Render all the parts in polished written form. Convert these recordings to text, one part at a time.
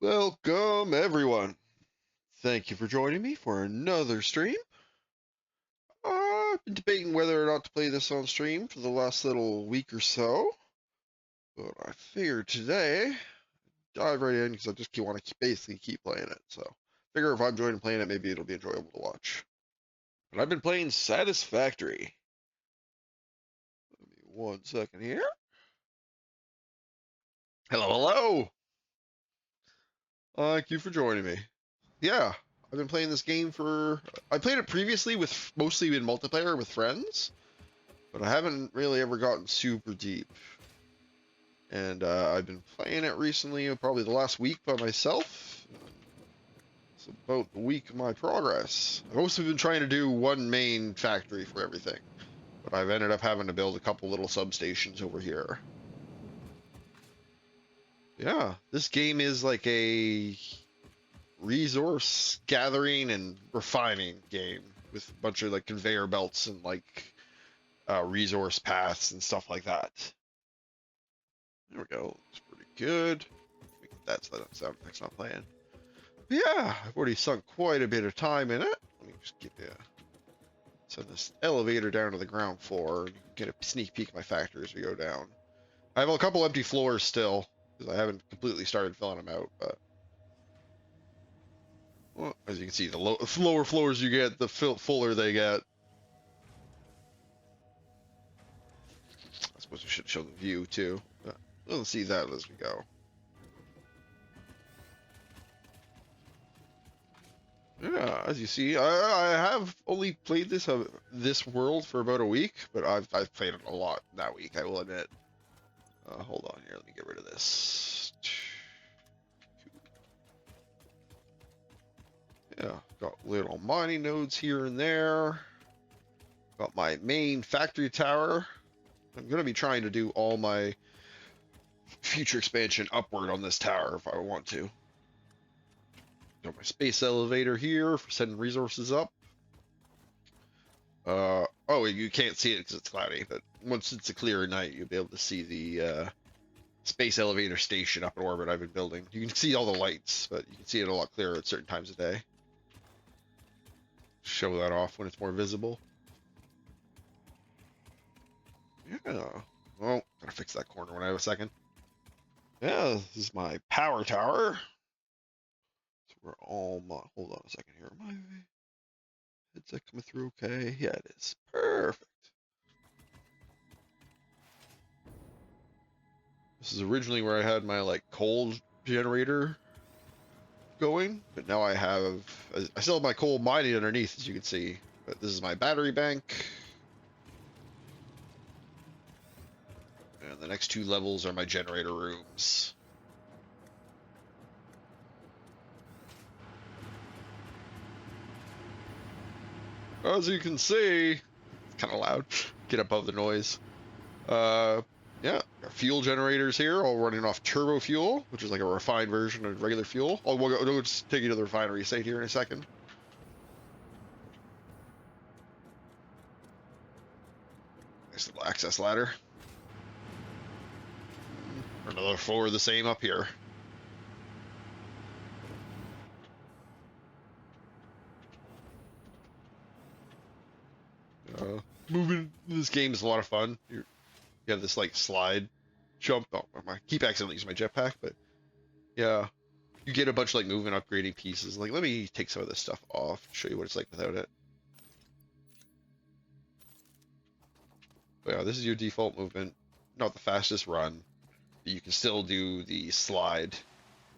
Welcome, everyone. Thank you for joining me for another stream. I've been debating whether or not to play this on stream for the last little week or so, but I figured today dive right in because I just want to basically keep playing it. So, figure if I'm joining playing it, maybe it'll be enjoyable to watch. But I've been playing Satisfactory. Give me 1 second here. Hello, hello. Thank you for joining me. Yeah, I've been playing this game for. I played it previously with mostly in multiplayer with friends, but I haven't really ever gotten super deep. And I've been playing it recently, probably the last week by myself. It's about the week of my progress. I've also been trying to do one main factory for everything, but I've ended up having to build a couple little substations over here. Yeah, this game is like a resource gathering and refining game with a bunch of like conveyor belts and like resource paths and stuff like that. There we go. It's pretty good. That's the sound effect's not playing. But yeah, I've already sunk quite a bit of time in it. Let me just get send this elevator down to the ground floor and get a sneak peek of my factory as we go down. I have a couple empty floors still because I haven't completely started filling them out. But well, as you can see, the lower floors you get, the fuller they get. I suppose we should show the view too. But we'll see that as we go. Yeah, as you see, I have only played this world for about a week, but I've played it a lot that week, I will admit. Hold on here, let me get rid of this. Yeah, got little mining nodes here and there. Got my main factory tower. I'm gonna be trying to do all my future expansion upward on this tower if I want to. Got my space elevator here for sending resources up. Oh, you can't see it because it's cloudy, but once it's a clear night, you'll be able to see the space elevator station up in orbit I've been building. You can see all the lights, but you can see it a lot clearer at certain times of day. Show that off when it's more visible. Yeah. Well, gotta fix that corner when I have a second. Yeah, this is my power tower. So we're all my. Hold on a second here. My headset coming through okay? Yeah, it is. Perfect. This is originally where I had my like coal generator going, but now I still have my coal mining underneath, as you can see. But this is my battery bank. And the next two levels are my generator rooms. As you can see, it's kind of loud. Get above the noise. Yeah, our fuel generators here, all running off turbo fuel, which is like a refined version of regular fuel. We'll just take you to the refinery site here in a second. Nice little access ladder. Another floor the same up here. Moving this game is a lot of fun. You have this like slide jump. Oh, I keep accidentally using my jetpack, but yeah, you get a bunch of like movement upgrading pieces. Like, let me take some of this stuff off, show you what it's like without it. But yeah, this is your default movement. Not the fastest run, but you can still do the slide,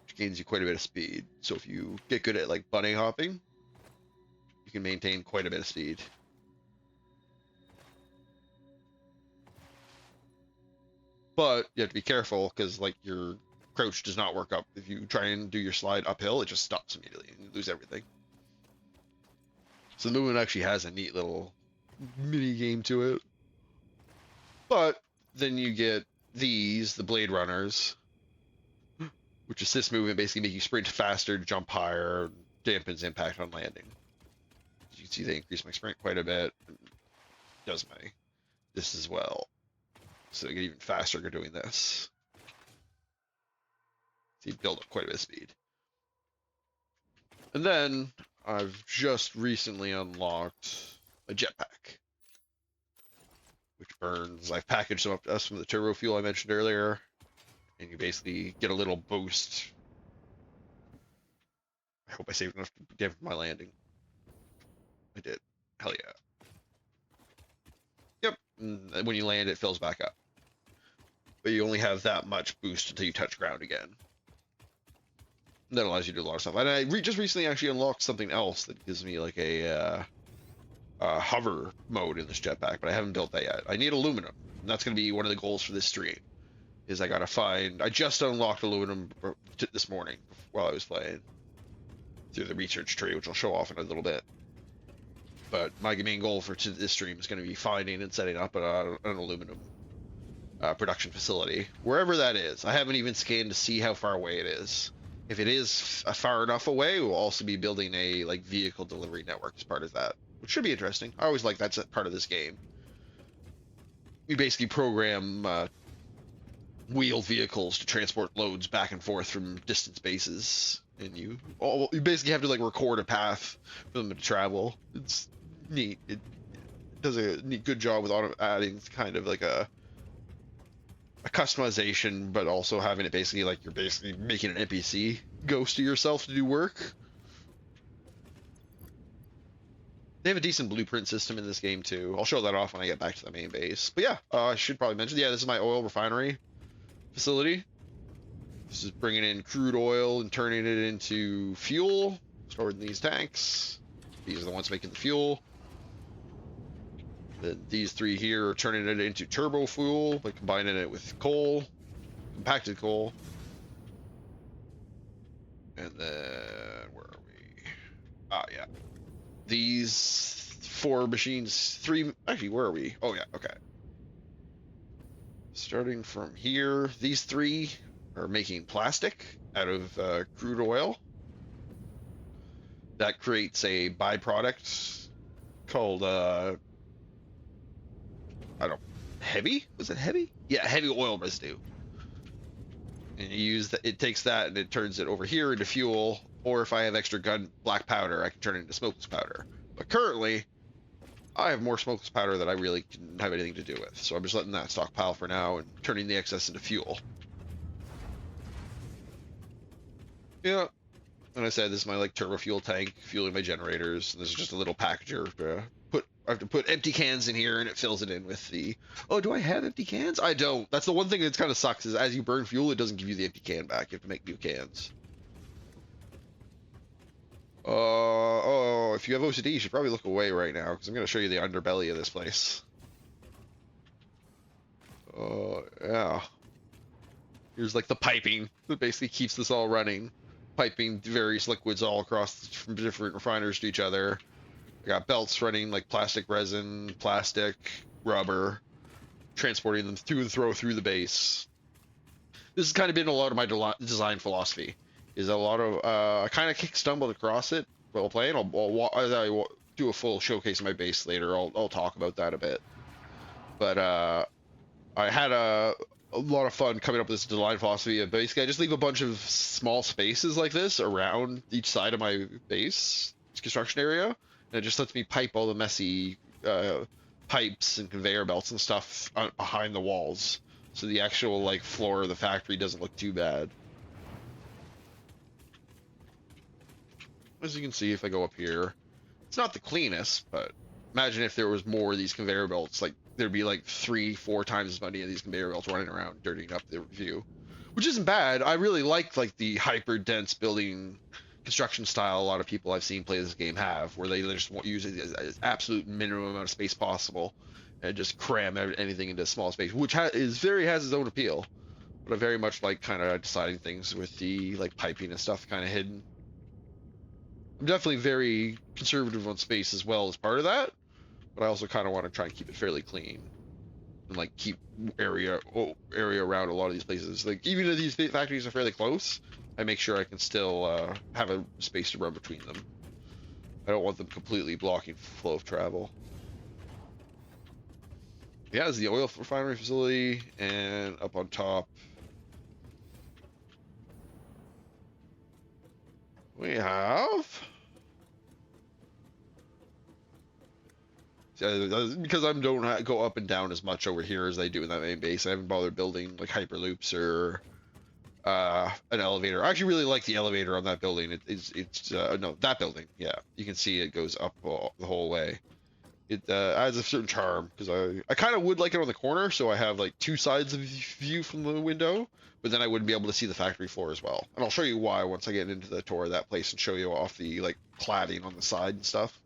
which gains you quite a bit of speed. So if you get good at like bunny hopping, you can maintain quite a bit of speed. But you have to be careful because like your crouch does not work up. If you try and do your slide uphill, it just stops immediately and you lose everything. So the movement actually has a neat little mini game to it. But then you get these, the Blade Runners, which assist movement, basically make you sprint faster, jump higher, dampens impact on landing. As you can see, they increase my sprint quite a bit. Does my this as well. So I get even faster doing this. So you build up quite a bit of speed. And then I've just recently unlocked a jetpack, which burns. I've packaged some up to us from the turbo fuel I mentioned earlier, and you basically get a little boost. I hope I saved enough to get for my landing. I did. Hell yeah. Yep. And when you land, it fills back up. But you only have that much boost until you touch ground again. And that allows you to do a lot of stuff. And I just recently actually unlocked something else that gives me like a hover mode in this jetpack, but I haven't built that yet. I need aluminum, and that's going to be one of the goals for this stream. Is I gotta find. I just unlocked aluminum this morning while I was playing through the research tree, which I'll show off in a little bit. But my main goal for this stream is going to be finding and setting up an aluminum production facility, wherever that is. I haven't even scanned to see how far away it is. If it is far enough away, we'll also be building a like vehicle delivery network as part of that, which should be interesting. I always like that's part of this game. You basically program wheeled vehicles to transport loads back and forth from distant bases, and you basically have to like record a path for them to travel. It's neat. It does a good job with adding kind of like a customization, but also having it basically like you're basically making an NPC ghost of yourself to do work. They have a decent blueprint system in this game too. I'll show that off when I get back to the main base. But yeah, I should probably mention, yeah, this is my oil refinery facility. This is bringing in crude oil and turning it into fuel, stored in these tanks. These are the ones making the fuel. These three here are turning it into turbo fuel by combining it with coal, compacted coal. And then, where are we? Ah, yeah. These four machines, actually, where are we? Oh, yeah, okay. Starting from here, these three are making plastic out of crude oil. That creates a byproduct called, I don't, heavy? Was it heavy? Yeah, heavy oil residue. And you use that, it takes that and it turns it over here into fuel, or if I have extra black powder, I can turn it into smokeless powder. But currently, I have more smokeless powder that I really can have anything to do with, so I'm just letting that stockpile for now and turning the excess into fuel. Yeah, and I said this is my like turbo fuel tank, fueling my generators. And this is just a little packager. I have to put empty cans in here, and it fills it in with the. Oh, do I have empty cans? I don't. That's the one thing that kind of sucks is as you burn fuel, it doesn't give you the empty can back. You have to make new cans. Oh, if you have OCD, you should probably look away right now because I'm going to show you the underbelly of this place. Oh, yeah. Here's like the piping that basically keeps this all running. Piping various liquids all across from different refiners to each other. I got belts running like plastic resin, plastic, rubber, transporting them through the base. This has kind of been a lot of my design philosophy. Is a lot of I kind of stumbled across it while playing. As I do a full showcase of my base later, I'll talk about that a bit. But I had a lot of fun coming up with this design philosophy of basically I just leave a bunch of small spaces like this around each side of my base construction area. And it just lets me pipe all the messy pipes and conveyor belts and stuff behind the walls, so the actual like floor of the factory doesn't look too bad. As you can see, if I go up here, it's not the cleanest, but imagine if there was more of these conveyor belts. Like there'd be like 3-4 times as many of these conveyor belts running around, dirtying up the view, which isn't bad. I really like the hyper dense building construction style a lot of people I've seen play this game have, where they just want to use it as absolute minimum amount of space possible and just cram anything into a small space, which has its own appeal. But I very much like kind of deciding things with the like piping and stuff kind of hidden. I'm definitely very conservative on space as well as part of that, but I also kind of want to try and keep it fairly clean and like keep area around a lot of these places. Like even if these factories are fairly close, I make sure I can still have a space to run between them. I don't want them completely blocking flow of travel. Yeah, this is the oil refinery facility, and up on top, We have. Because I don't go up and down as much over here as I do in that main base. I haven't bothered building like hyperloops or an elevator. I actually really like the elevator on that building. It's no, that building. Yeah, you can see it goes up the whole way. It adds a certain charm because I kind of would like it on the corner, so I have like two sides of view from the window, but then I wouldn't be able to see the factory floor as well. And I'll show you why once I get into the tour of that place and show you off the like cladding on the side and stuff.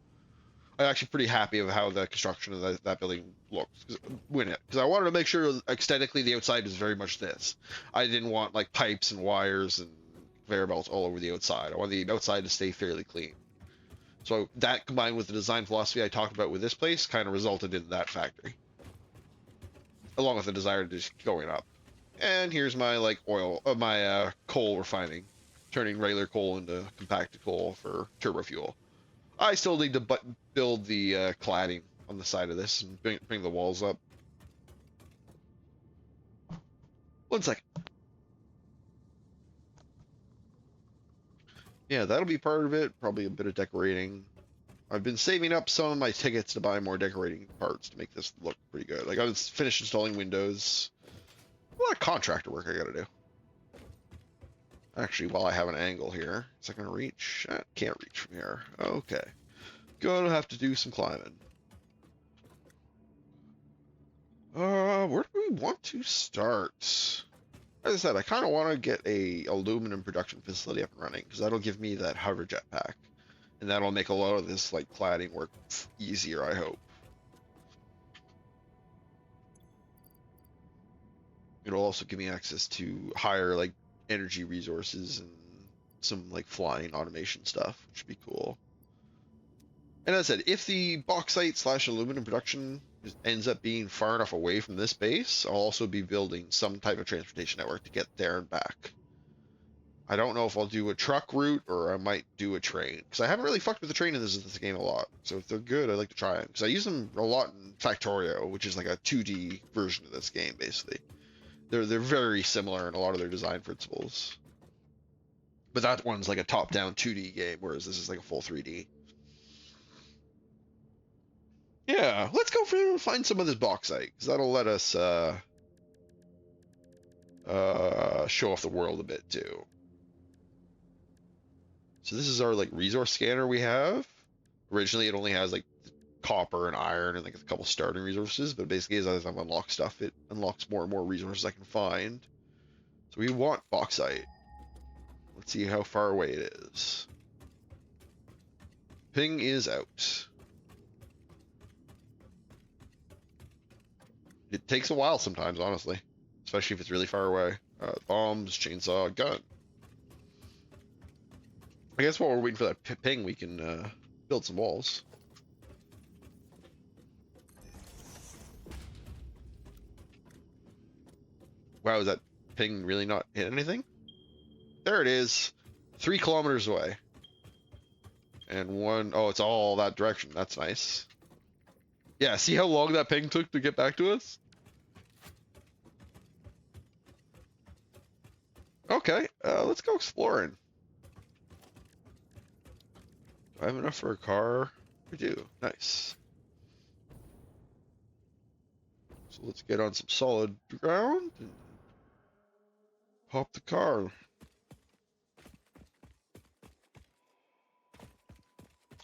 I'm actually pretty happy of how the construction of that building looks because I wanted to make sure aesthetically the outside is very much this. I didn't want like pipes and wires and conveyor belts all over the outside. I want the outside to stay fairly clean. So that combined with the design philosophy I talked about with this place kind of resulted in that factory, along with the desire to just going up. And here's my like my coal refining, turning regular coal into compacted coal for turbo fuel. I still need to build the cladding on the side of this and bring the walls up. One second. Yeah, that'll be part of it. Probably a bit of decorating. I've been saving up some of my tickets to buy more decorating parts to make this look pretty good. Like I was finished installing windows. A lot of contractor work I gotta do. Actually, while I have an angle here, is I gonna reach? I can't reach from here. Okay. Gonna have to do some climbing. Where do we want to start? As I said, I kind of want to get a aluminum production facility up and running because that'll give me that hover jetpack, and that'll make a lot of this like cladding work easier, I hope. It'll also give me access to higher like energy resources and some like flying automation stuff, which would be cool. And as I said, if the bauxite slash aluminum production ends up being far enough away from this base, I'll also be building some type of transportation network to get there and back. I don't know if I'll do a truck route or I might do a train because I haven't really fucked with the train in this game a lot. So if they're good, I like to try them because I use them a lot in Factorio, which is like a 2D version of this game, basically. They're very similar in a lot of their design principles. But that one's like a top-down 2D game, whereas this is like a full 3D. Yeah, let's go find some of this bauxite, because that'll let us show off the world a bit too. So this is our like resource scanner we have. Originally, it only has like copper and iron and like a couple starting resources, but basically as I've unlocked stuff, it unlocks more and more resources I can find. So we want bauxite. Let's see how far away it is. Ping is out. It takes a while sometimes, honestly, especially if it's really far away. Bombs, chainsaw, gun. I guess while we're waiting for that ping, we can build some walls. Wow, is that ping really not hit anything? There it is, 3 kilometers away. And one, oh, it's all that direction. That's nice. Yeah, see how long that ping took to get back to us? Okay, let's go exploring. Do I have enough for a car? We do. Nice. So let's get on some solid ground and hop the car.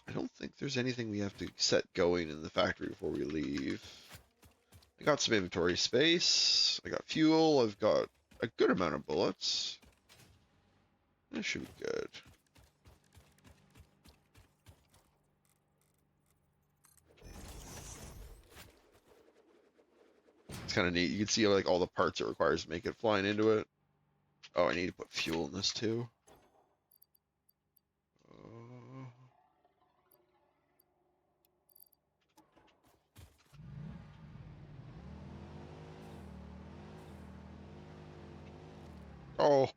I don't think there's anything we have to set going in the factory before we leave. I got some inventory space. I got fuel. I've got a good amount of bullets. That should be good. It's kind of neat. You can see like all the parts it requires to make it flying into it. Oh, I need to put fuel in this too. Oh. Oh,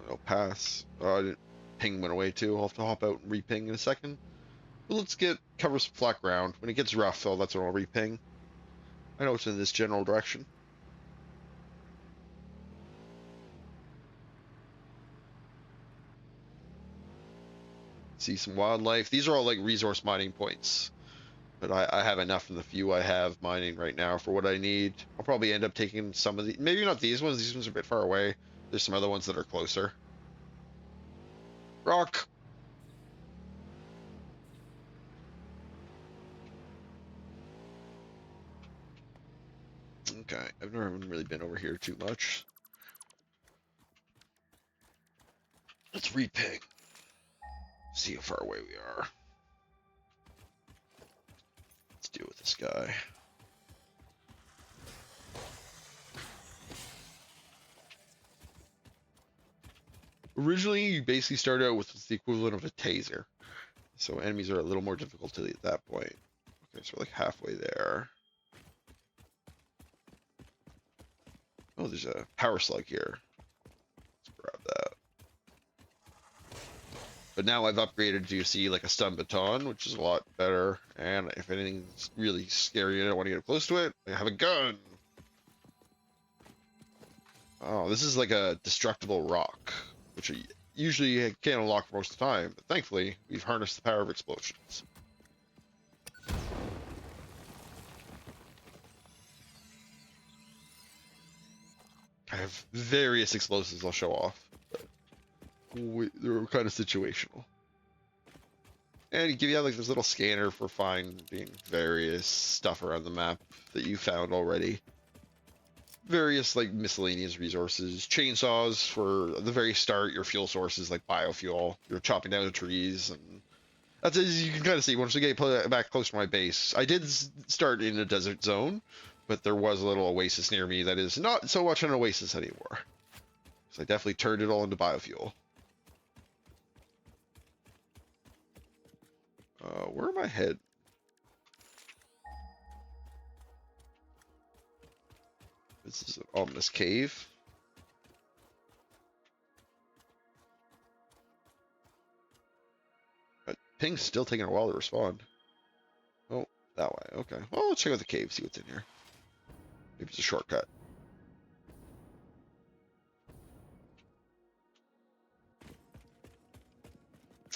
no pass. Oh, I didn't. Ping went away too. I'll have to hop out and re-ping in a second. But let's cover some flat ground. When it gets rough, though, that's when I'll re-ping. I know it's in this general direction. See some wildlife. These are all like resource mining points. But I have enough in the few I have mining right now for what I need. I'll probably end up taking some of the, maybe not these ones. These ones are a bit far away. There's some other ones that are closer. Rock. Okay, I've never really been over here too much. Let's reping. See how far away we are. Let's deal with this guy. Originally, you basically start out with the equivalent of a taser. So enemies are a little more difficult to at that point. Okay, so we're like halfway there. Oh, there's a power slug here. Let's grab that. But now I've upgraded to see like a stun baton, which is a lot better. And if anything's really scary and I don't want to get close to it, I have a gun. Oh, this is like a destructible rock, which usually can't unlock for most of the time. But thankfully, we've harnessed the power of explosions. I have various explosives I'll show off. But they're kind of situational. And you give you like this little scanner for finding various stuff around the map that you found already. Various like miscellaneous resources, chainsaws for the very start, your fuel sources like biofuel. You're chopping down the trees, and that's as you can kind of see once we get back close to my base. I did start in a desert zone, but there was a little oasis near me that is not so much an oasis anymore. So I definitely turned it all into biofuel. Where am I headed? This is an ominous cave. Ping's still taking a while to respond. Oh, that way. Okay. Well, let's check out the cave, see what's in here. Maybe it's a shortcut.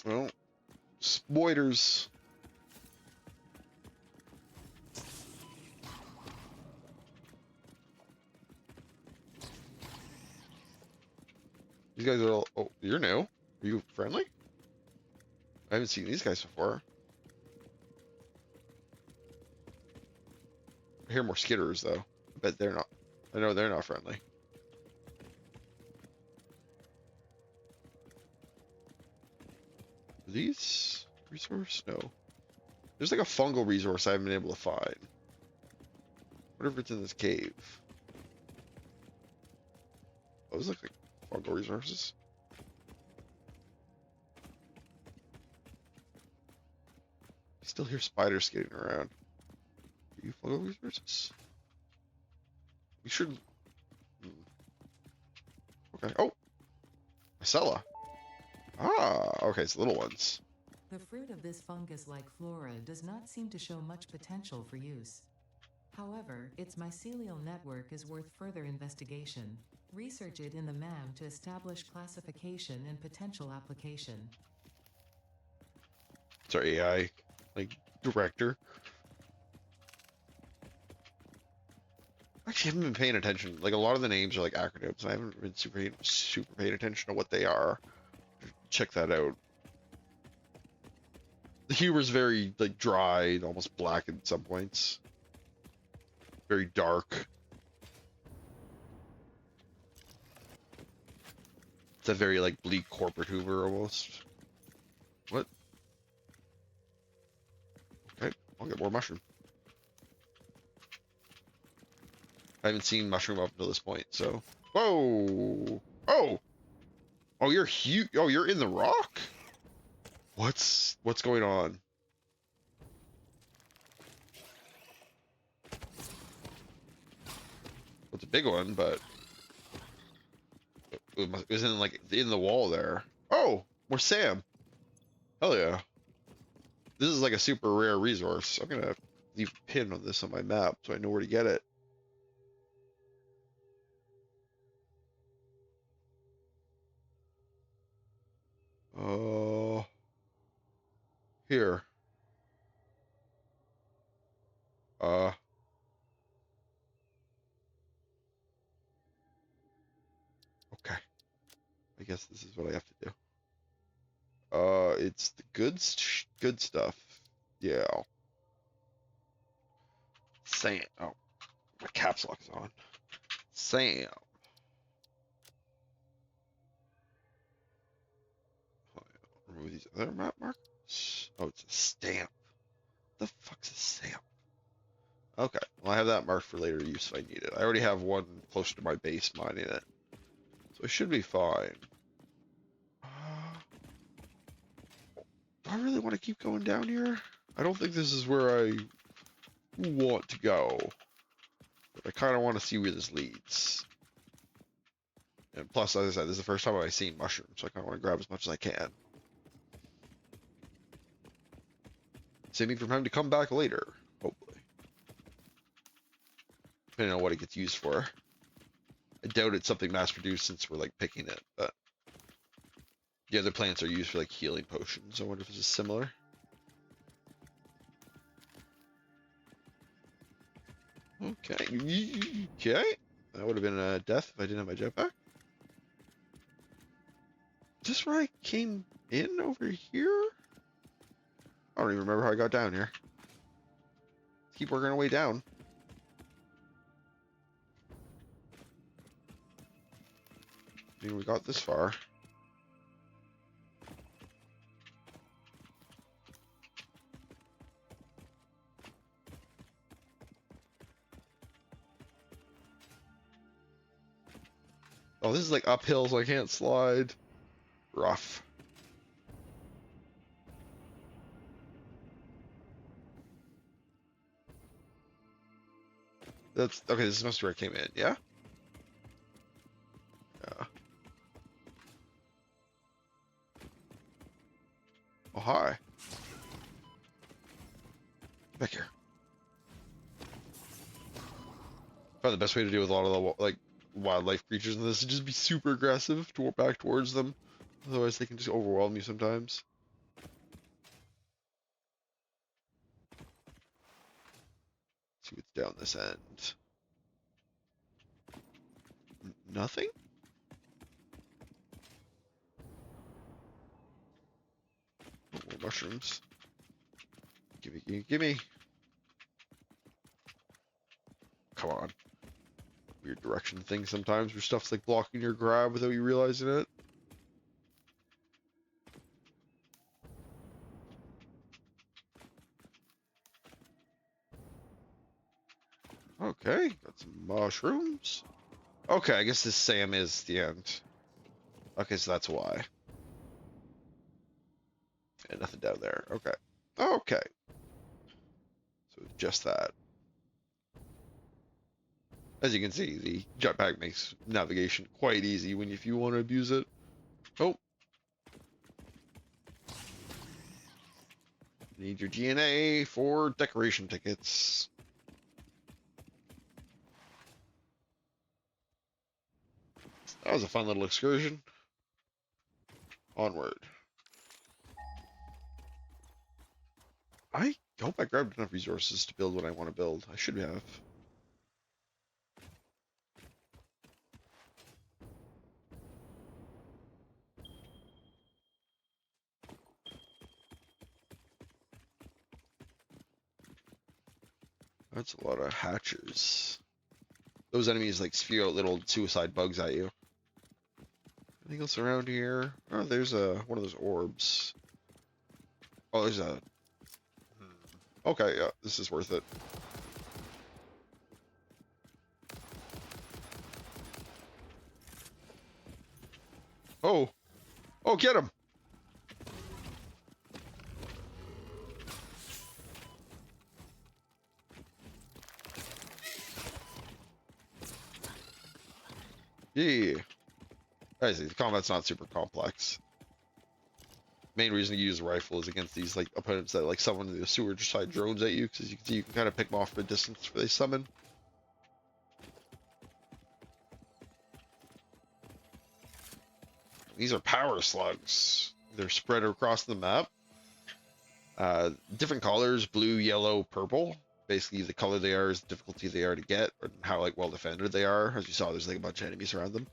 Well, spoilers. These guys are all... Oh, you're new. Are you friendly? I haven't seen these guys before. I hear more skitters, though. I bet they're not... I know they're not friendly. Are these... resource? No. There's like a fungal resource I haven't been able to find. What if it's in this cave? Oh, those look like fungal resources. I still hear spiders skating around. Are you fungal resources? We should... Okay. Oh! Mycella. Ah, okay, it's little ones. The fruit of this fungus-like flora does not seem to show much potential for use. However, its mycelial network is worth further investigation. Research it in the MAM to establish classification and potential application. It's our AI, like, director. Actually, I haven't been paying attention. Like, a lot of the names are like acronyms. I haven't been super paying attention to what they are. Check that out. The humor's very, like, dry and almost black at some points. Very dark. It's a very, like, bleak corporate humor almost. What? Okay, I'll get more mushroom. I haven't seen mushroom up until this point, so. Whoa! Oh! Oh, you're huge. Oh, you're in the rock? What's going on? Well, it's a big one, but it was in like in the wall there. Oh, more Sam. Hell yeah. This is like a super rare resource. I'm gonna leave a pin on this on my map so I know where to get it. Oh. here? Okay. I guess this is what I have to do. It's the good stuff. Yeah. Sam. Oh, my caps lock is on. Sam. Remove these other map markers. Oh, it's a stamp. The fuck's a stamp? Okay, well I have that marked for later use if I need it. I already have one closer to my base mining it, so I should be fine. Do I really want to keep going down here? I don't think this is where I want to go, but I kind of want to see where this leads. And plus, as I said, this is the first time I've seen mushrooms, so I kind of want to grab as much as I can. Saving for time to come back later, hopefully. Depending on what it gets used for. I doubt it's something mass-produced since we're, like, picking it, but... The other plants are used for, like, healing potions. I wonder if this is similar. Okay. Okay. That would have been a death if I didn't have my jetpack. Is this where I came in over here? I don't even remember how I got down here. Keep working our way down. I mean, we got this far. Oh, this is like uphill, so I can't slide. Rough. That's okay. This must be where I came in. Yeah. Yeah. Oh hi. Back here. Probably the best way to deal with a lot of the like wildlife creatures in this is just be super aggressive to walk back towards them. Otherwise, they can just overwhelm you sometimes. See what's down this end. Nothing? Oh, more mushrooms. Gimme, gimme, gimme. Come on. Weird direction thing sometimes where stuff's like blocking your grab without you realizing it. Okay, got some mushrooms. Okay, I guess this Sam is the end. Okay, so that's why. And nothing down there. Okay. Okay. So just that. As you can see, the jetpack makes navigation quite easy when if you want to abuse it. Oh. Need your GNA for decoration tickets. That was a fun little excursion. Onward. I hope I grabbed enough resources to build what I want to build. I should have. That's a lot of hatchers. Those enemies like spew out little suicide bugs at you. Anything else around here? Oh, there's one of those orbs. Oh, there's a... Okay, yeah, this is worth it. Oh! Oh, get him! Yeah. I see, the combat's not super complex. Main reason to use a rifle is against these like opponents that like summon the sewer side drones at you, because you can see you can kind of pick them off from a distance where they summon. These are power slugs. They're spread across the map. Different colors, blue, yellow, purple. Basically, the color they are is the difficulty they are to get, and how like well defended they are. As you saw, there's like a bunch of enemies around them.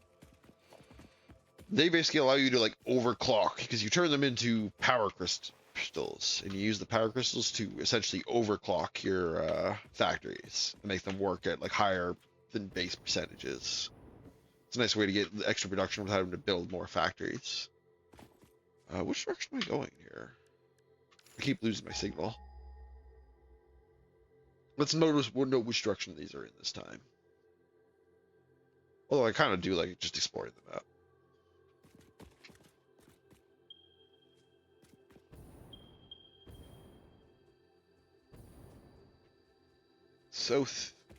They basically allow you to like overclock because you turn them into power crystals, and you use the power crystals to essentially overclock your factories and make them work at like higher than base percentages. It's a nice way to get extra production without having to build more factories. Which direction am I going here? I keep losing my signal. Let's note which direction these are in this time. Although I kind of do like just exploring the map.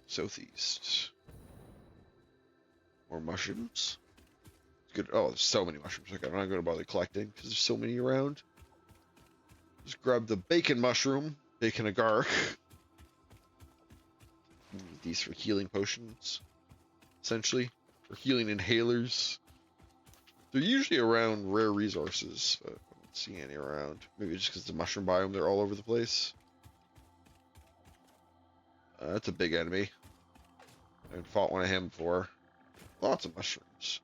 Southeast. More mushrooms. Good. Oh, there's so many mushrooms. Okay, I'm not going to bother collecting because there's so many around. Just grab the bacon mushroom, bacon agar. These for healing potions, essentially, or healing inhalers. They're usually around rare resources, but I don't see any around. Maybe just because the mushroom biome, they're all over the place. That's a big enemy. I haven't fought one of him before. Lots of mushrooms.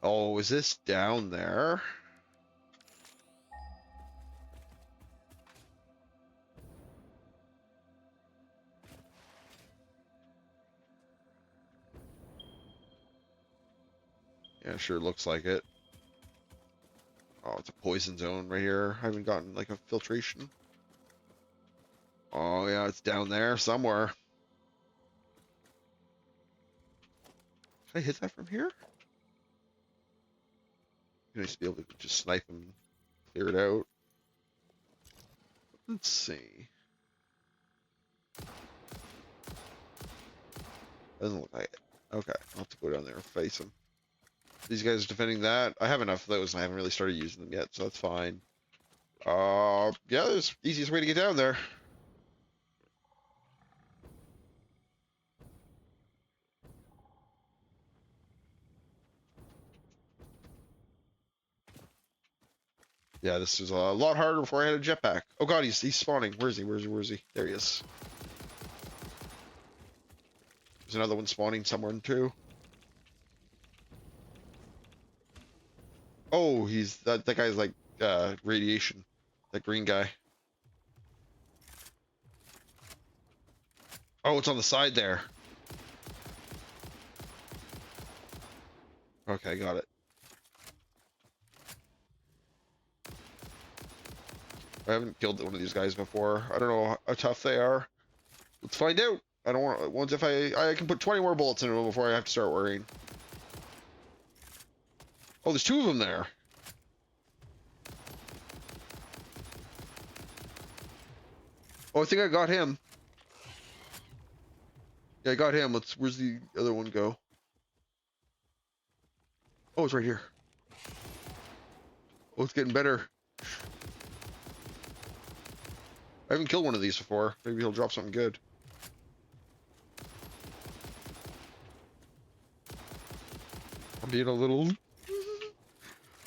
Oh, is this down there? Yeah, sure looks like it. Oh, it's a poison zone right here. I haven't gotten like a filtration. Oh yeah, it's down there somewhere. Can I hit that from here? Nice to be able to just snipe and clear it out. Let's see. Doesn't look like it. Okay, I'll have to go down there and face them. These guys are defending that. I have enough of those and I haven't really started using them yet, so that's fine. Yeah, there's the easiest way to get down there. Yeah, this is a lot harder before I had a jetpack. Oh god, he's spawning. Where is he? Where is he? Where is he? There he is. There's another one spawning somewhere too. Oh, he's that guy's like radiation. That green guy. Oh, it's on the side there. Okay, got it. I haven't killed one of these guys before. I don't know how tough they are. Let's find out. I don't want once if I can put 20 more bullets into them before I have to start worrying. Oh, there's two of them there. Oh, I think I got him. Yeah, I got him. Where's the other one go? Oh, it's right here. Oh, it's getting better. I haven't killed one of these before. Maybe he'll drop something good. I'm being a little...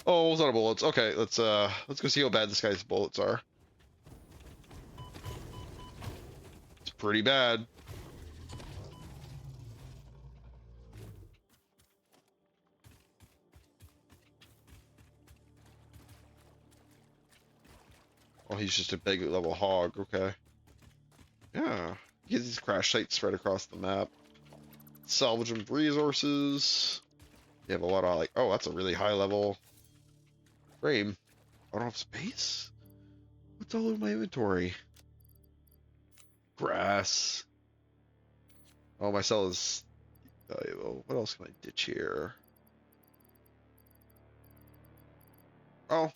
Oh, almost out of bullets. Okay, let's go see how bad this guy's bullets are. It's pretty bad. Oh, he's just a big level hog. Okay. Yeah. Get these crash sites spread across the map. Salvage them resources. You have a lot of like, oh, that's a really high level frame. I don't have space? What's all in my inventory? Grass. Oh, my cell is valuable. What else can I ditch here? Oh.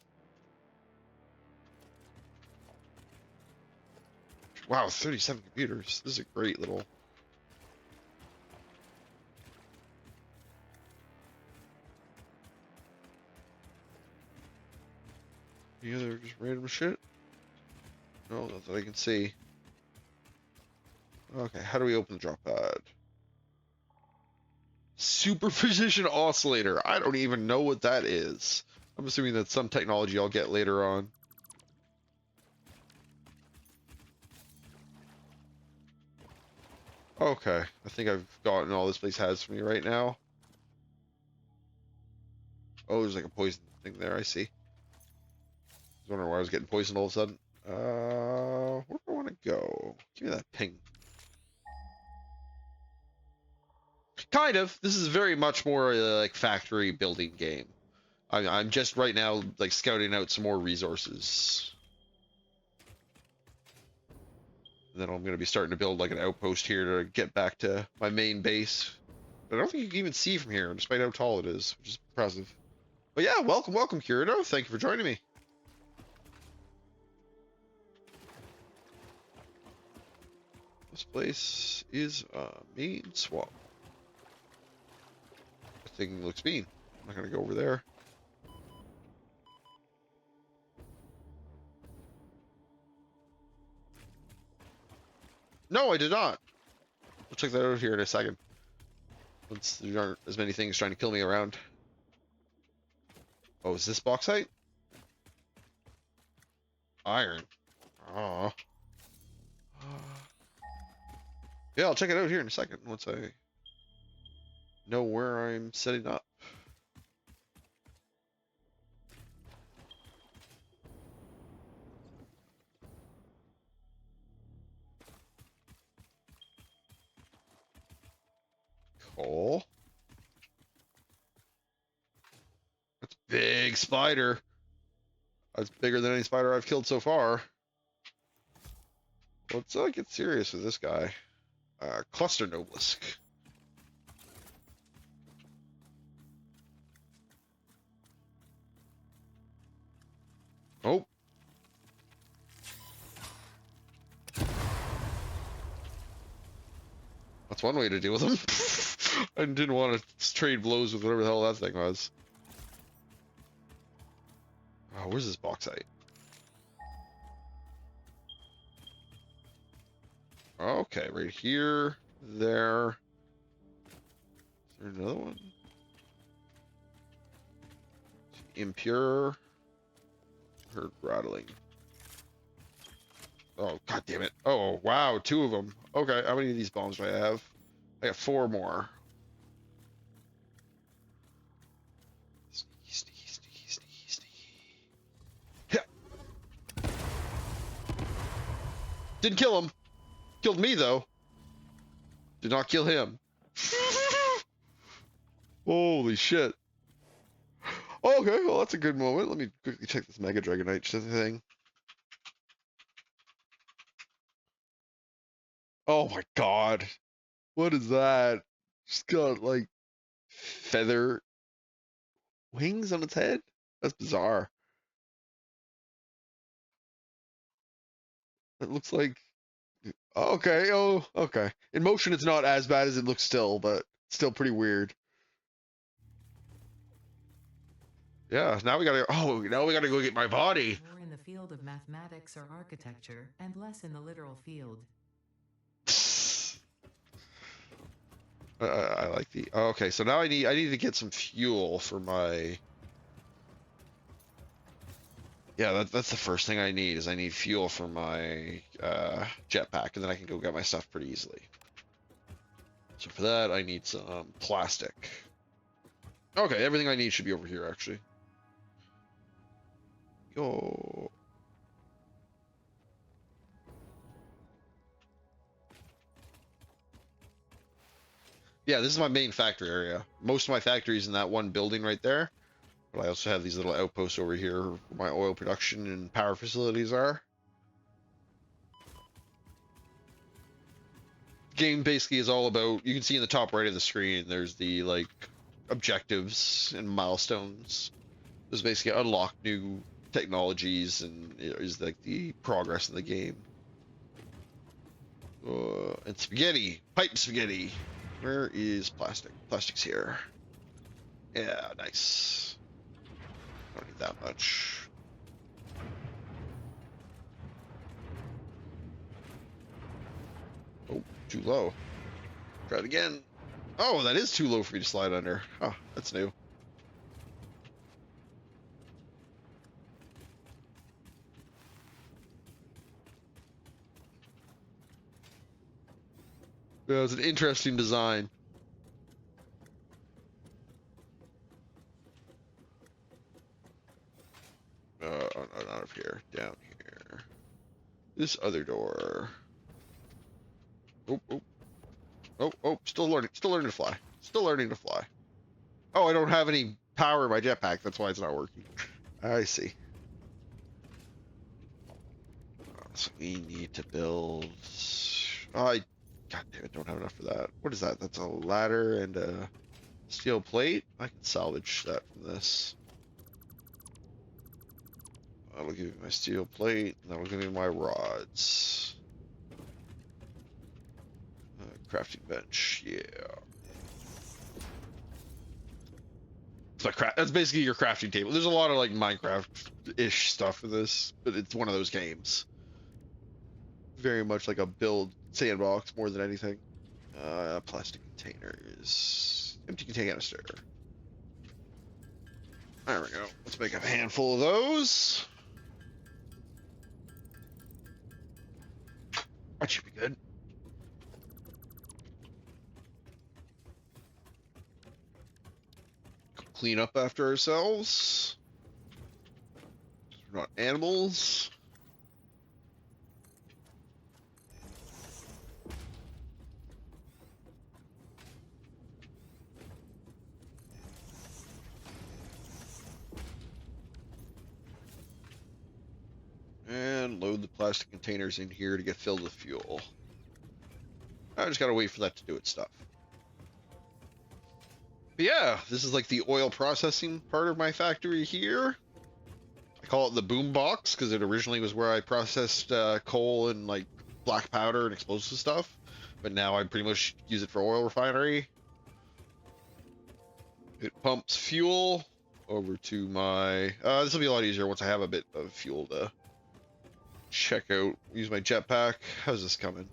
Wow, 37 computers. This is a great little... Any other just random shit? No, not that I can see. Okay, how do we open the drop pad? Super precision oscillator. I don't even know what that is. I'm assuming that's some technology I'll get later on. Okay, I think I've gotten all this place has for me right now. Oh, there's like a poison thing there, I see. I was wondering why I was getting poisoned all of a sudden. Where do I want to go? Give me that ping. Kind of. This is very much more like factory building game. I'm just right now like scouting out some more resources. And then I'm going to be starting to build like an outpost here to get back to my main base. But I don't think you can even see from here, despite how tall it is, which is impressive. But yeah, welcome, Kirito. Thank you for joining me. This place is mean swamp. That thing looks mean. I'm not going to go over there. No, I did not. We'll check that out here in a second. Once there aren't as many things trying to kill me around. Oh, is this bauxite? Iron. Oh. Yeah, I'll check it out here in a second once I know where I'm setting up. Coal. That's a big spider. That's bigger than any spider I've killed so far. Let's get serious with this guy. Cluster Noblisk. Oh. That's one way to deal with him. I didn't want to trade blows with whatever the hell that thing was. Oh, where's this bauxite? Okay, right here, there. Is there another one? Impure. Heard rattling. Oh, god damn it. Oh, wow, 2 of them. Okay, how many of these bombs do I have? I got 4 more. Yeah. Didn't kill him. Killed me, though. Did not kill him. Holy shit. Okay, well, that's a good moment. Let me quickly check this Mega Dragonite thing. Oh my god. What is that? Just got, like, feather wings on its head? That's bizarre. It looks like... Okay, oh, okay. In motion, it's not as bad as it looks still, but still pretty weird. Yeah, now we gotta... Oh, now we gotta go get my body. More in the field of mathematics or architecture, and less in the literal field. I like the... Okay, so now I need to get some fuel for my... Yeah, that's the first thing I need, is I need fuel for my jetpack, and then I can go get my stuff pretty easily. So for that, I need some plastic. Okay, everything I need should be over here, actually. Yo. Yeah, this is my main factory area. Most of my factory is in that one building right there. But I also have these little outposts over here where my oil production and power facilities are. Game basically is all about, you can see in the top right of the screen, there's the like objectives and milestones. There's basically unlock new technologies and is like the progress in the game. And spaghetti, pipe spaghetti. Where is plastic? Plastic's here. Yeah, nice. Don't need that much. Oh, too low. Try it again. Oh, that is too low for me to slide under. Oh, that's new. Yeah, it's an interesting design. Oh, no, not up here. Down here. This other door. Oh, oh, oh, oh! Still learning. Still learning to fly. Still learning to fly. Oh, I don't have any power in my jetpack. That's why it's not working. I see. So we need to build. Oh, God damn it, don't have enough for that. What is that? That's a ladder and a steel plate. I can salvage that from this. That'll give me my steel plate. And that'll give me my rods. Crafting bench. Yeah. That's basically your crafting table. There's a lot of like Minecraft-ish stuff in this, but it's one of those games. Very much like a build sandbox more than anything. Plastic containers. Empty canister. There we go. Let's make a handful of those. That should be good. Clean up after ourselves. We're not animals. And load the plastic containers in here to get filled with fuel. I just gotta wait for that to do its stuff. But yeah, this is like the oil processing part of my factory here. I call it the boom box because it originally was where I processed coal and like black powder and explosive stuff. But now I pretty much use it for oil refinery. It pumps fuel over to my... this will be a lot easier once I have a bit of fuel to check out. Use my jetpack. How's this coming?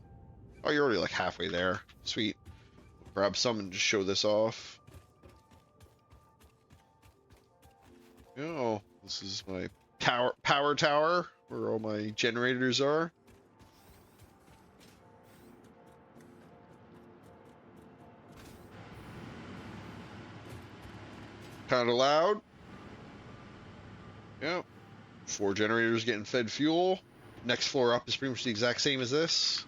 Oh, you're already like halfway there. Sweet. Grab some and just show this off. Oh, this is my power tower where all my generators are. Kind of loud. Yep. 4 generators getting fed fuel. Next floor up is pretty much the exact same as this.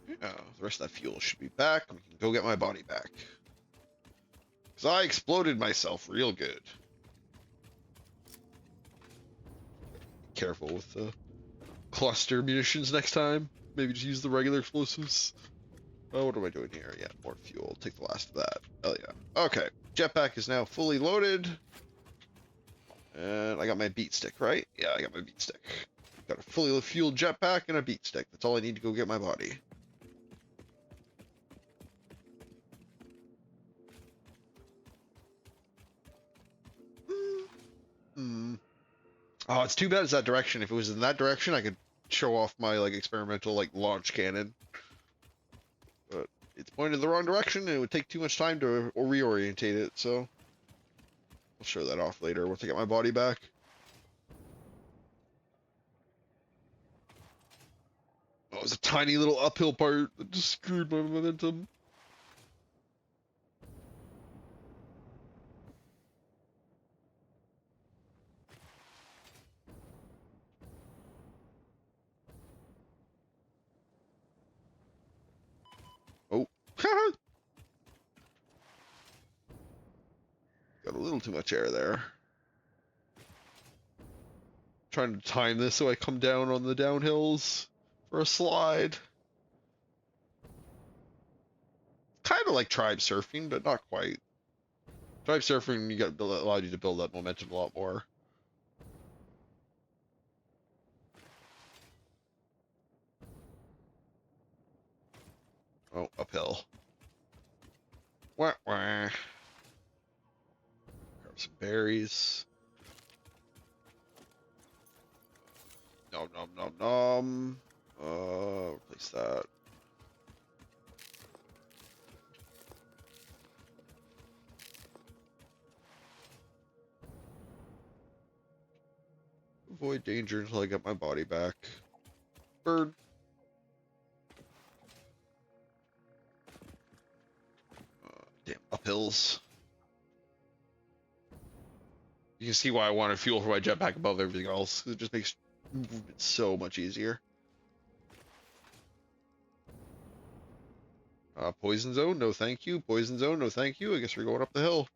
Yeah, the rest of that fuel should be back. We can go get my body back. Because I exploded myself real good. Careful with the cluster munitions next time. Maybe just use the regular explosives. Oh, what am I doing here? Yeah, more fuel. Take the last of that. Oh, yeah. Okay. Jetpack is now fully loaded. And I got my beat stick, right? Yeah, I got my beat stick. Got a fully fueled jetpack and a beat stick. That's all I need to go get my body. Oh, it's too bad it's that direction. If it was in that direction, I could show off my like experimental like launch cannon. But it's pointed the wrong direction and it would take too much time to reorientate it, so I'll show that off later once I get my body back. Oh, it was a tiny little uphill part that just screwed my momentum. Oh. Got a little too much air there. Trying to time this so I come down on the downhills for a slide. Kind of like tribe surfing, but not quite. Tribe surfing, you got allowed you to build that momentum a lot more. Oh, uphill. Wah, wah. Grab some berries. Nom nom nom nom. Replace that. Avoid danger until I get my body back. Bird. Damn uphills. You can see why I wanted fuel for my jetpack above everything else. It just makes movement so much easier. Poison zone, no thank you. Poison zone, no thank you. I guess we're going up the hill.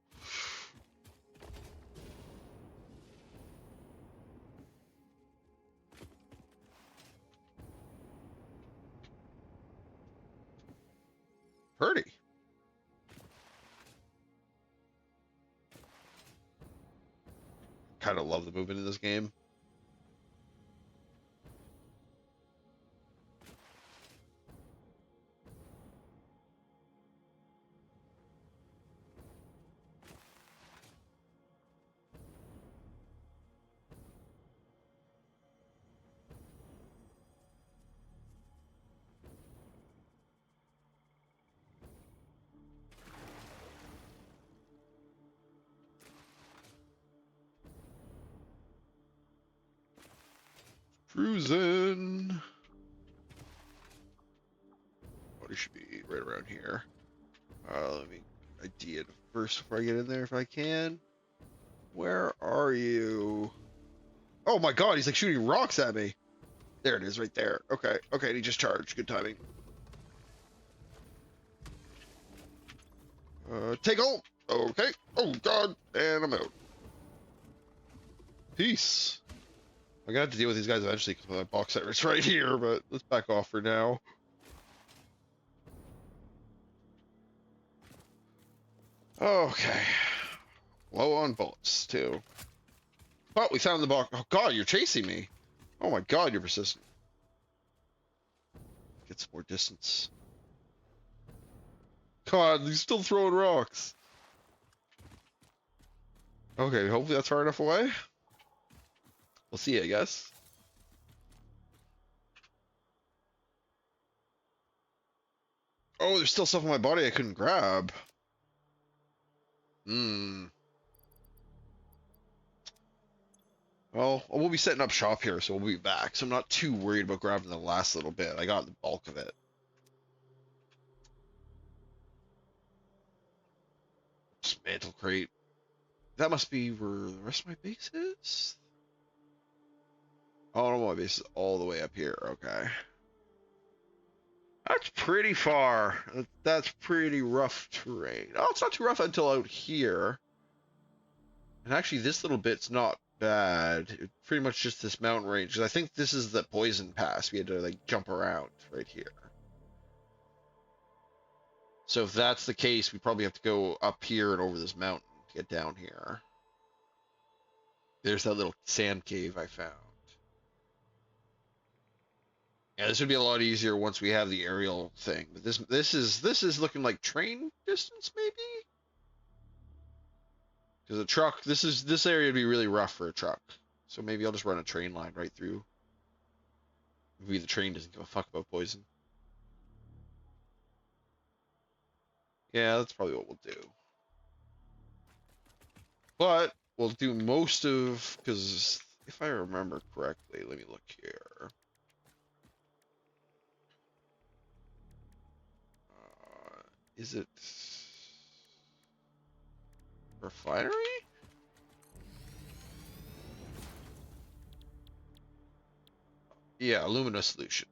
Pretty. Kind of love the movement in this game. Cruising. What should be right around here. Let me ID it first before I get in there if I can. Where are you? Oh my god, he's like shooting rocks at me. There it is, right there. Okay, okay, he just charged. Good timing. Take hold. Okay. Oh god, and I'm out. Peace. I'm gonna have to deal with these guys eventually because my box set is right here, but let's back off for now. Okay. Low on bullets, too. Oh, we found the box. Oh god, you're chasing me. Oh my god, you're persistent. Get some more distance. God, he's still throwing rocks. Okay, hopefully that's far enough away. We'll see, I guess. Oh, there's still stuff on my body I couldn't grab. Well, we'll be setting up shop here, so we'll be back. So I'm not too worried about grabbing the last little bit. I got the bulk of it. Mantle crate. That must be where the rest of my base is? Oh, no, my base is all the way up here. Okay. That's pretty far. That's pretty rough terrain. Oh, it's not too rough until out here. And actually, this little bit's not bad. It's pretty much just this mountain range. I think this is the poison pass. We had to like jump around right here. So if that's the case, we probably have to go up here and over this mountain to get down here. There's that little sand cave I found. Yeah, this would be a lot easier once we have the aerial thing. But this is looking like train distance maybe. Because a truck, this area would be really rough for a truck. So maybe I'll just run a train line right through. Maybe the train doesn't give a fuck about poison. Yeah, that's probably what we'll do. But we'll do most of, because if I remember correctly, let me look here. Is it refinery? Yeah, alumina solution.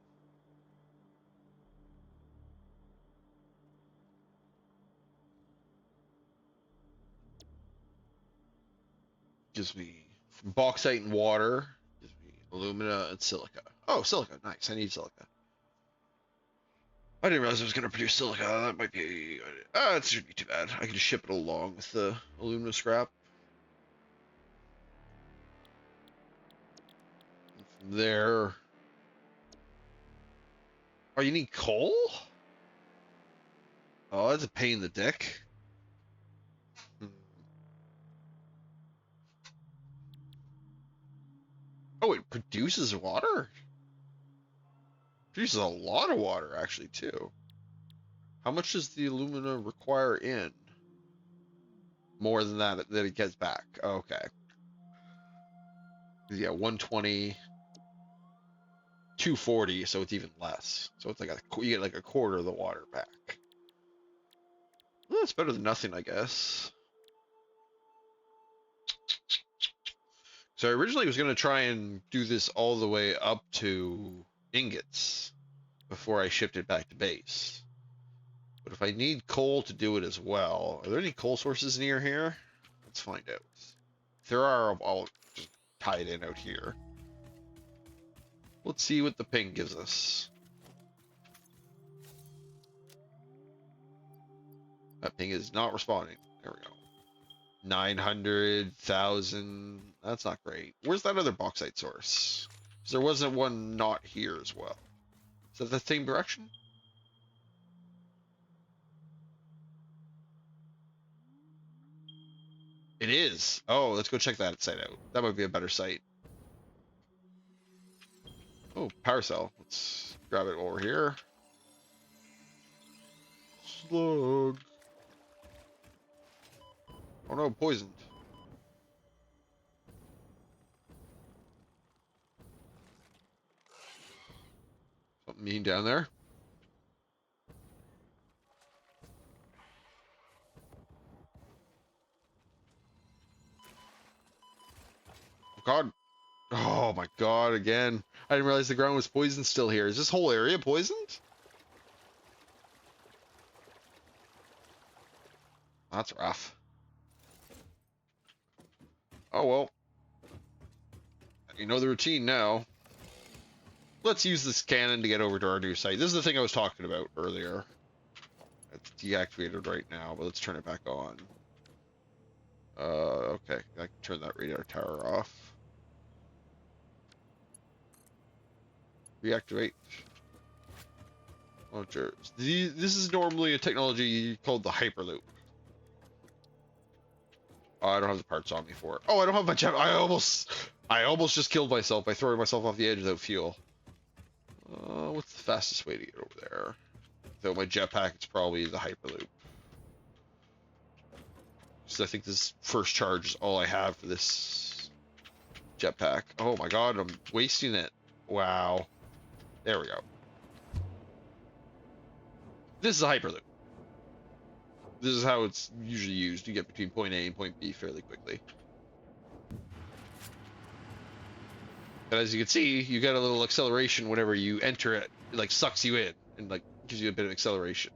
Gives me bauxite and water. Gives me alumina and silica. Oh, silica. Nice. I need silica. I didn't realize I was going to produce silica. That might be... it shouldn't be too bad. I can just ship it along with the alumina scrap. And from there... Oh, you need coal? Oh, that's a pain in the dick. Oh, it produces water? Produces a lot of water, actually, too. How much does the alumina require in? More than that it gets back. Okay. Yeah, 120, 240, so it's even less. So it's like you get like a quarter of the water back. that's better than nothing, I guess. So I originally was going to try and do this all the way up to ingots before I shipped it back to base. But if I need coal to do it as well, are there any coal sources near here? Let's find out. If there are, I'll just tie it in out here. Let's see what the ping gives us. That ping is not responding. There we go. 900,000. That's not great. Where's that other bauxite source? Because there wasn't one not here as well. Is that the same direction? It is. Oh, let's go check that site out. That might be a better site. Oh, power cell. Let's grab it over here. Slug. Oh no, poisoned. Something mean down there. Oh god. Oh my god, again. I didn't realize the ground was poisoned still here. Is this whole area poisoned? That's rough. Oh well. You know the routine now. Let's use this cannon to get over to our new site. This is the thing I was talking about earlier. It's deactivated right now, but let's turn it back on. Okay. I can turn that radar tower off. Reactivate. Launchers. This is normally a technology called the Hyperloop. Oh, I don't have the parts on me for it. Oh, I don't have my jet. I almost just killed myself by throwing myself off the edge without fuel. What's the fastest way to get over there? Though my jetpack, it's probably the Hyperloop. So I think this first charge is all I have for this jetpack. Oh my god, I'm wasting it. Wow. There we go. This is a Hyperloop. This is how it's usually used. You get between point A and point B fairly quickly. And as you can see, you get a little acceleration whenever you enter it. It like sucks you in and like gives you a bit of acceleration.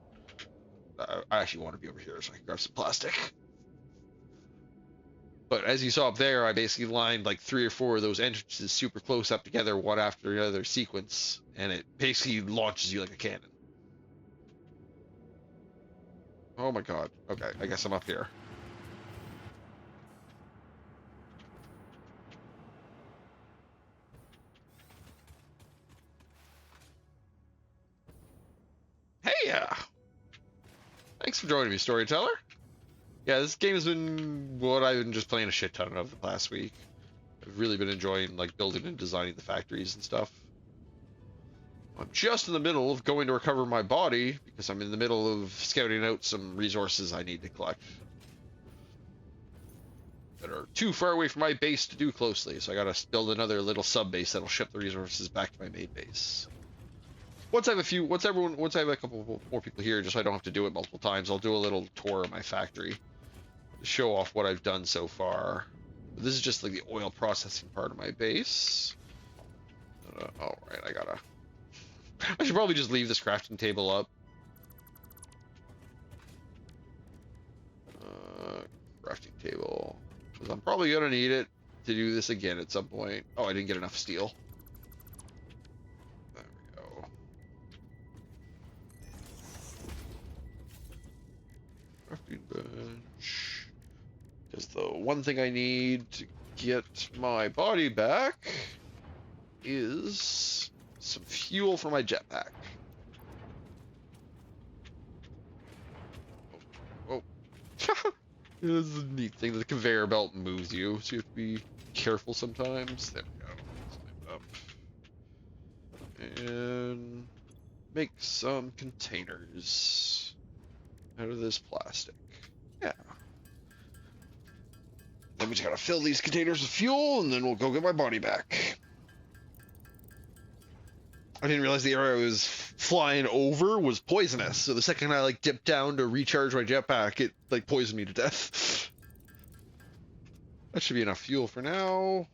I actually want to be over here so I can grab some plastic. But as you saw up there, I basically lined like 3 or 4 of those entrances super close up together, one after another sequence, and it basically launches you like a cannon. Oh my god. Okay, I guess I'm up here. Hey, thanks for joining me, Storyteller. Yeah, this game has been what I've been just playing a shit ton of the past week. I've really been enjoying like building and designing the factories and stuff. I'm just in the middle of going to recover my body because I'm in the middle of scouting out some resources I need to collect that are too far away from my base to do closely. So I gotta build another little sub base that'll ship the resources back to my main base. Once I have a couple more people here, just so I don't have to do it multiple times, I'll do a little tour of my factory to show off what I've done so far. This is just like the oil processing part of my base. All right, I should probably just leave this crafting table up. Crafting table, because I'm probably gonna need it to do this again at some point. Oh, I didn't get enough steel. There we go. Crafting bench. Because the one thing I need to get my body back is some fuel for my jetpack. Oh. This is a neat thing. The conveyor belt moves you, so you have to be careful sometimes. There we go. Climb up. And make some containers out of this plastic. Yeah. Then we just gotta fill these containers with fuel, and then we'll go get my body back. I didn't realize the area I was flying over was poisonous. So the second I like dipped down to recharge my jetpack, it like poisoned me to death. That should be enough fuel for now.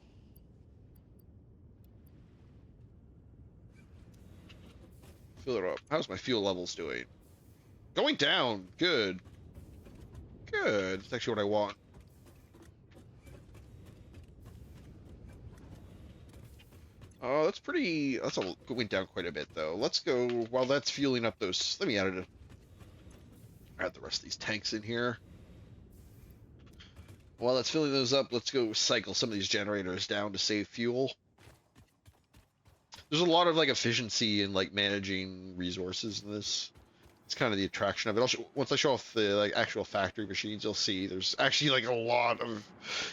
Fill it up. How's my fuel levels doing? Going down. Good. Good. That's actually what I want. Oh, that's pretty. That's going down quite a bit though. Let's go while that's fueling up those. Let me add the rest of these tanks in here. While that's filling those up, let's go cycle some of these generators down to save fuel. There's a lot of like efficiency in like managing resources in this. It's kind of the attraction of it. Once I show off the like actual factory machines, you'll see there's actually like a lot of.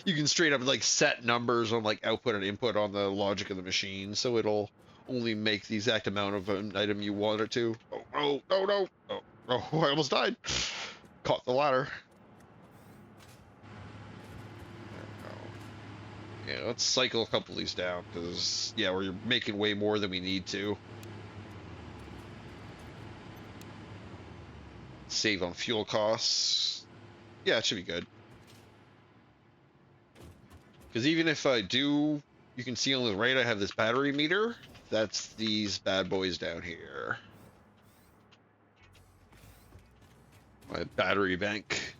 You can straight up like set numbers on like output and input on the logic of the machine, so it'll only make the exact amount of an item you want it to. Oh no no no! Oh, I almost died. Caught the ladder. Yeah, let's cycle a couple of these down, because, yeah, we're making way more than we need to. Save on fuel costs. Yeah, it should be good. Because even if I do, you can see on the right I have this battery meter. That's these bad boys down here. My battery bank.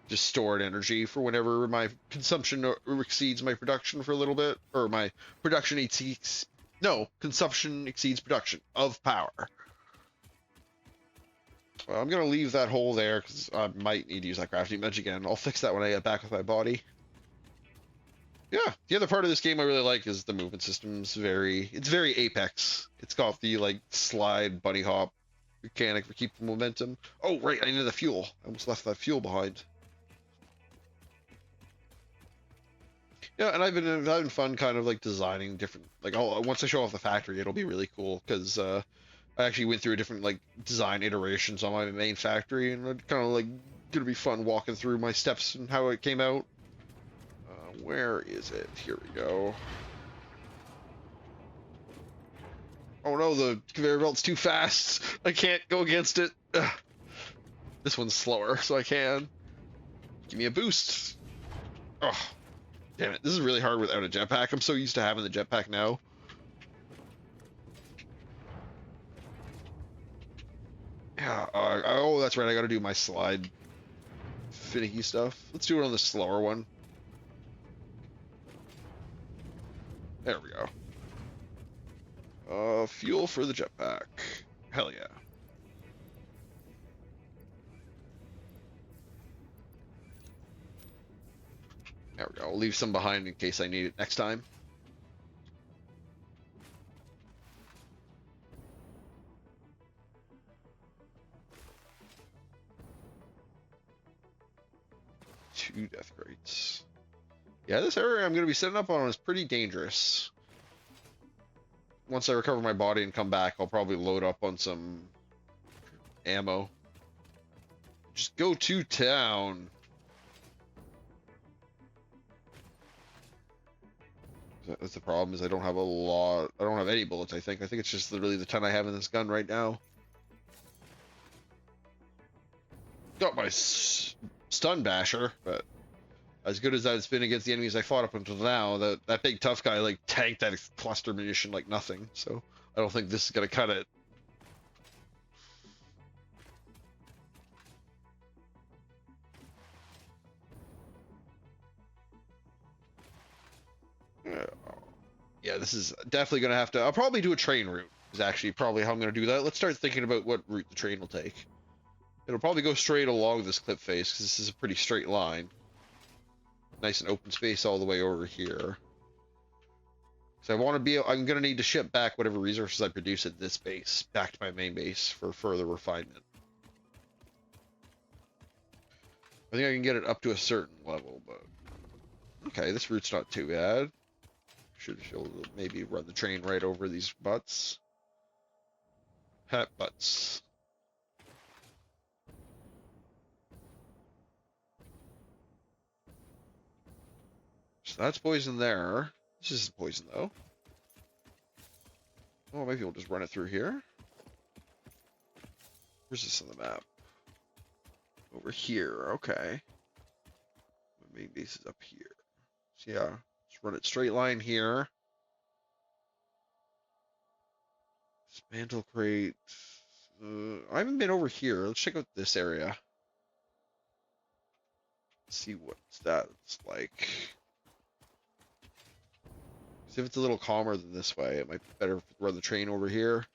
Just stored energy for whenever my consumption exceeds my production for a little bit, or my production exceeds, no, consumption exceeds production of power. Well, I'm gonna leave that hole there because I might need to use that crafting bench again. I'll fix that when I get back with my body. Yeah, the other part of this game I really like is the movement system's it's very Apex. It's got the like slide bunny hop mechanic for keeping momentum. Oh right, I needed the fuel. I almost left that fuel behind. Yeah, and I've been having fun kind of like designing different like once I show off the factory it'll be really cool because I actually went through different like design iterations on my main factory and it kind of like gonna be fun walking through my steps and how it came out. Where is it? Here we go. Oh no, the conveyor belt's too fast. I can't go against it. Ugh. This one's slower, so I can. Give me a boost. Oh. Damn it, this is really hard without a jetpack. I'm so used to having the jetpack now. Yeah, oh, that's right, I gotta do my slide finicky stuff. Let's do it on the slower one. There we go. Fuel for the jetpack. Hell yeah. There we go. I'll leave some behind in case I need it next time. Two death crates. Yeah, this area I'm going to be setting up on is pretty dangerous. Once I recover my body and come back, I'll probably load up on some ammo. Just go to town. That's the problem, is I don't have a lot. I don't have any bullets, I think. I think it's just literally the 10 I have in this gun right now. Got my stun basher, but as good as that's been against the enemies I fought up until now, that big tough guy like tanked that cluster munition like nothing. So I don't think this is gonna cut it. Yeah, this is definitely gonna have to. I'll probably do a train route. Is actually probably how I'm gonna do that. Let's start thinking about what route the train will take. It'll probably go straight along this cliff face because this is a pretty straight line. Nice and open space all the way over here. So I want to be. I'm gonna need to ship back whatever resources I produce at this base back to my main base for further refinement. I think I can get it up to a certain level, but okay, this route's not too bad. Should maybe run the train right over these butts. Hat butts. So that's poison there. This isn't poison though. Oh, maybe we'll just run it through here. Where's this on the map? Over here, okay. My main base is up here. So yeah, let's run it straight line here. Mantle crate. I haven't been over here. Let's check out this area. See what that's like. If it's a little calmer than this way, it might be better to run the train over here.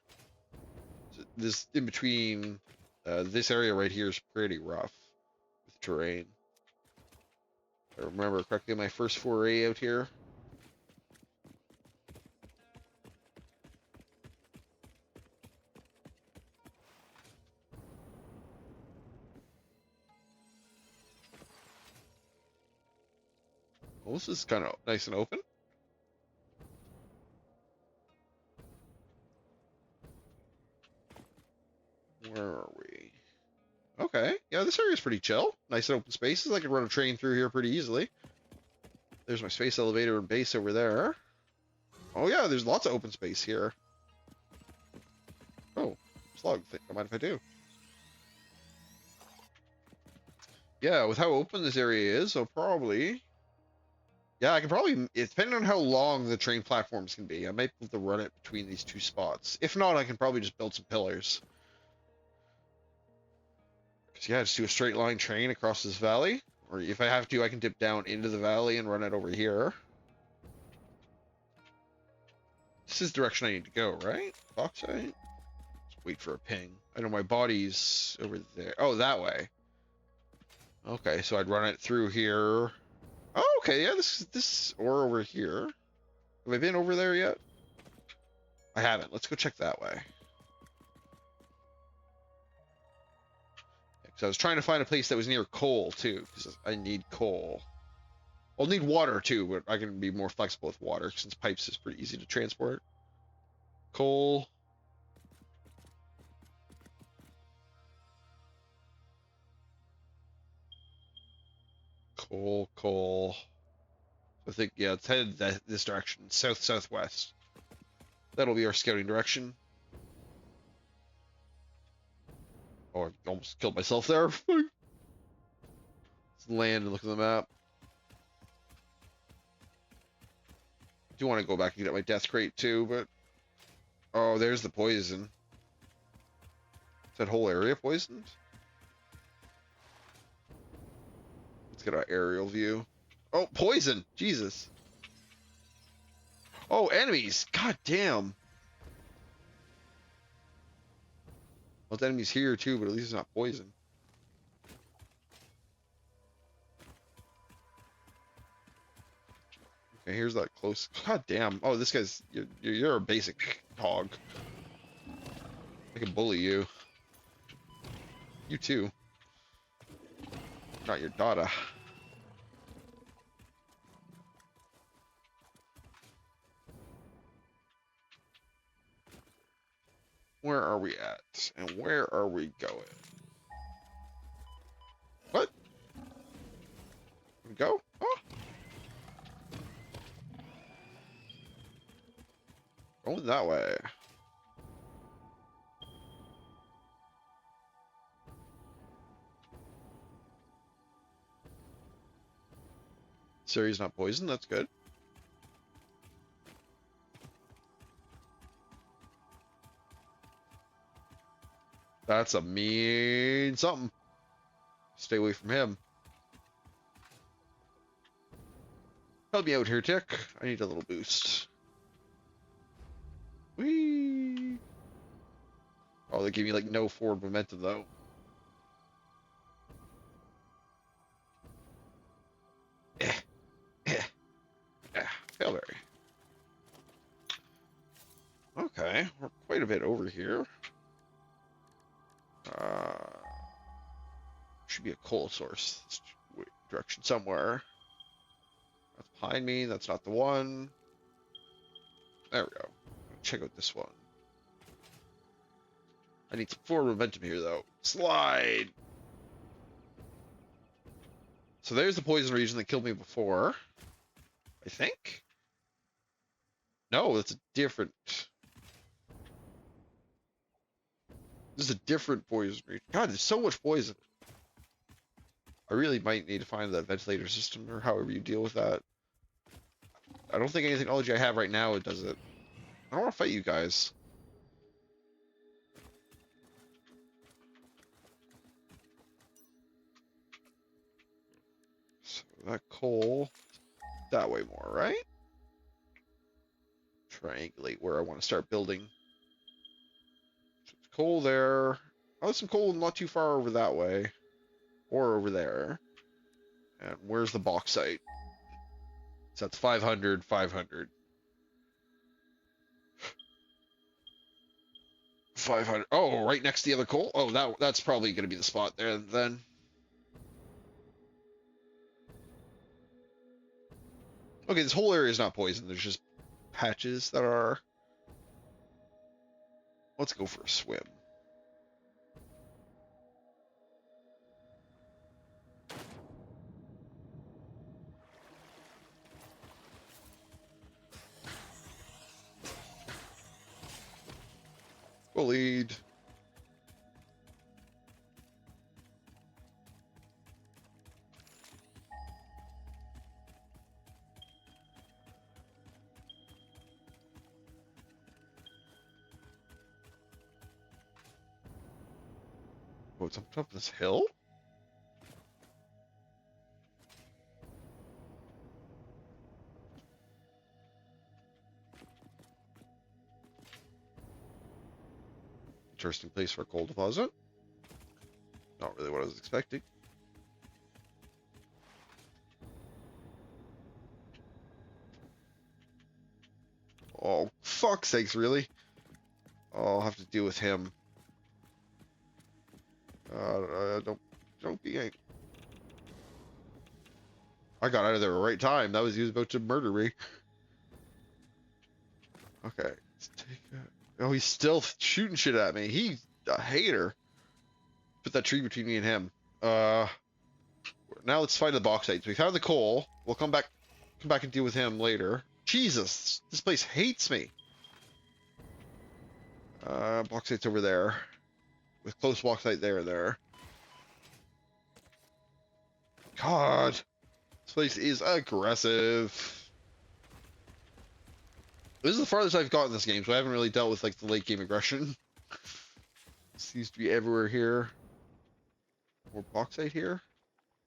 So this in between, this area right here is pretty rough with terrain. If I remember correctly, my first foray out here. Well, this is kind of nice and open. Where are we? Okay, yeah, this area is pretty chill. Nice and open spaces. I could run a train through here pretty easily. There's my space elevator and base over there. Oh yeah, there's lots of open space here. Oh, slug. Don't mind if I do. Yeah, with how open this area is, I'll probably... Yeah, I can probably... Depending on how long the train platforms can be, I might be able to run it between these two spots. If not, I can probably just build some pillars. Because, yeah, just do a straight line train across this valley. Or if I have to, I can dip down into the valley and run it over here. This is the direction I need to go, right? Bauxite? Let's wait for a ping. I know my body's over there. Oh, that way. Okay, so I'd run it through here. Oh, okay, yeah, this or over here. Have I been over there yet? I haven't. Let's go check that way. Because I was trying to find a place that was near coal, too, because I need coal. I'll need water, too, but I can be more flexible with water, since pipes is pretty easy to transport. Coal. Coal. I think, yeah, it's headed this direction. South-southwest. That'll be our scouting direction. Oh, I almost killed myself there. Let's land and look at the map. I do want to go back and get my death crate too, but... Oh, there's the poison. Is that whole area poisoned? Let's get our aerial view. Oh, poison! Jesus. Oh, enemies! God damn! Well, the enemy's here too, but at least it's not poison. Okay, here's that close. God damn! Oh, this guy's you're a basic hog. I can bully you. You too. Not your daughter. Where are we at? And where are we going? What? We go? Oh. Going that way. Siri's not poisoned, that's good. That's a mean something. Stay away from him. Help me out here, Tick. I need a little boost. Whee! Oh, they gave me like no forward momentum though. Paleberry. Okay, we're quite a bit over here. Should be a coal source. Direction somewhere. That's behind me. That's not the one. There we go. Check out this one. I need some forward momentum here, though. Slide! So there's the poison region that killed me before. I think? No, that's a different... This is a different poison. God, there's so much poison. I really might need to find that ventilator system or however you deal with that. I don't think any technology I have right now does it. I don't want to fight you guys. So that coal that way more, right? Triangulate where I want to start building. So it's coal there. Oh, there's some coal not too far over that way. Or over there. And where's the bauxite? So that's 500, 500. 500. Oh, right next to the other coal? Oh, that's probably going to be the spot there then. Okay, this whole area is not poisoned. There's just patches that are. Let's go for a swim. Bullied. Oh, it's on top of this hill? Interesting place for a coal deposit. Not really what I was expecting. Oh, fuck's sakes, really? Oh, I'll have to deal with him. Don't be angry. I got out of there at the right time. That was he was about to murder me. Okay, let's take that. Oh, he's still shooting shit at me. He's a hater. Put that tree between me and him. Now let's find the bauxite. So we found the coal. We'll come back and deal with him later. Jesus, this place hates me. Bauxite's over there. With close bauxite there. God, this place is aggressive. This is the farthest I've gotten in this game, so I haven't really dealt with like the late game aggression. Seems to be everywhere here. More bauxite here?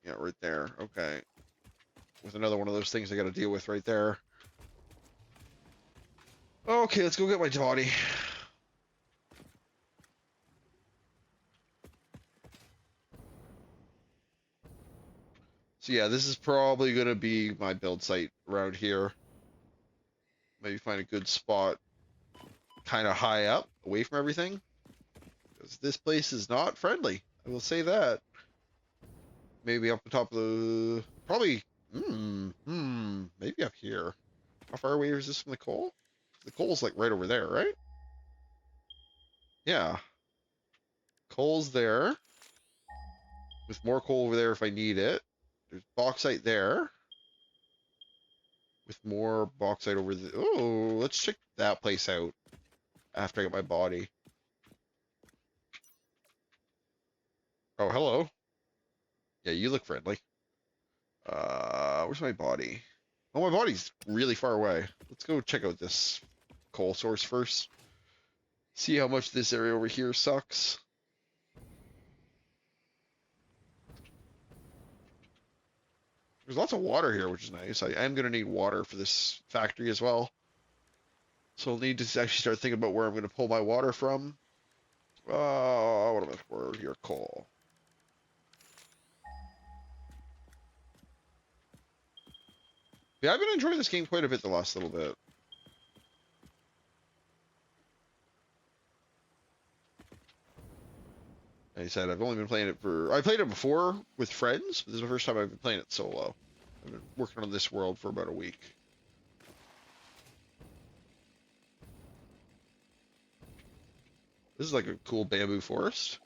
Yeah, right there. Okay. With another one of those things I gotta deal with right there. Okay, let's go get my body. So yeah, this is probably gonna be my build site around here. Maybe find a good spot kind of high up, away from everything. Because this place is not friendly. I will say that. Maybe up on top of the... Probably... maybe up here. How far away is this from the coal? The coal's like right over there, right? Yeah. Coal's there. With more coal over there if I need it. There's bauxite there. With more bauxite over the... Oh, let's check that place out. After I get my body. Oh, hello. Yeah, you look friendly. Where's my body? Oh, my body's really far away. Let's go check out this coal source first. See how much this area over here sucks. There's lots of water here, which is nice. I am going to need water for this factory as well. So I'll need to actually start thinking about where I'm going to pull my water from. What am I for here? Coal. Yeah, I've been enjoying this game quite a bit the last little bit. Like I said, I've only been playing it for... I played it before with friends, but this is the first time I've been playing it solo. I've been working on this world for about a week. This is like a cool bamboo forest.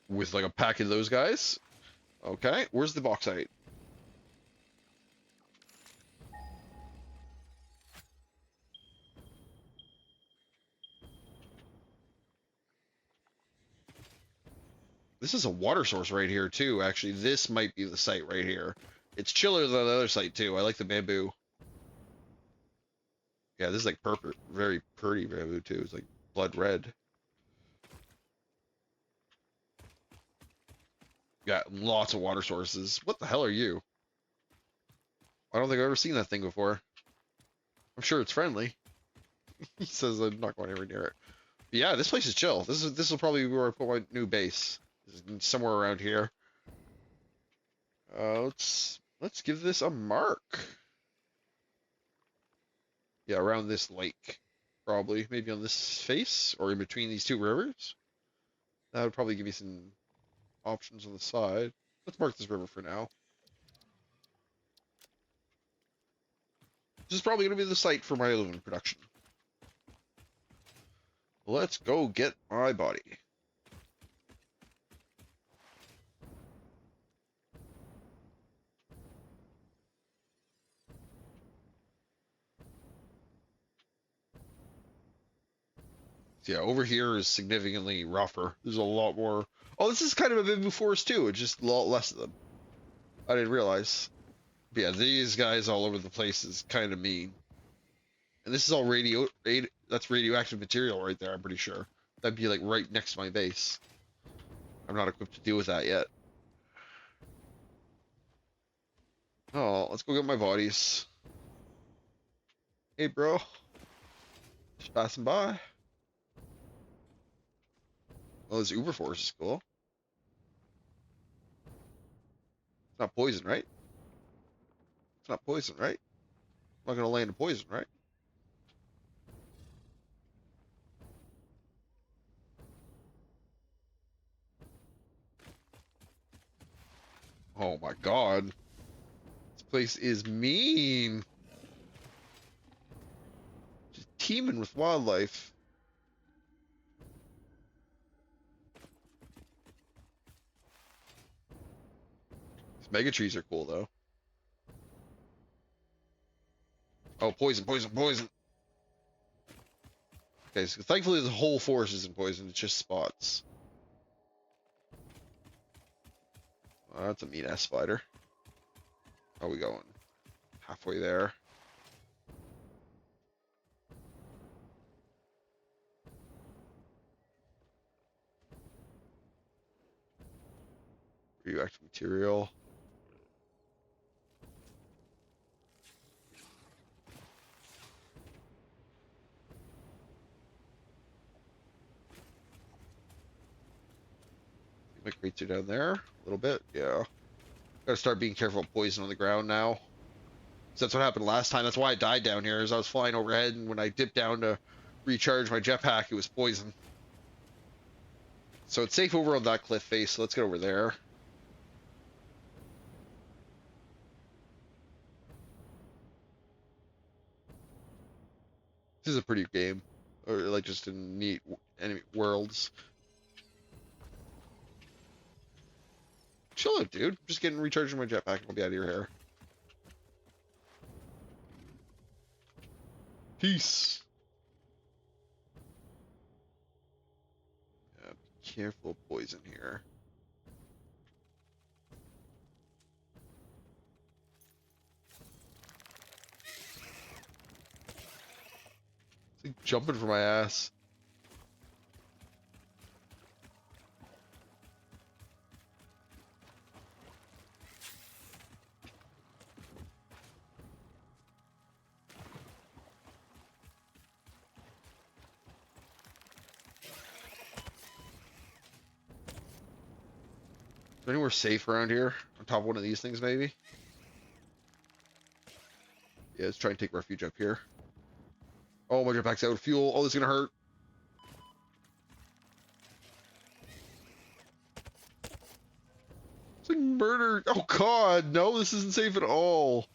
With like a pack of those guys. Okay, where's the bauxite? This is a water source right here too. Actually, this might be the site right here. It's chiller than the other site too. I like the bamboo. Yeah, this is like purple, very pretty bamboo too. It's like blood red. Got lots of water sources. What the hell are you? I don't think I've ever seen that thing before. I'm sure it's friendly. He says I'm not going anywhere near it. But yeah, this place is chill. This will probably be where I put my new base. Somewhere around here. Let's give this a mark. Yeah, around this lake. Probably. Maybe on this face or in between these two rivers. That would probably give me some options on the side. Let's mark this river for now. This is probably going to be the site for my aluminum production. Let's go get my body. So yeah, over here is significantly rougher. There's a lot more. Oh, this is kind of a bamboo forest too. It's just a lot less of them. I didn't realize. But yeah, these guys all over the place is kind of mean. And this is all that's radioactive material right there, I'm pretty sure. That'd be like right next to my base. I'm not equipped to deal with that yet. Oh, let's go get my bodies. Hey, bro. Just passing by. Oh, this Uber Force is cool. It's not poison, right? It's not poison, right? I'm not gonna land a poison, right? Oh my god. This place is mean. Just teeming with wildlife. These mega trees are cool though. Oh, poison, poison, poison. Okay, so thankfully the whole forest isn't poison, it's just spots. Oh, that's a mean ass spider. How are we going? Halfway there. Radioactive material. My crates are down there a little bit. Yeah. Gotta start being careful of poison on the ground now. So that's what happened last time. That's why I died down here, is I was flying overhead, and when I dipped down to recharge my jetpack, it was poison. So it's safe over on that cliff face, so let's get over there. This is a pretty game. Or like just a neat enemy worlds. Chill out, dude. Just getting recharging my jetpack and I'll be out of your hair. Peace. Yeah, be careful of poison here. It's like jumping for my ass. Is there anywhere safe around here? On top of one of these things, maybe? Yeah, let's try and take refuge up here. Oh, my jetpack's out of fuel. Oh, this is gonna hurt. It's like murder. Oh god, no, this isn't safe at all.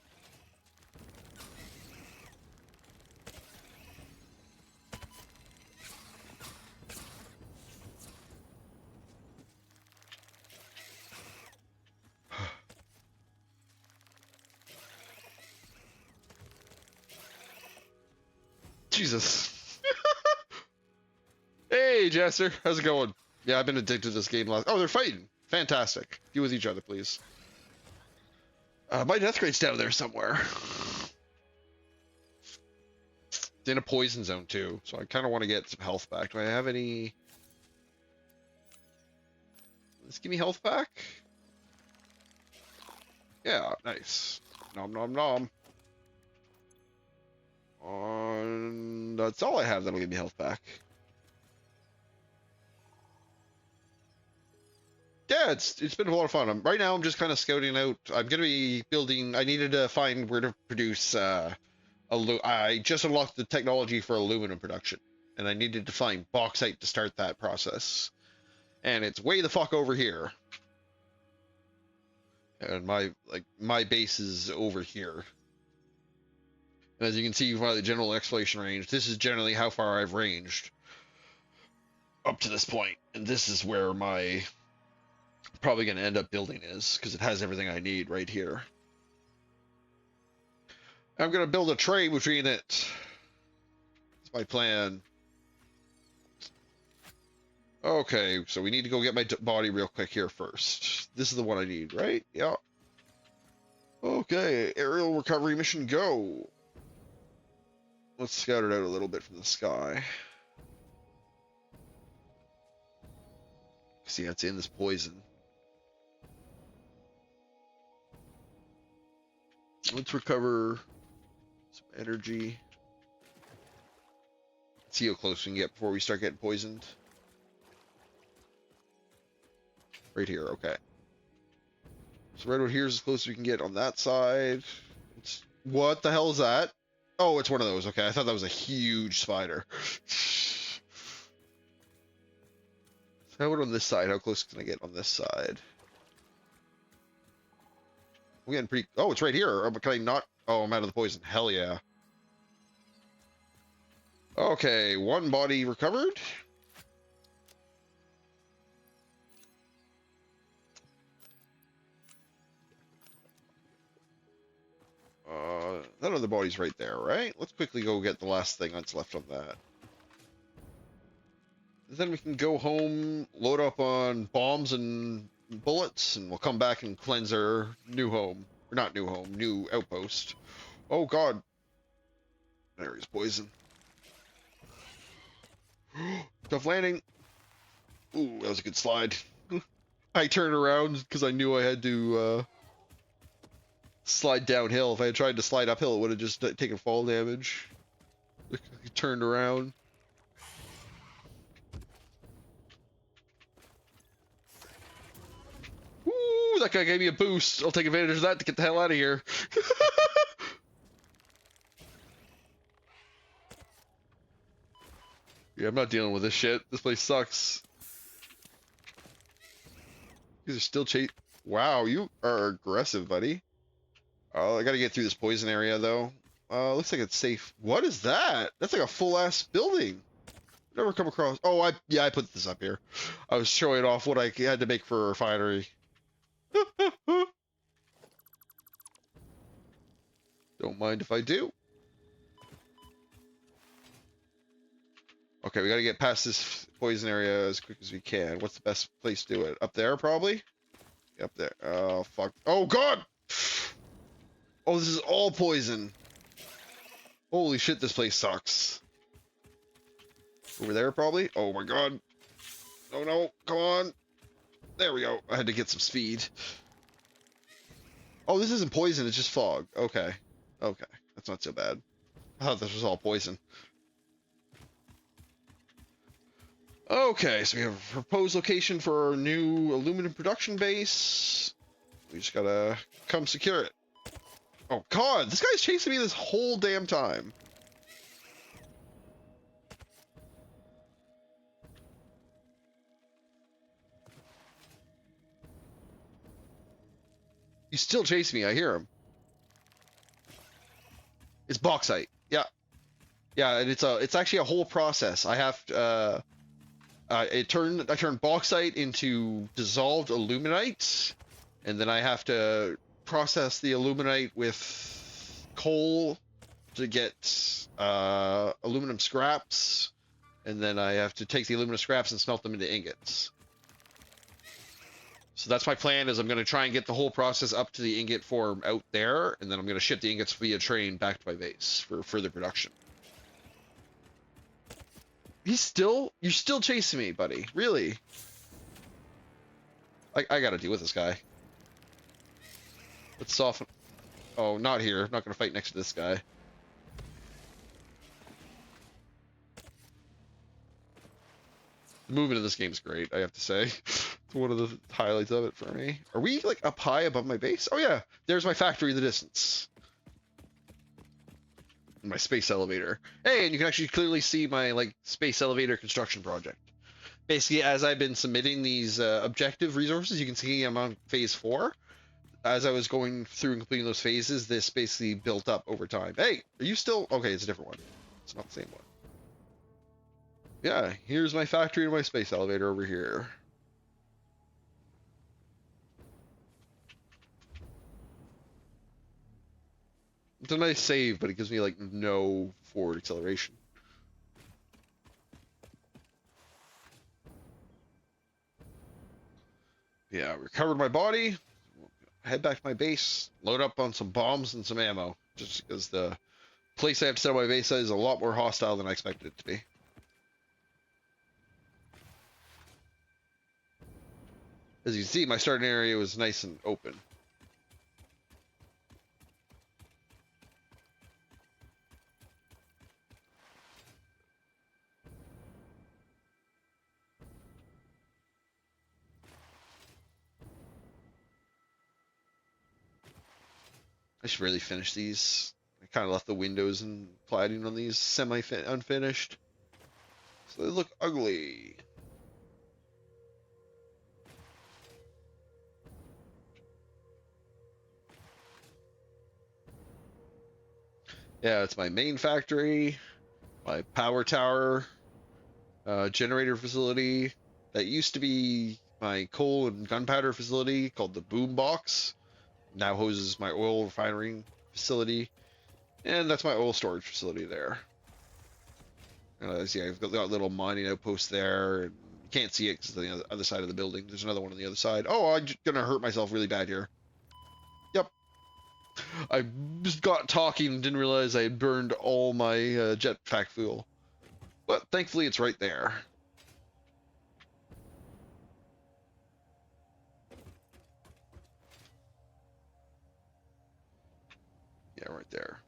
Jesus. Hey, Jester, how's it going? Yeah, I've been addicted to this game. Oh, they're fighting. Fantastic. Deal with each other, please. My death rate's down there somewhere. It's in a poison zone too, so I kind of want to get some health back. Do I have any? Let's give me health back. Yeah, nice. Nom nom nom. That's all I have that'll give me health back. Yeah, it's been a lot of fun. Right now I'm just kind of scouting out. I'm gonna be building. I needed to find where to produce. I just unlocked the technology for aluminum production, and I needed to find bauxite to start that process. And it's way the fuck over here. And my base is over here. And as you can see by the general exploration range, this is generally how far I've ranged up to this point. And this is where my probably going to end up building is, because it has everything I need right here. I'm going to build a tray between it. That's my plan. Okay, so we need to go get my body real quick here first. This is the one I need, right? Yeah. Okay, aerial recovery mission, go. Let's scout it out a little bit from the sky. See, it's in this poison. Let's recover some energy. See how close we can get before we start getting poisoned. Right here, okay. So right over here is as close as we can get on that side. What the hell is that? Oh, it's one of those. Okay, I thought that was a huge spider. So how about on this side? How close can I get on this side? I'm getting pretty... Oh, it's right here. Can I not... Oh, I'm out of the poison. Hell yeah. Okay, one body recovered. That other body's right there, right? Let's quickly go get the last thing that's left on that. Then we can go home, load up on bombs and bullets, and we'll come back and cleanse our new home. Or not new home, new outpost. Oh god. There is poison. Tough landing. Ooh, that was a good slide. I turned around because I knew I had to slide downhill. If I had tried to slide uphill, it would have just taken fall damage. Turned around. Ooh, that guy gave me a boost. I'll take advantage of that to get the hell out of here. Yeah, I'm not dealing with this shit. This place sucks. These are still Wow, you are aggressive, buddy. Oh, I gotta get through this poison area, though. Looks like it's safe. What is that? That's like a full-ass building. Never come across... Oh, I put this up here. I was showing off what I had to make for a refinery. Don't mind if I do. Okay, we gotta get past this poison area as quick as we can. What's the best place to do it? Up there, probably? Up there. Oh, fuck. Oh, God! Oh, this is all poison. Holy shit, this place sucks. Over there, probably? Oh, my God. Oh, no. Come on. There we go. I had to get some speed. Oh, this isn't poison. It's just fog. Okay. Okay. That's not so bad. I thought this was all poison. Okay, so we have a proposed location for our new aluminum production base. We just gotta come secure it. Oh god, this guy's chasing me this whole damn time. He's still chasing me, I hear him. It's bauxite. Yeah. Yeah, and it's actually a whole process. I have to, I turned bauxite into dissolved aluminite, and then I have to process the aluminite with coal to get aluminum scraps, and then I have to take the aluminum scraps and smelt them into ingots. So that's my plan, is I'm going to try and get the whole process up to the ingot form out there, and then I'm going to ship the ingots via train back to my base for further production. You're still chasing me, buddy. Really? I gotta deal with this guy. Let's soften. Oh, not here. I'm not gonna fight next to this guy. The movement of this game is great, I have to say. It's one of the highlights of it for me. Are we like up high above my base? Oh yeah, there's my factory in the distance. My space elevator. Hey, and you can actually clearly see my like space elevator construction project. Basically, as I've been submitting these objective resources, you can see I'm on phase 4. As I was going through and completing those phases, this basically built up over time. Hey, are you still... Okay, it's a different one. It's not the same one. Yeah, here's my factory and my space elevator over here. It's a nice save, but it gives me, like, no forward acceleration. Yeah, recovered my body. Head back to my base, load up on some bombs and some ammo, just because the place I have to set up my base is a lot more hostile than I expected it to be. As you can see, my starting area was nice and open. I should really finish these. I kind of left the windows and cladding on these semi-unfinished, so they look ugly. Yeah, it's my main factory, my power tower, generator facility. That used to be my coal and gunpowder facility called the Boom Box. Now hoses my oil refining facility, and that's my oil storage facility there. See, I've got a little mining outpost there. And you can't see it because it's on the other side of the building. There's another one on the other side. Oh, I'm gonna hurt myself really bad here. Yep. I just got talking and didn't realize I had burned all my jetpack fuel. But thankfully it's right there. Yeah, right there.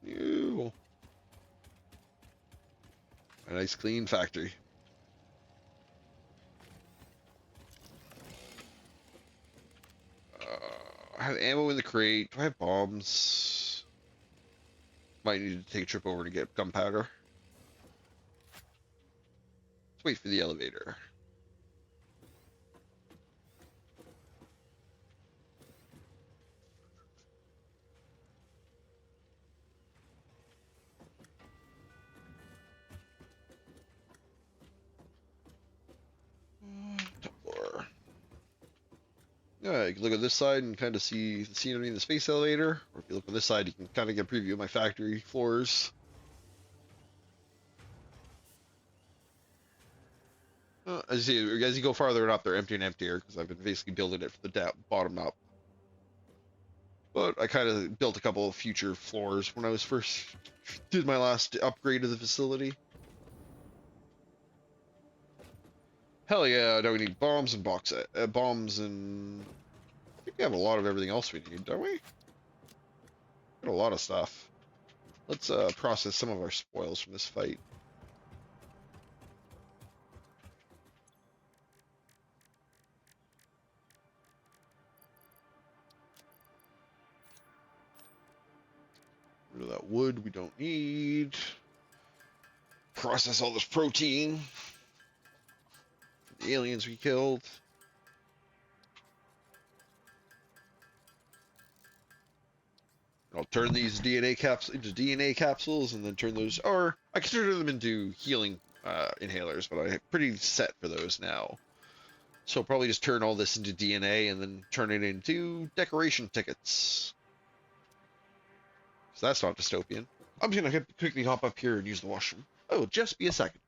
Ew. A nice clean factory. I have ammo in the crate. Do I have bombs? Might need to take a trip over to get gunpowder. Let's wait for the elevator. Top floor. Yeah, you can look at this side and kind of see the scenery in the space elevator. Or if you look on this side, you can kind of get a preview of my factory floors. As you go farther up, they're emptier and emptier because I've been basically building it from the bottom up. But I kind of built a couple of future floors when I was first did my last upgrade of the facility. Hell yeah! Now we need bombs and bombs and I think we have a lot of everything else we need, don't we? Got a lot of stuff. Let's process some of our spoils from this fight. Rid of that wood we don't need. Process all this protein. The aliens we killed. I'll turn these DNA capsules into DNA capsules and then turn those, or I can turn them into healing inhalers, but I'm pretty set for those now. So probably just turn all this into DNA and then turn it into decoration tickets. So that's not dystopian. I'm just gonna quickly hop up here and use the washroom. Oh, just be a second.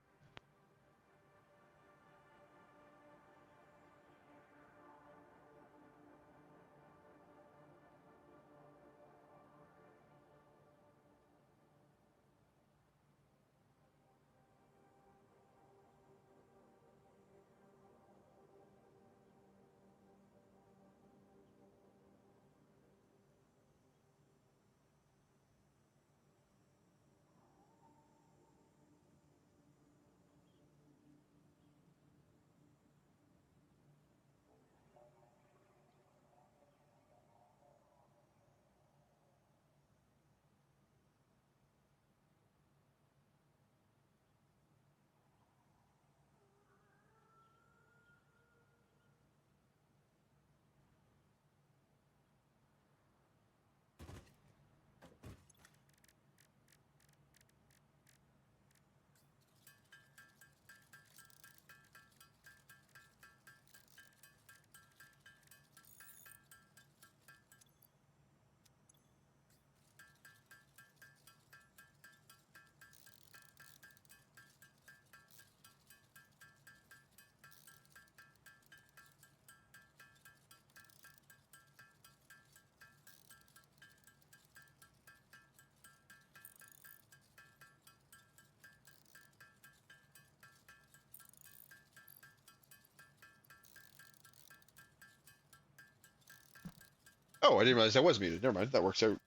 Oh, I didn't realize I was muted. Never mind. That works out.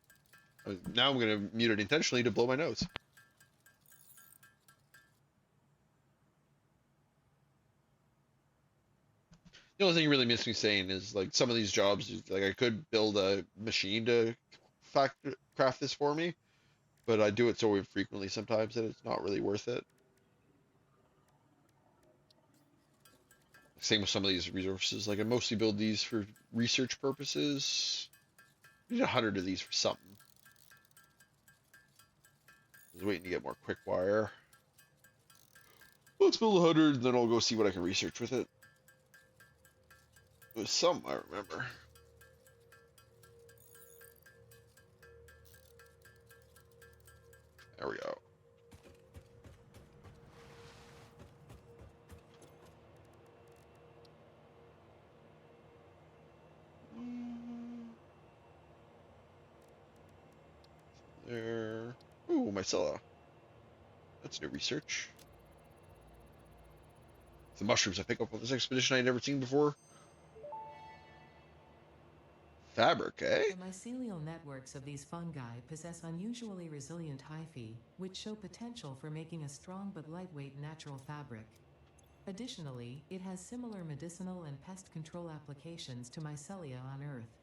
Now I'm gonna mute it intentionally to blow my nose. The only thing you really miss me saying is like some of these jobs, like I could build a machine to craft this for me, but I do it so infrequently sometimes that it's not really worth it. Same with some of these resources. Like I mostly build these for research purposes. I need 100 of these for something. I was waiting to get more quick wire. Let's build 100, and then I'll go see what I can research with it. It was some I remember. There we go. There. Ooh, mycella. That's new research. The mushrooms I pick up on this expedition I'd never seen before. Fabric, eh? The mycelial networks of these fungi possess unusually resilient hyphae, which show potential for making a strong but lightweight natural fabric. Additionally, it has similar medicinal and pest control applications to mycelia on Earth.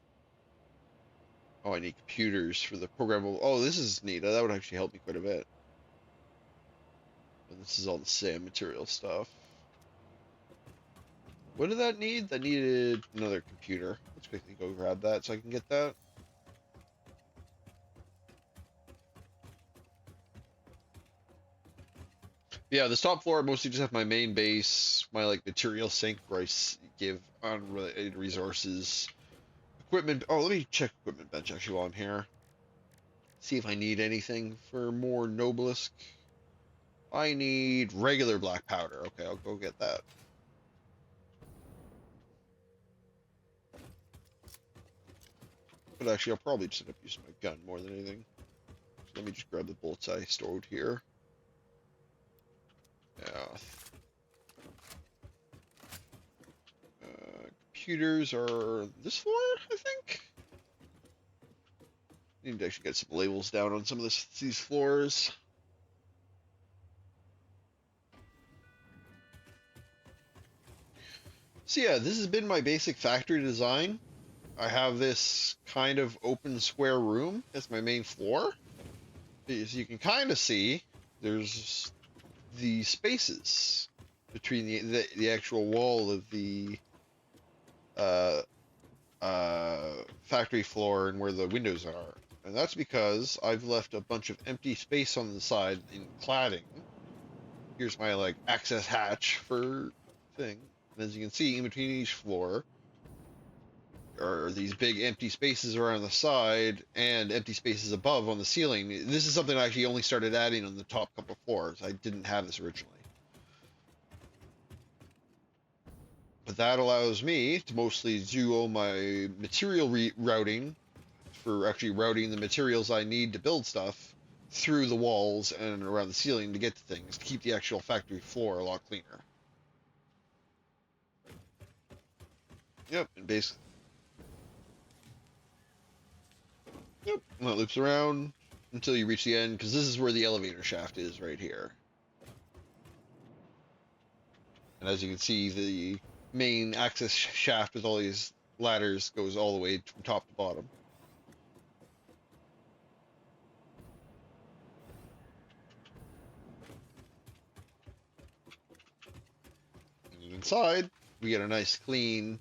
Oh, I need computers for the programmable. Oh, this is neat. That would actually help me quite a bit. And this is all the same material stuff. What did that need? That needed another computer. Let's quickly go grab that so I can get that. Yeah, this top floor I mostly just have my main base, my like material sink where I give unrelated resources. Equipment. Oh, let me check equipment bench actually while I'm here. See if I need anything for more Noblisk. I need regular black powder. Okay, I'll go get that. But actually, I'll probably just end up using my gun more than anything. So let me just grab the bullets I stored here. Yeah. Computers are this floor, I think. Need to actually get some labels down on some of these floors. So yeah, this has been my basic factory design. I have this kind of open square room as my main floor. As you can kind of see, there's the spaces between the actual wall of the uh, factory floor and where the windows are. And that's because I've left a bunch of empty space on the side in cladding. Here's my like access hatch for thing. And as you can see, in between each floor are these big empty spaces around the side and empty spaces above on the ceiling. This is something I actually only started adding on the top couple of floors. I didn't have this originally. But that allows me to mostly do all my material routing for actually routing the materials I need to build stuff through the walls and around the ceiling to get to things, to keep the actual factory floor a lot cleaner. Yep, and basically, yep, and that loops around until you reach the end, because this is where the elevator shaft is, right here. And as you can see, the main access shaft with all these ladders goes all the way from top to bottom. And inside, we get a nice clean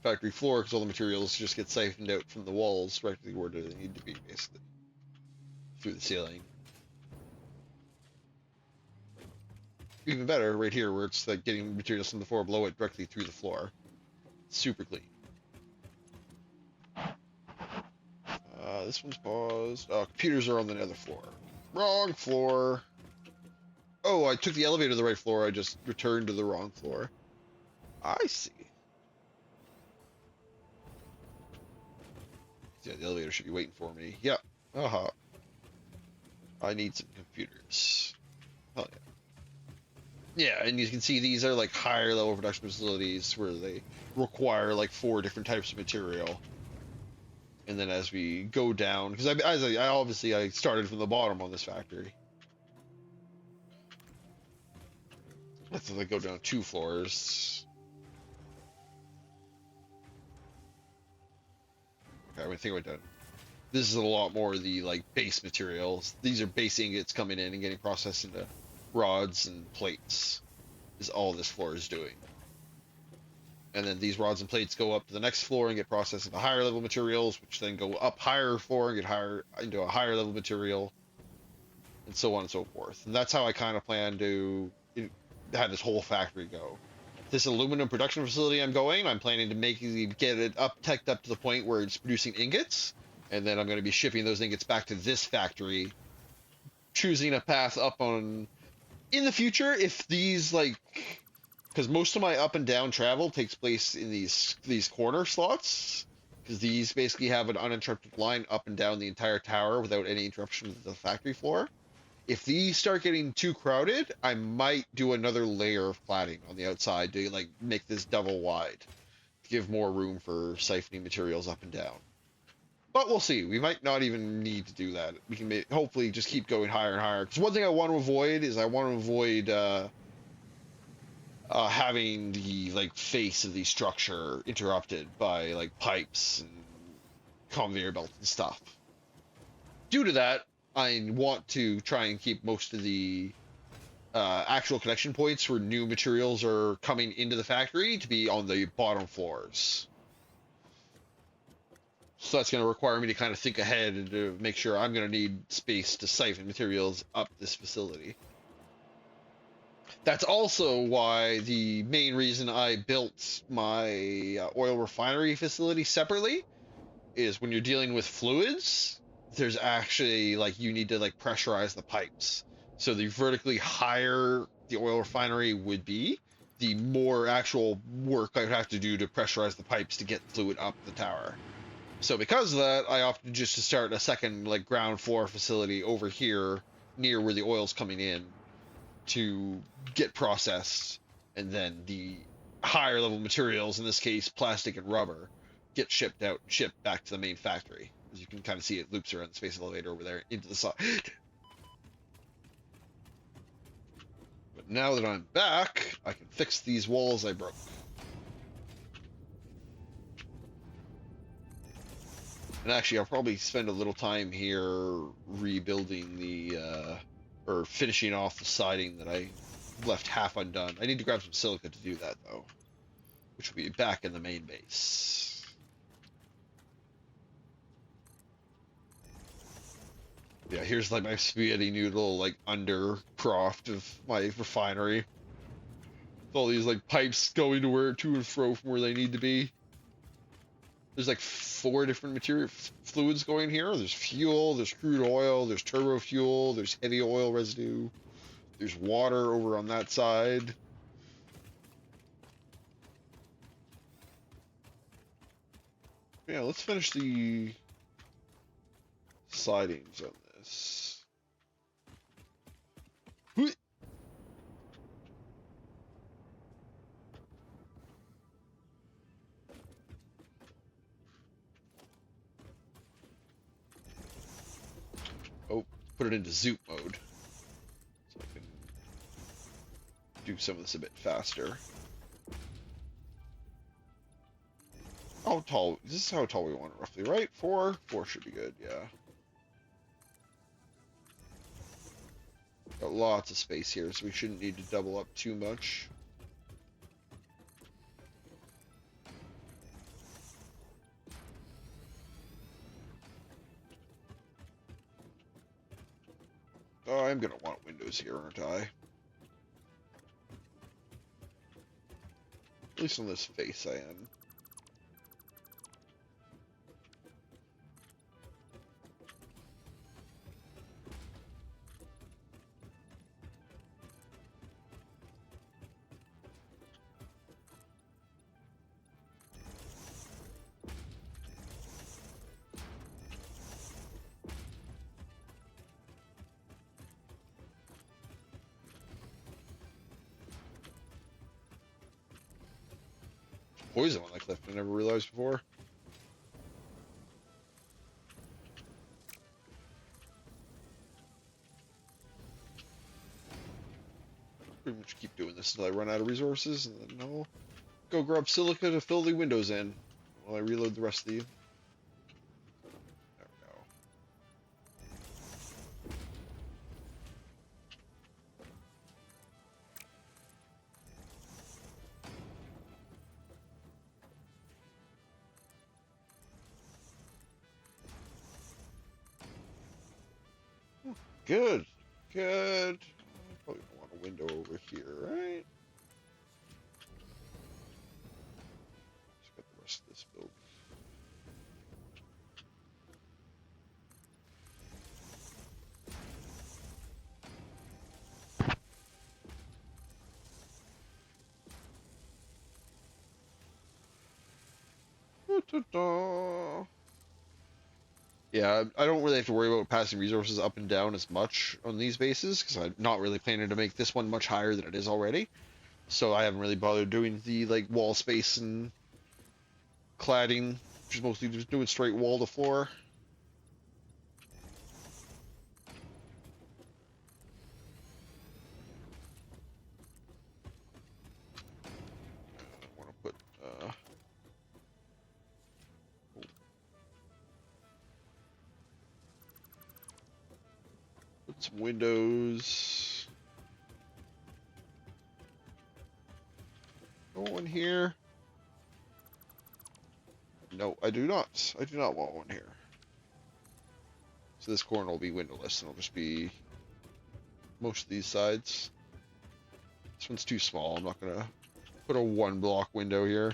factory floor because all the materials just get siphoned out from the walls directly where they need to be, basically, through the ceiling. Even better, right here, where it's like getting materials from the floor below it directly through the floor. Super clean. This one's paused. Oh, computers are on the other floor. Wrong floor. Oh, I took the elevator to the right floor. I just returned to the wrong floor. I see. Yeah, the elevator should be waiting for me. Yep. Uh-huh. I need some computers. Hell yeah. Yeah, and you can see these are like higher level production facilities where they require like 4 different types of material. And then as we go down, because I obviously I started from the bottom on this factory. Let's like go down 2 floors. Okay, I think I went down. This is a lot more of the like base materials. These are base ingots coming in and getting processed into rods and plates. Is all this floor is doing. And then these rods and plates go up to the next floor and get processed into higher level materials, which then go up higher floor and get higher into a higher level material, and so on and so forth. And that's how I kind of plan to have this whole factory go. This aluminum production facility I'm planning to get it teched up to the point where it's producing ingots, and then I'm going to be shipping those ingots back to this factory, choosing a path up on in the future if these like, because most of my up and down travel takes place in these corner slots, because these basically have an uninterrupted line up and down the entire tower without any interruption to the factory floor. If these start getting too crowded, I might do another layer of cladding on the outside to like make this double wide, to give more room for siphoning materials up and down. But we'll see. We might not even need to do that. We can hopefully just keep going higher and higher. Because one thing I want to avoid is having the like face of the structure interrupted by like pipes and conveyor belts and stuff. Due to that, I want to try and keep most of the actual connection points where new materials are coming into the factory to be on the bottom floors. So that's going to require me to kind of think ahead and to make sure I'm going to need space to siphon materials up this facility. That's also why the main reason I built my oil refinery facility separately is when you're dealing with fluids, there's actually like you need to like pressurize the pipes. So the vertically higher the oil refinery would be, the more actual work I would have to do to pressurize the pipes to get fluid up the tower. So because of that, I opted just to start a second like ground floor facility over here near where the oil's coming in to get processed, and then the higher level materials, in this case plastic and rubber, get shipped back to the main factory. As you can kind of see, it loops around the space elevator over there into the side. But now that I'm back, I can fix these walls I broke. And actually, I'll probably spend a little time here rebuilding the, or finishing off the siding that I left half undone. I need to grab some silica to do that, though, which will be back in the main base. Yeah, here's like my spaghetti noodle, like, undercroft of my refinery. All these like pipes going to and fro from where they need to be. There's like 4 different material fluids going here. There's fuel, there's crude oil, there's turbo fuel, there's heavy oil residue, there's water over on that side. Yeah, let's finish the sidings on this. Oh, put it into zoop mode so I can do some of this a bit faster. How tall? This is how tall we want it roughly, right? 4? 4 should be good, yeah. Got lots of space here, so we shouldn't need to double up too much. Oh, I'm gonna want windows here, aren't I? At least on this face I am. Poison on the cliff, I never realized before. Pretty much keep doing this until I run out of resources, and then I'll go grab silica to fill the windows in while I reload the rest of the... There we go. Good. Good. Probably don't want a window over here, right? Just got the rest of this built. Da-da-da. Yeah, I don't really have to worry about passing resources up and down as much on these bases, because I'm not really planning to make this one much higher than it is already. So I haven't really bothered doing the like wall space and cladding, which is mostly just doing straight wall to floor. I want to put put some windows. No one here. No, I do not. I do not want one here. So this corner will be windowless, and it'll just be most of these sides. This one's too small. I'm not gonna put a 1-block window here.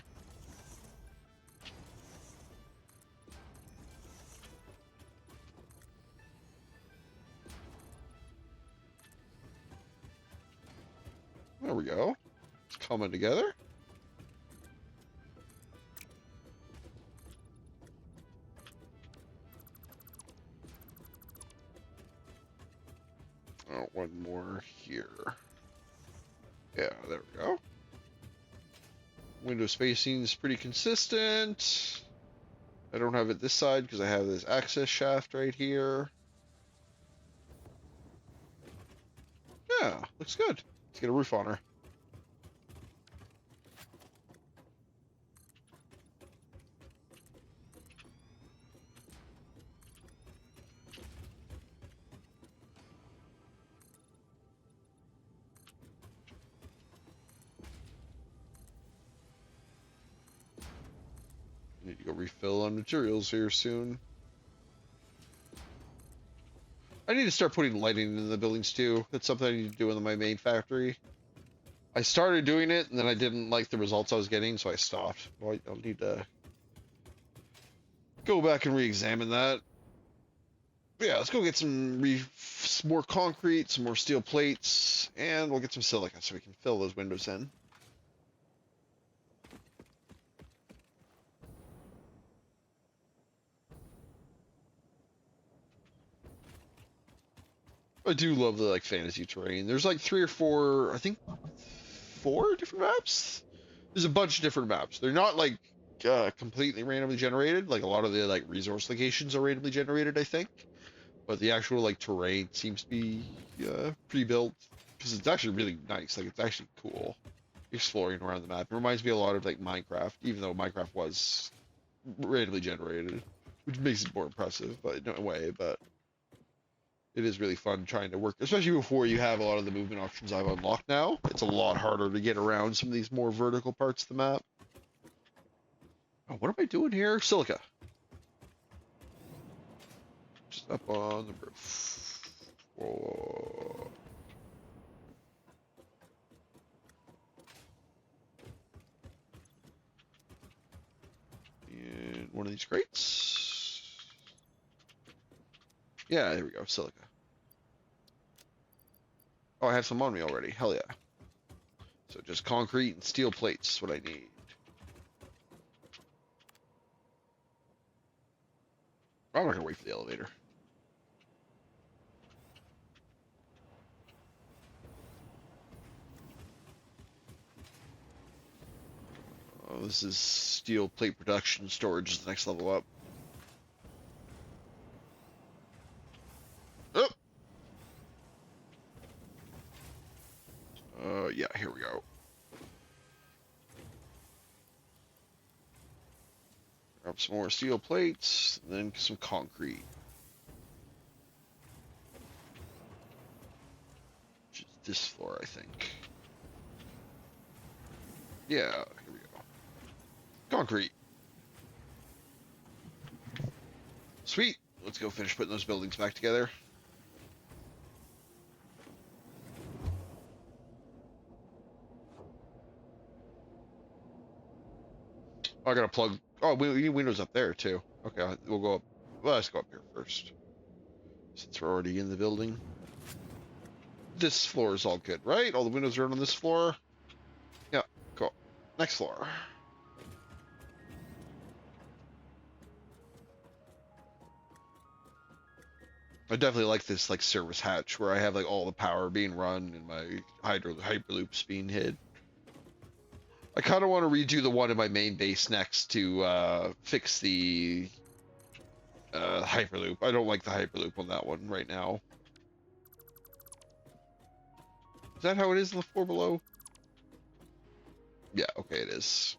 There we go. It's coming together. Oh, one more here. Yeah, there we go. Window spacing is pretty consistent. I don't have it this side because I have this access shaft right here. Yeah, looks good. Let's get a roof on her. Need to go refill on materials here soon. I need to start putting lighting in the buildings too. That's something I need to do in my main factory. I started doing it, and then I didn't like the results I was getting, so I stopped. Well, I'll need to go back and re-examine that. But yeah, let's go get some more concrete, some more steel plates, and we'll get some silica so we can fill those windows in. I do love the like fantasy terrain. There's like 3 or 4, I think 4 different maps. There's a bunch of different maps. They're not like completely randomly generated. Like a lot of the like resource locations are randomly generated, I think. But the actual like terrain seems to be pre-built because it's actually really nice. Like it's actually cool exploring around the map. It reminds me a lot of like Minecraft, even though Minecraft was randomly generated, which makes it more impressive, but in a way. But it is really fun trying to work, especially before you have a lot of the movement options I've unlocked now. It's a lot harder to get around some of these more vertical parts of the map. Oh, what am I doing here? Silica. Just up on the roof. Whoa. In one of these crates. Yeah, there we go. Silica. Oh, I have some on me already. Hell yeah. So just concrete and steel plates is what I need. I'm not gonna wait for the elevator. Oh, this is steel plate production. Storage is the next level up. Oh! Yeah, here we go. Grab some more steel plates, then some concrete. Which is this floor, I think. Yeah, here we go. Concrete. Sweet. Let's go finish putting those buildings back together. Oh, I gotta plug. Oh, we need windows up there too. Okay, we'll go up. Well, let's go up here first, since we're already in the building. This floor is all good, right? All the windows are on this floor. Yeah, cool. Next floor. I definitely like this like service hatch where I have like all the power being run and my hyperloops being hid. I kind of want to redo the one in my main base next to fix the hyperloop. I don't like the hyperloop on that one right now. Is that how it is in the floor below? Yeah, okay, it is.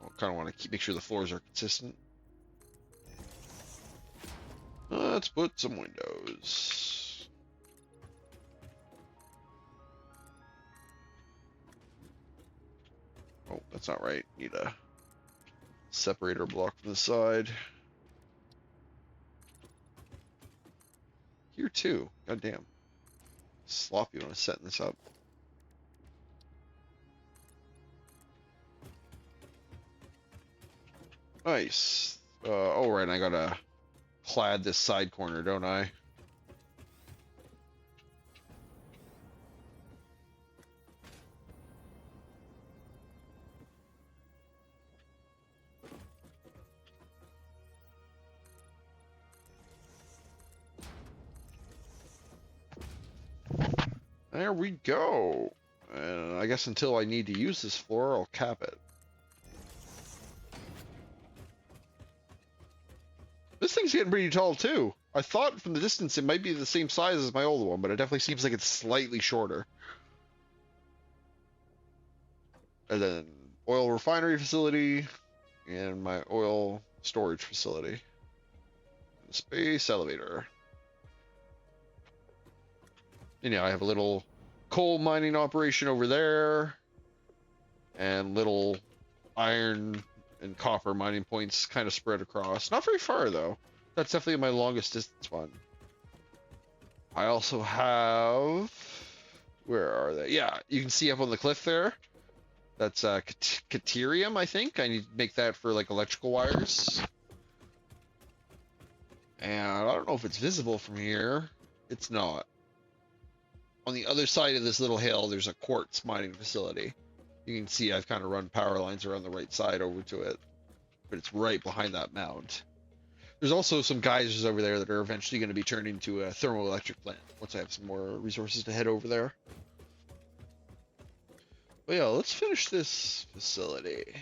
I kind of want to make sure the floors are consistent. Let's put some windows. Oh, that's not right. Need a separator block from the side. Here too. God damn. Sloppy when I was setting this up. Nice. Oh, right, I gotta clad this side corner, don't I? There we go. And I guess until I need to use this floor, I'll cap it. This thing's getting pretty tall too. I thought from the distance it might be the same size as my old one, but it definitely seems like it's slightly shorter. And then oil refinery facility and my oil storage facility. Space elevator. And yeah, I have a little coal mining operation over there and little iron and copper mining points kind of spread across. Not very far though. That's definitely my longest distance one. I also have Where are they? Yeah, you can see up on the cliff there. That's Caterium, I think. I need to make that for like electrical wires. And I don't know if it's visible from here. It's not. On the other side of this little hill, there's a quartz mining facility. You can see I've kind of run power lines around the right side over to it, but it's right behind that mound. There's also some geysers over there that are eventually going to be turned into a thermoelectric plant once I have some more resources to head over there. But yeah, let's finish this facility.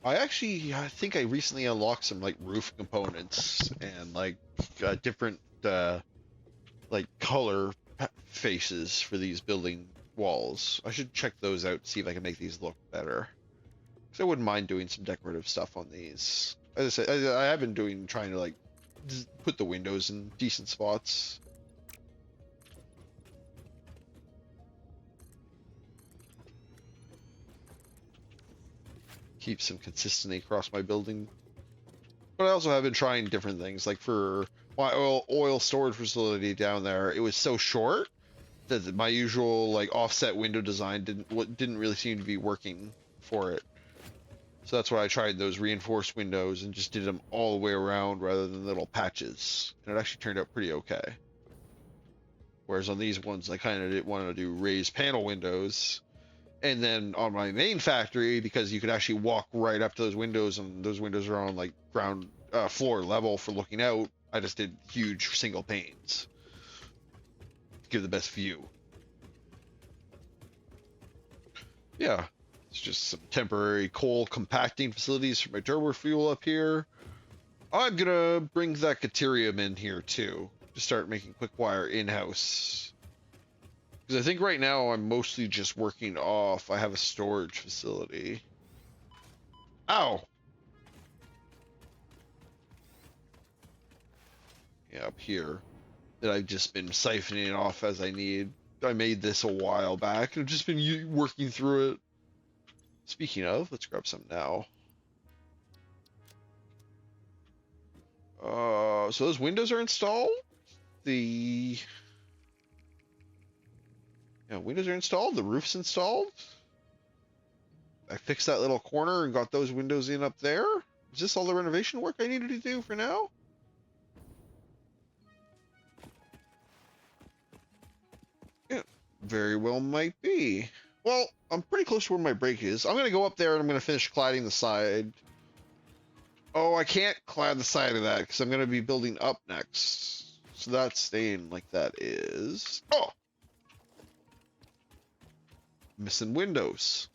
I think I recently unlocked some like roof components and like different like color faces for these building walls. I should check those out, see if I can make these look better. Because I wouldn't mind doing some decorative stuff on these. As I said, I have been trying to like put the windows in decent spots. Keep some consistency across my building. But I also have been trying different things, like for my oil storage facility down there. It was so short that my usual like offset window design didn't really seem to be working for it. So that's why I tried those reinforced windows and just did them all the way around rather than little patches, and it actually turned out pretty okay. Whereas on these ones, I kind of didn't want to do raised panel windows. And then on my main factory, because you could actually walk right up to those windows, and those windows are on like ground floor level for looking out, I just did huge single panes to give the best view. Yeah, it's just some temporary coal compacting facilities for my turbo fuel up here. I'm gonna bring that Caterium in here too, to start making quick wire in-house. Because I think right now I'm mostly just working off. I have a storage facility. Ow! Yeah, up here. That I've just been siphoning off as I need. I made this a while back and I've just been working through it. Speaking of, let's grab some now. So those windows are installed. Yeah, windows are installed. The roof's installed. I fixed that little corner and got those windows in up there. Is this all the renovation work I needed to do for now? Yeah, very well might be. Well, I'm pretty close to where my break is. I'm going to go up there and I'm going to finish cladding the side. Oh, I can't clad the side of that because I'm going to be building up next. So that's staying like that is. Oh! Missing windows.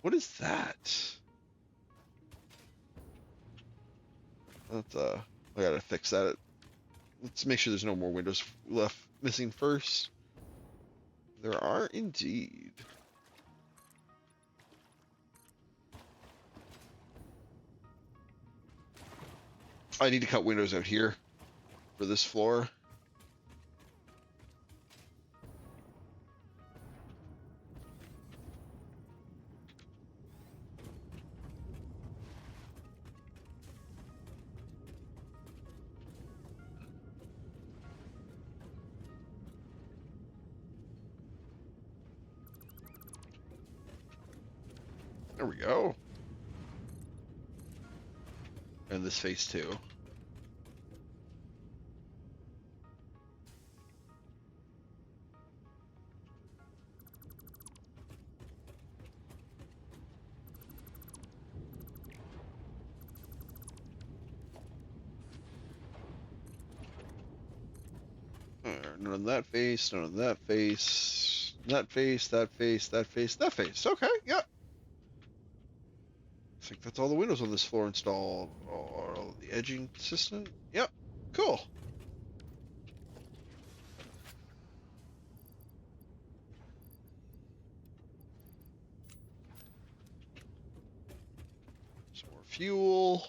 What is that? I gotta fix that. Let's make sure there's no more windows left missing first. There are indeed. I need to cut windows out here for this floor. There we go. And this face too. None of that face, none of that face, that face, that face, that face, that face. Okay, yep. I think that's all the windows on this floor installed. Oh, the edging system. Yep, cool. fuel.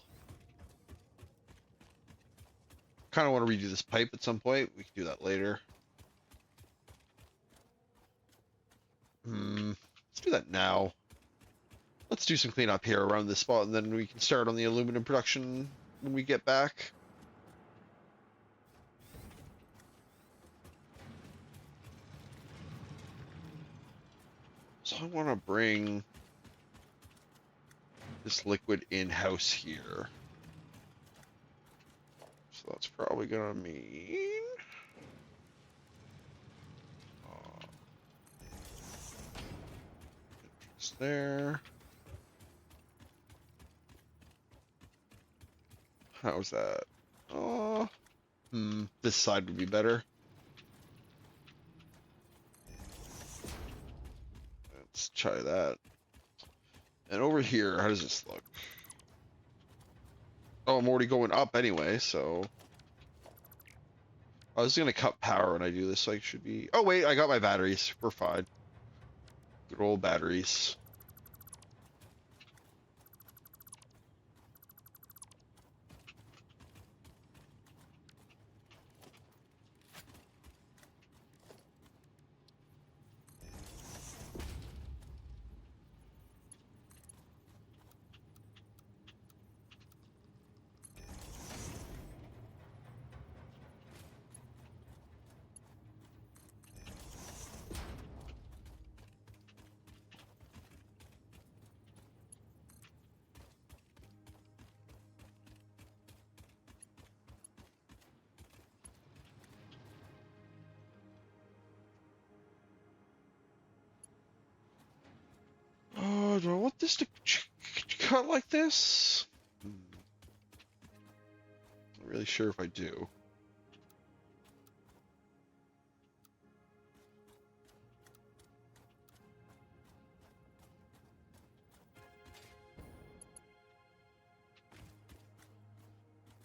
Kind of want to redo this pipe at some point. We can do that later. Let's do that now. Let's do some cleanup here around this spot, and then we can start on the aluminum production when we get back. So I want to bring this liquid in-house here. So that's probably going to mean... entrance there. How's that? This side would be better. Let's try that. And over here, how does this look? Oh, I'm already going up anyway, so... I was gonna cut power when I do this, so I should be... Oh wait, I got my batteries. We're fine. Good old batteries. Oh, do I want this to cut like this? Not really sure if I do.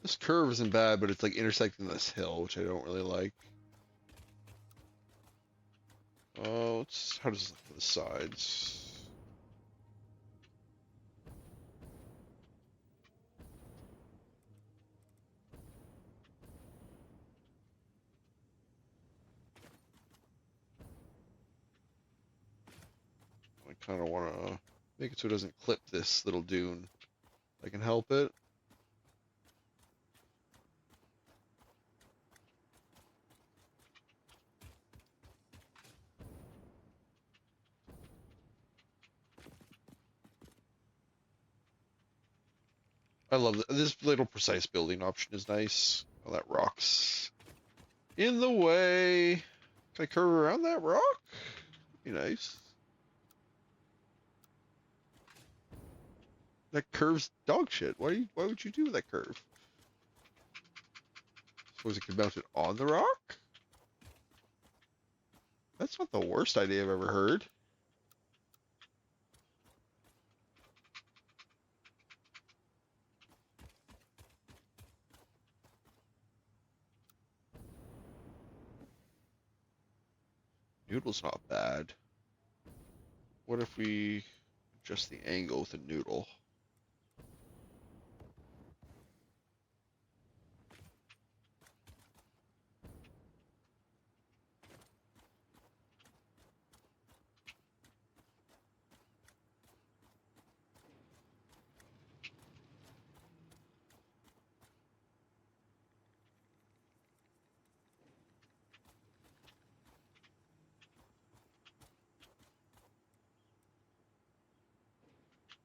This curve isn't bad, but it's like intersecting this hill, which I don't really like. Oh, how does this look for the sides? I kind of want to make it so it doesn't clip this little dune. If I can help it. I love this little precise building option is nice. Oh, that rock's in the way. Can I curve around that rock? Be nice. That curve's dog shit. Why would you do that curve? Suppose it could mount it on the rock? That's not the worst idea I've ever heard. Noodle's not bad. What if we adjust the angle with a noodle?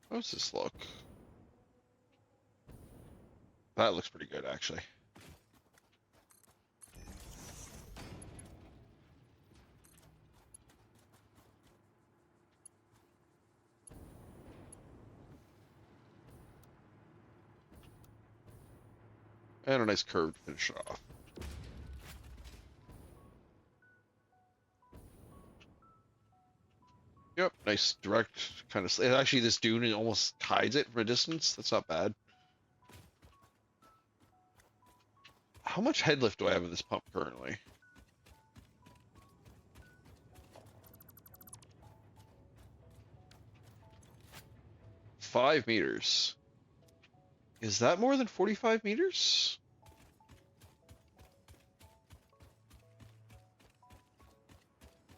How does this look? That looks pretty good, actually. And a nice curve to finish it off. Yep, nice direct kind of. Actually, this dune it almost hides it from a distance. That's not bad. How much head lift do I have in this pump currently? 5 meters. Is that more than 45 meters?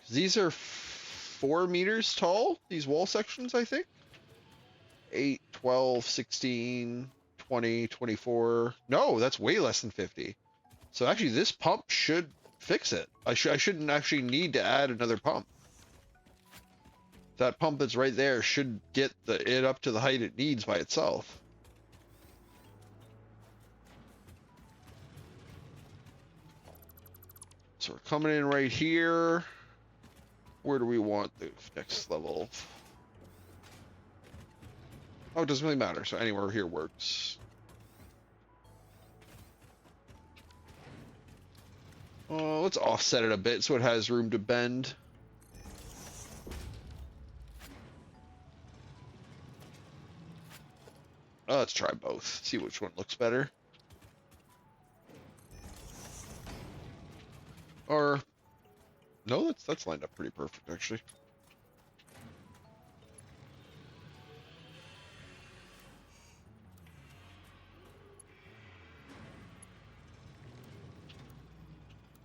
These are 4 meters tall, these wall sections, I think. 8, 12, 16, 20, 24. No, that's way less than 50. So actually this pump should fix it. I shouldn't actually need to add another pump. That pump that's right there should get it up to the height it needs by itself. So we're coming in right here. Where do we want the next level? Oh, it doesn't really matter. So anywhere here works. Let's offset it a bit so it has room to bend. Let's try both. See which one looks better. Or no, that's lined up pretty perfect actually.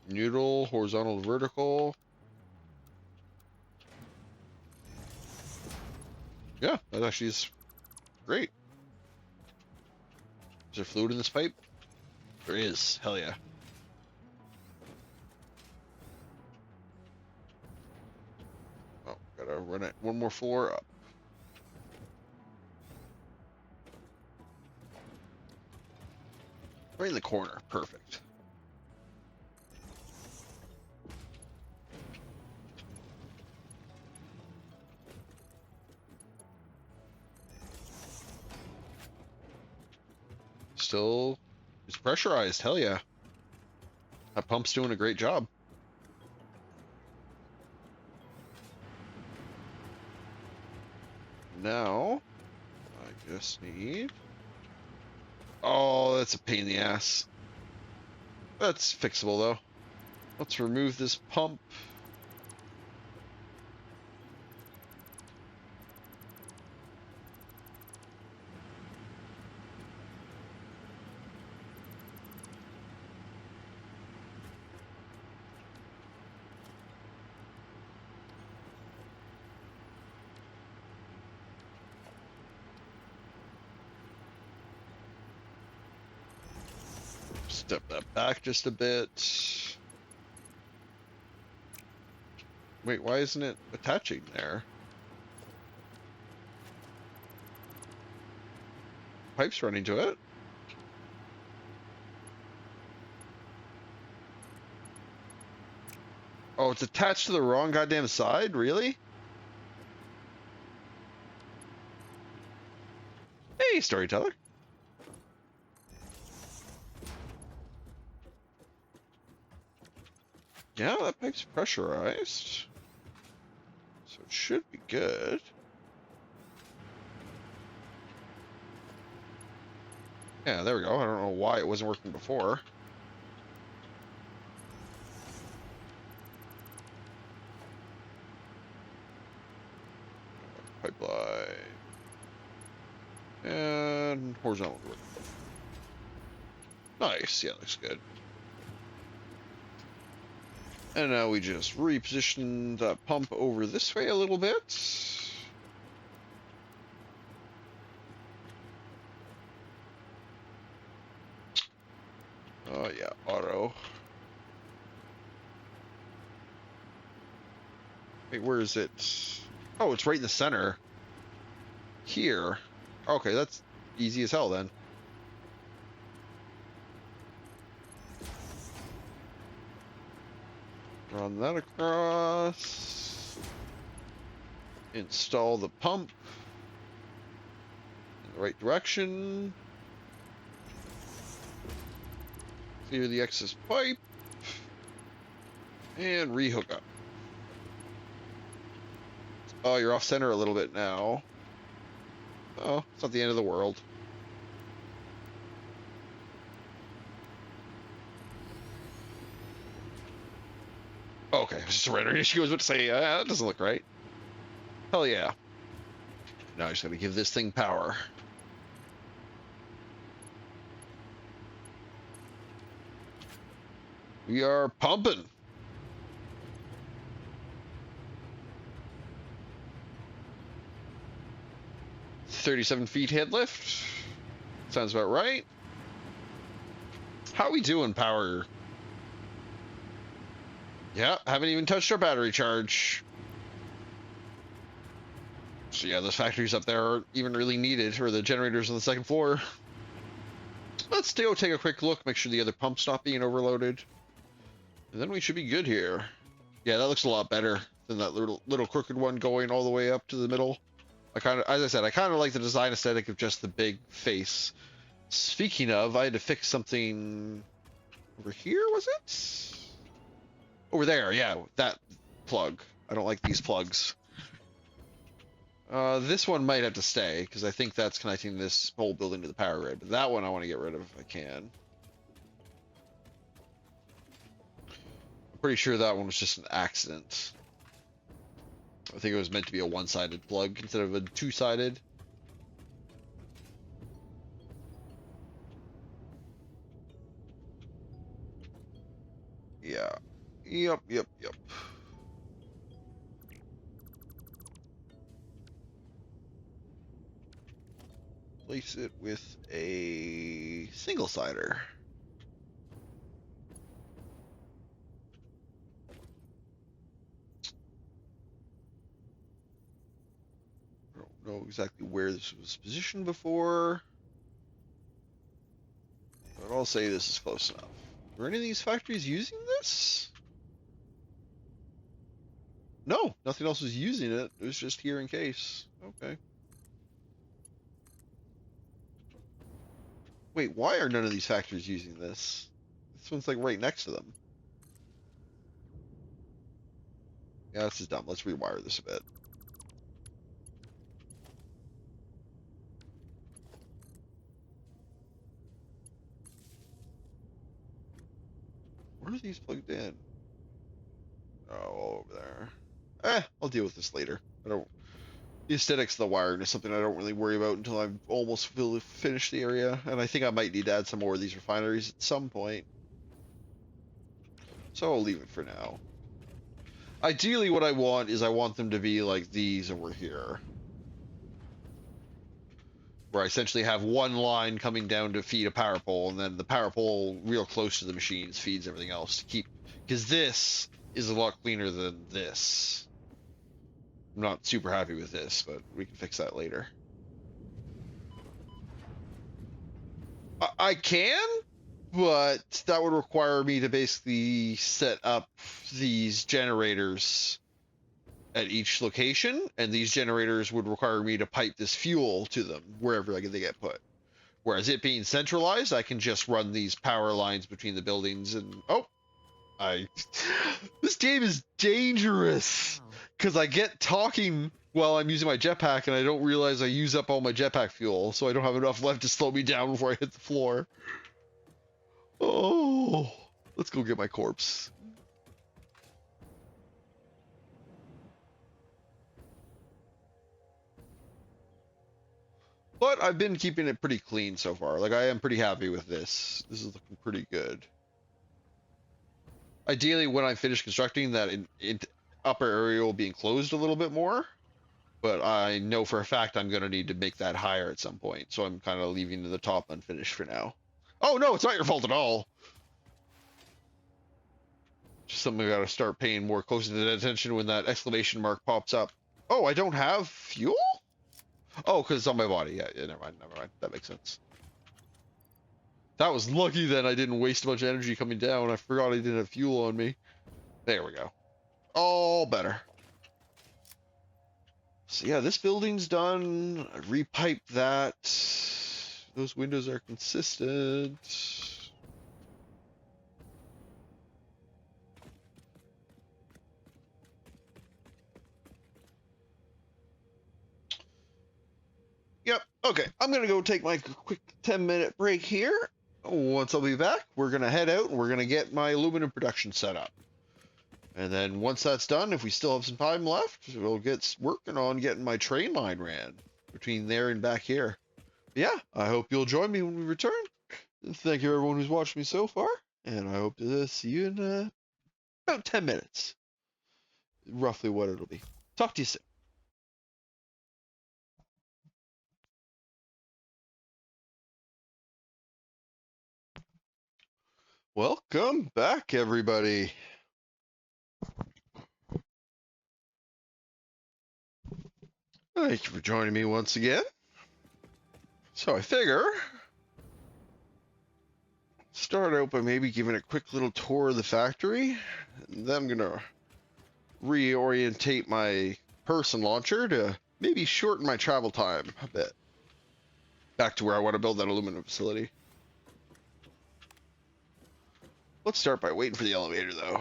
Noodle, horizontal, vertical. Yeah, that actually is great. Is there fluid in this pipe? There is. Hell yeah. Oh, gotta run it one more floor up. Right in the corner. Perfect. Still, it's pressurized. Hell yeah. That pump's doing a great job. Now, I just need... Oh, that's a pain in the ass. That's fixable though. Let's remove this pump. Step that back just a bit. Wait, why isn't it attaching there? Pipe's running to it. Oh, it's attached to the wrong goddamn side? Really? Hey, storyteller. Yeah, that pipe's pressurized. So it should be good. Yeah, there we go. I don't know why it wasn't working before. Pipeline. And horizontal. Nice. Yeah, looks good. And now we just reposition that pump over this way a little bit. Oh yeah, auto. Wait, where is it? Oh, it's right in the center. Here. Okay, that's easy as hell then. Run that across. Install the pump in the right direction. Clear the excess pipe. And rehook up. Oh, you're off center a little bit now. Oh, it's not the end of the world. Okay, it's just right. She was about to say, that doesn't look right. Hell yeah. Now I just gotta give this thing power. We are pumping. $37 head lift. Sounds about right. How are we doing power? Yeah, haven't even touched our battery charge. So yeah, those factories up there aren't even really needed, or the generators on the second floor. Let's go take a quick look, make sure the other pump's not being overloaded. And then we should be good here. Yeah, that looks a lot better than that little crooked one going all the way up to the middle. As I said, I kind of like the design aesthetic of just the big face. Speaking of, I had to fix something over here, was it? Over there, yeah, that plug. I don't like these plugs. This one might have to stay, because I think that's connecting this whole building to the power grid. But that one I want to get rid of if I can. I'm pretty sure that one was just an accident. I think it was meant to be a one-sided plug instead of a two-sided. Yeah. Yep. Place it with a single-sider. I don't know exactly where this was positioned before, but I'll say this is close enough. Are any of these factories using this? No, nothing else was using it. It was just here in case. Okay. Wait, why are none of these factories using this? This one's like right next to them. Yeah, this is dumb. Let's rewire this a bit. Where are these plugged in? Oh, over there. I'll deal with this later. The aesthetics of the wiring is something I don't really worry about until I've almost finished the area, and I think I might need to add some more of these refineries at some point. So I'll leave it for now. Ideally, what I want is I want them to be like these over here, where I essentially have one line coming down to feed a power pole, and then the power pole real close to the machines feeds everything else to keep, because this is a lot cleaner than this. I'm not super happy with this, but we can fix that later. I can, but that would require me to basically set up these generators at each location, and these generators would require me to pipe this fuel to them wherever they get put. Whereas it being centralized, I can just run these power lines between the buildings and this game is dangerous because I get talking while I'm using my jetpack and I don't realize I use up all my jetpack fuel, so I don't have enough left to slow me down before I hit the floor. Oh, let's go get my corpse. But I've been keeping it pretty clean so far. Like, I am pretty happy with this. This is looking pretty good. Ideally, when I'm finished constructing, that upper area will be enclosed a little bit more. But I know for a fact I'm going to need to make that higher at some point. So I'm kind of leaving the top unfinished for now. Oh, no, it's not your fault at all. Just something I got to start paying more close attention when that exclamation mark pops up. Oh, I don't have fuel? Oh, because it's on my body. Yeah, never mind. That makes sense. That was lucky then I didn't waste a bunch of energy coming down. I forgot I didn't have fuel on me. There we go. All better. So yeah, this building's done. I repiped that. Those windows are consistent. Yep. Okay, I'm gonna go take my quick 10-minute break here. Once I'll be back, we're gonna head out and we're gonna get my aluminum production set up. And then once that's done, if we still have some time left, we'll get working on getting my train line ran between there and back here. But yeah, I hope you'll join me when we return. Thank you everyone who's watched me so far, and I hope to see you in about 10 minutes. Roughly what it'll be. Talk to you soon. Welcome back, everybody. Thank you for joining me once again. So I figure start out by maybe giving a quick little tour of the factory, and then I'm gonna reorientate my person launcher to maybe shorten my travel time a bit back to where I want to build that aluminum facility. Let's start by waiting for the elevator, though.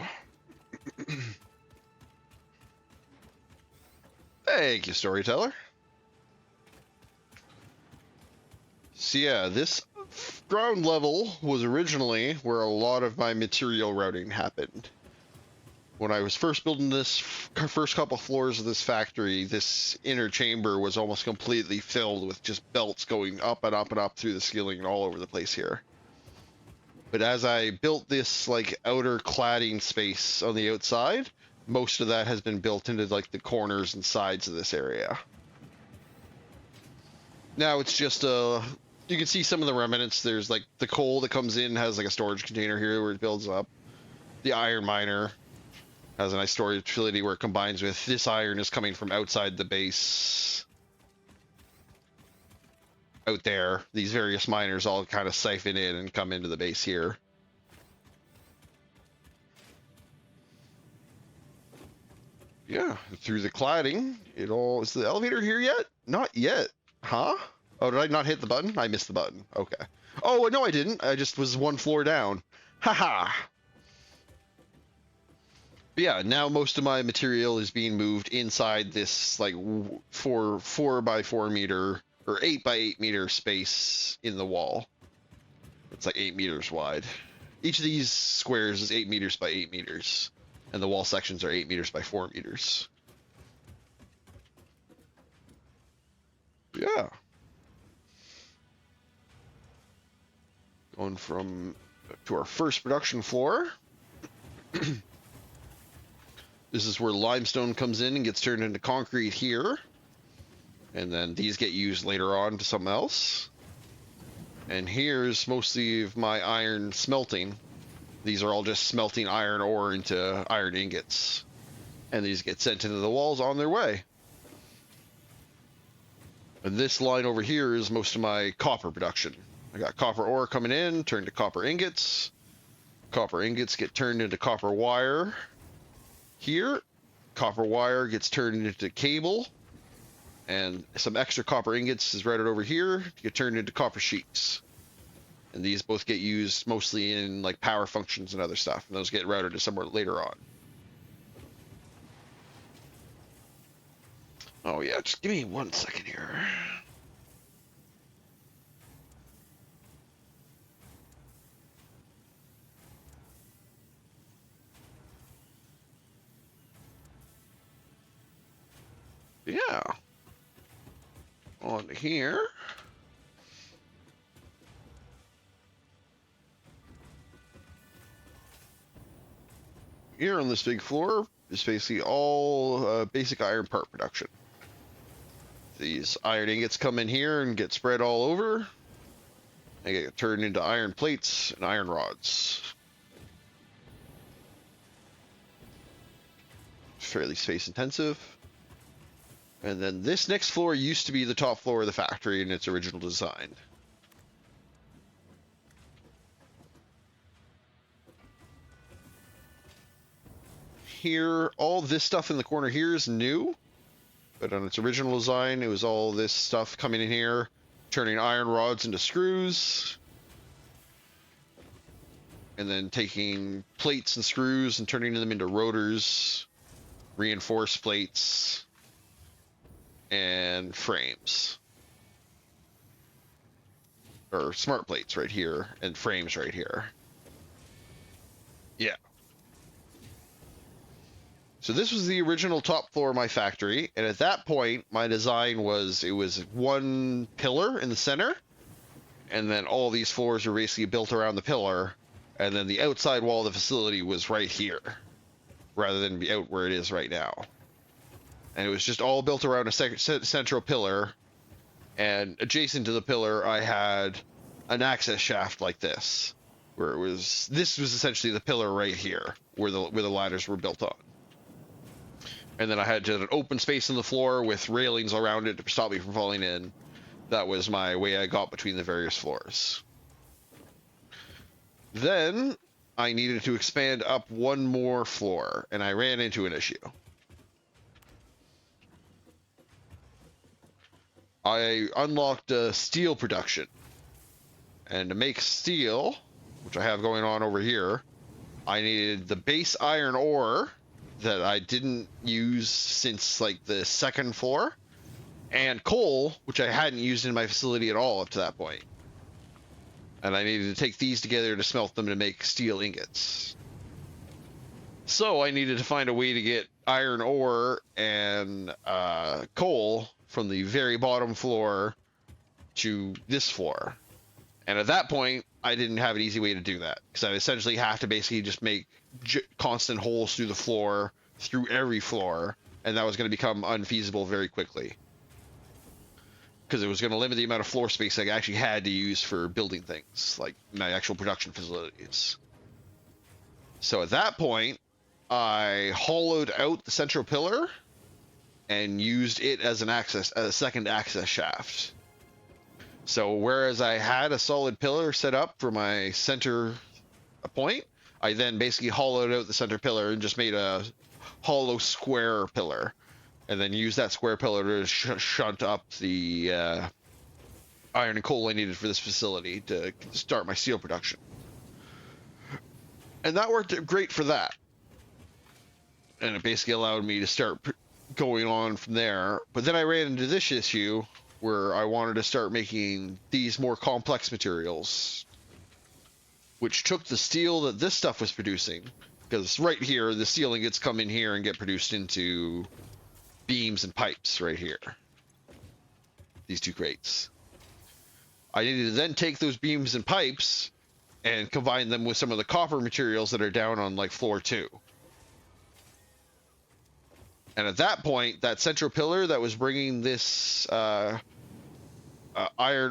Thank you, storyteller. So yeah, this ground level was originally where a lot of my material routing happened. When I was first building this first couple floors of this factory, this inner chamber was almost completely filled with just belts going up and up and up through the ceiling and all over the place here. But as I built this like outer cladding space on the outside, most of that has been built into like the corners and sides of this area. Now it's just you can see some of the remnants. There's like the coal that comes in has like a storage container here where it builds up. The iron miner has a nice storage facility where it combines with this iron is coming from outside the base. Out there, these various miners all kind of siphon in and come into the base here. Yeah, through the cladding, it all... Is the elevator here yet? Not yet. Huh? Oh, did I not hit the button? I missed the button. Okay. Oh, no, I didn't. I just was one floor down. Haha. But yeah, now most of my material is being moved inside this like 4 by 4 meter or 8 by 8 meter space in the wall. It's like 8 meters wide. Each of these squares is 8 meters by 8 meters, and the wall sections are 8 meters by 4 meters. Yeah. Going from to our first production floor. This is where limestone comes in and gets turned into concrete here. And then these get used later on to something else. And here's mostly of my iron smelting. These are all just smelting iron ore into iron ingots. And these get sent into the walls on their way. And this line over here is most of my copper production. I got copper ore coming in, turned to copper ingots. Copper ingots get turned into copper wire. Here, copper wire gets turned into cable, and some extra copper ingots is routed over here to get turned into copper sheets. And these both get used mostly in like power functions and other stuff, and those get routed to somewhere later on. Oh yeah, just give me 1 second here. Yeah. On here. Here on this big floor is basically all basic iron part production. These iron ingots come in here and get spread all over. They get turned into iron plates and iron rods. Fairly space intensive. And then this next floor used to be the top floor of the factory in its original design. Here, all this stuff in the corner here is new, but on its original design, it was all this stuff coming in here, turning iron rods into screws, and then taking plates and screws and turning them into rotors, reinforced plates, and frames. Or smart plates right here, and frames right here. Yeah. So this was the original top floor of my factory, and at that point, my design was, it was one pillar in the center, and then all these floors were basically built around the pillar, and then the outside wall of the facility was right here, rather than be out where it is right now. And it was just all built around a central pillar, and adjacent to the pillar I had an access shaft like this, where this was essentially the pillar right here, where the ladders were built on. And then I had an open space in the floor with railings around it to stop me from falling in. That was my way I got between the various floors. Then I needed to expand up one more floor, and I ran into an issue. I unlocked steel production. And to make steel, which I have going on over here, I needed the base iron ore that I didn't use since like the second floor, and coal, which I hadn't used in my facility at all up to that point. And I needed to take these together to smelt them to make steel ingots. So I needed to find a way to get iron ore and coal from the very bottom floor to this floor. And at that point, I didn't have an easy way to do that, because I essentially have to basically just make constant holes through the floor, through every floor, and that was going to become unfeasible very quickly, because it was going to limit the amount of floor space I actually had to use for building things, like my actual production facilities. So at that point, I hollowed out the central pillar and used it as a second access shaft. So whereas I had a solid pillar set up for my center point, I then basically hollowed out the center pillar and just made a hollow square pillar, and then used that square pillar to shunt up the iron and coal I needed for this facility to start my steel production. And that worked great for that. And it basically allowed me to start going on from there. But then I ran into this issue where I wanted to start making these more complex materials, which took the steel that this stuff was producing, because right here, the steel ingots come in here and get produced into beams and pipes right here. These two crates. I needed to then take those beams and pipes and combine them with some of the copper materials that are down on like floor 2. And at that point, that central pillar that was bringing this iron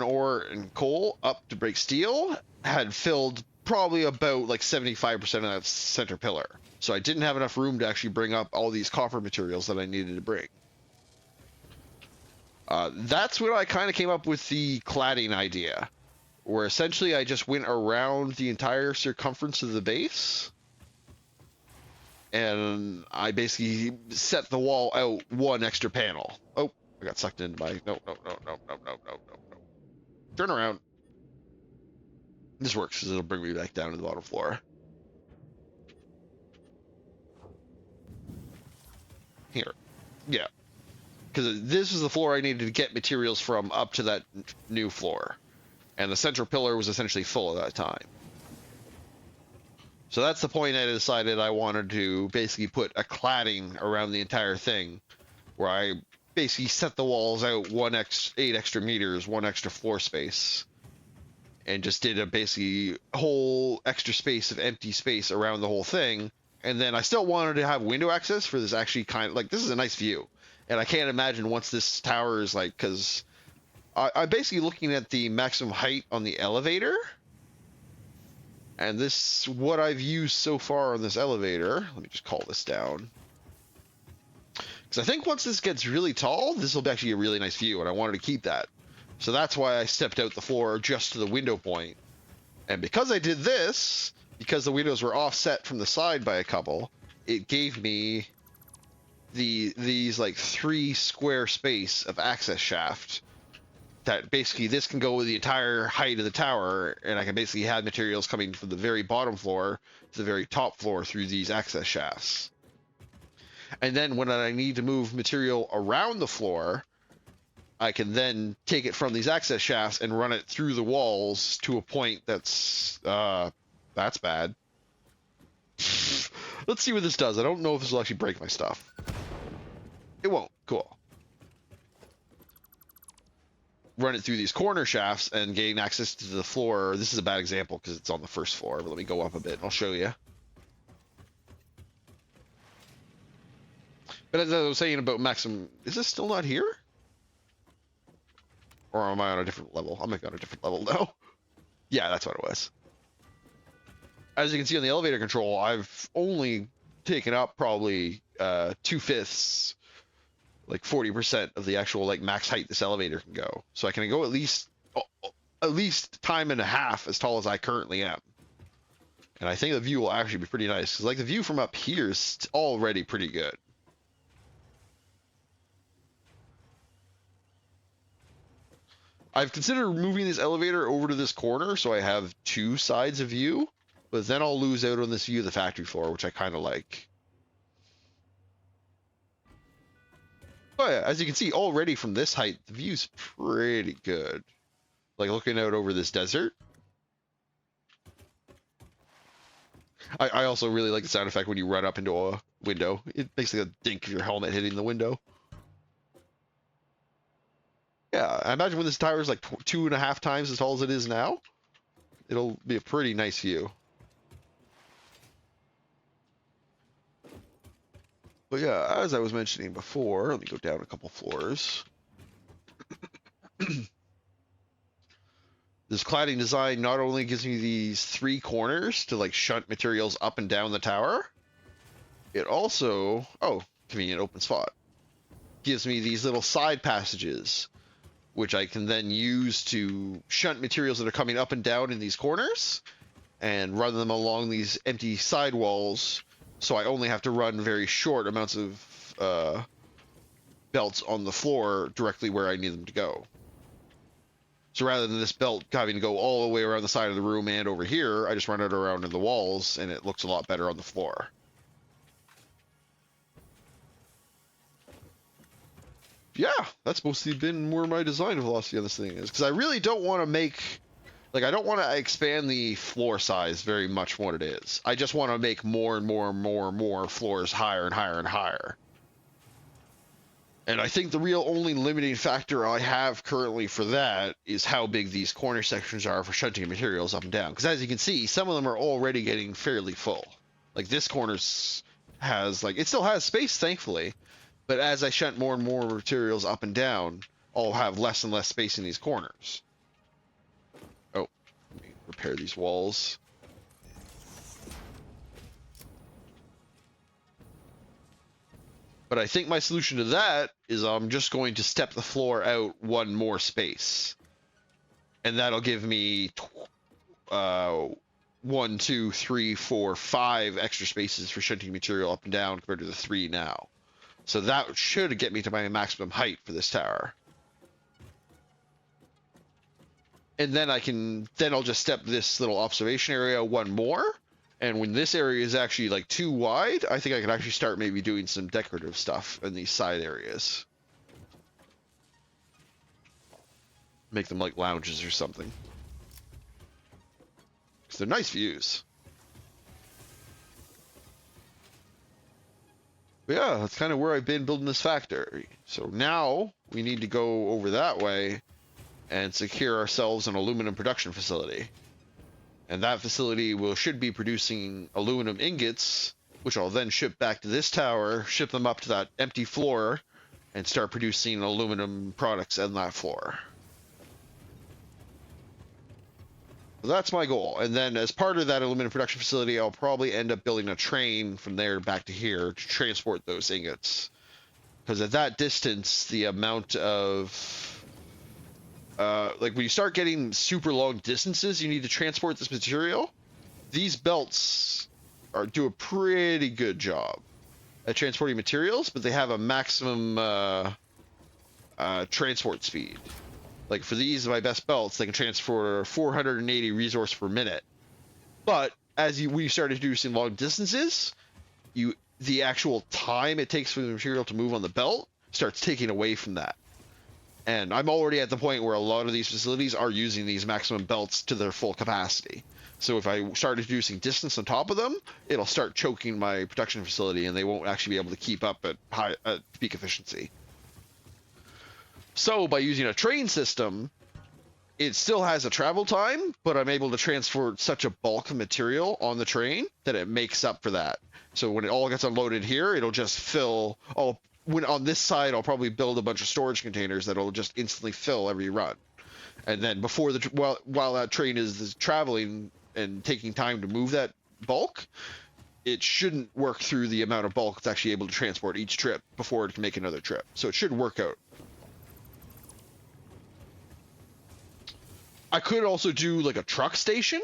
ore and coal up to break steel had filled probably about like 75% of that center pillar. So I didn't have enough room to actually bring up all these copper materials that I needed to bring. That's when I kind of came up with the cladding idea, where essentially I just went around the entire circumference of the base, and I basically set the wall out one extra panel. Oh, I got sucked into my... No. Turn around. This works, because it'll bring me back down to the bottom floor. Here. Yeah. Because this is the floor I needed to get materials from up to that new floor. And the central pillar was essentially full at that time. So that's the point I decided I wanted to basically put a cladding around the entire thing, where I basically set the walls out 8 extra meters, 1 extra floor space, and just did a basically whole extra space of empty space around the whole thing. And then I still wanted to have window access for this actually kind of, like, this is a nice view. And I can't imagine once this tower is like, because I'm basically looking at the maximum height on the elevator. And this, what I've used so far on this elevator, let me just call this down. Because I think once this gets really tall, this will be actually a really nice view, and I wanted to keep that. So that's why I stepped out the floor just to the window point. And because I did this, because the windows were offset from the side by a couple, it gave me these like 3 square space of access shaft that basically this can go with the entire height of the tower, and I can basically have materials coming from the very bottom floor to the very top floor through these access shafts. And then when I need to move material around the floor, I can then take it from these access shafts and run it through the walls to a point that's bad. Let's see what this does. I don't know if this will actually break my stuff. It won't. Cool. run it through these corner shafts and gain access to the floor. This is a bad example because it's on the first floor, but let me go up a bit and I'll show you. But as I was saying about maximum, is this still not here? Or am I on a different level? I'm on a different level now. Yeah, that's what it was. As you can see on the elevator control, I've only taken up probably 2/5, like 40% of the actual like max height this elevator can go. So I can go at least time and a half as tall as I currently am. And I think the view will actually be pretty nice because like the view from up here is already pretty good. I've considered moving this elevator over to this corner so I have two sides of view, but then I'll lose out on this view of the factory floor, which I kind of like. But yeah, as you can see already from this height, the view's pretty good. Like looking out over this desert. I also really like the sound effect when you run up into a window. It makes like a dink of your helmet hitting the window. Yeah, I imagine when this tower is like 2.5 times as tall as it is now, it'll be a pretty nice view. But yeah, as I was mentioning before, let me go down a couple floors. This cladding design not only gives me these 3 corners to like shunt materials up and down the tower, it also, oh, convenient open spot, gives me these little side passages, which I can then use to shunt materials that are coming up and down in these corners and run them along these empty side walls. So I only have to run very short amounts of belts on the floor directly where I need them to go. So rather than this belt having to go all the way around the side of the room and over here, I just run it around in the walls and it looks a lot better on the floor. Yeah, that's mostly been where my design velocity on this thing is. Because I really don't want to make... Like, I don't want to expand the floor size very much from what it is. I just want to make more and more and more and more floors higher and higher and higher. And I think the real only limiting factor I have currently for that is how big these corner sections are for shunting materials up and down. Because as you can see, some of them are already getting fairly full. Like this corner has, like, it still has space, thankfully. But as I shunt more and more materials up and down, I'll have less and less space in these corners. Oh, let me repair these walls. But I think my solution to that is I'm just going to step the floor out 1 more space. And that'll give me 1, 2, 3, 4, 5 extra spaces for shunting material up and down compared to the 3 now. So that should get me to my maximum height for this tower. And then I'll just step this little observation area 1 more. And when this area is actually like too wide, I think I could actually start maybe doing some decorative stuff in these side areas. Make them like lounges or something. Because they're nice views. But yeah, that's kind of where I've been building this factory. So now we need to go over that way and secure ourselves an aluminum production facility. And that facility should be producing aluminum ingots, which I'll then ship back to this tower, ship them up to that empty floor, and start producing aluminum products on that floor. So that's my goal. And then as part of that aluminum production facility, I'll probably end up building a train from there back to here to transport those ingots. Because at that distance, the amount of... like when you start getting super long distances, you need to transport this material. These belts do a pretty good job at transporting materials, but they have a maximum transport speed. Like for these, my best belts, they can transport 480 resource per minute. But as we start introducing long distances, the actual time it takes for the material to move on the belt starts taking away from that. And I'm already at the point where a lot of these facilities are using these maximum belts to their full capacity. So if I start introducing distance on top of them, it'll start choking my production facility and they won't actually be able to keep up at peak efficiency. So by using a train system, it still has a travel time, but I'm able to transport such a bulk of material on the train that it makes up for that. So when it all gets unloaded here, it'll just fill. When on this side, I'll probably build a bunch of storage containers that'll just instantly fill every run. And then before while that train is traveling and taking time to move that bulk, it shouldn't work through the amount of bulk it's actually able to transport each trip before it can make another trip. So it should work out. I could also do like a truck station,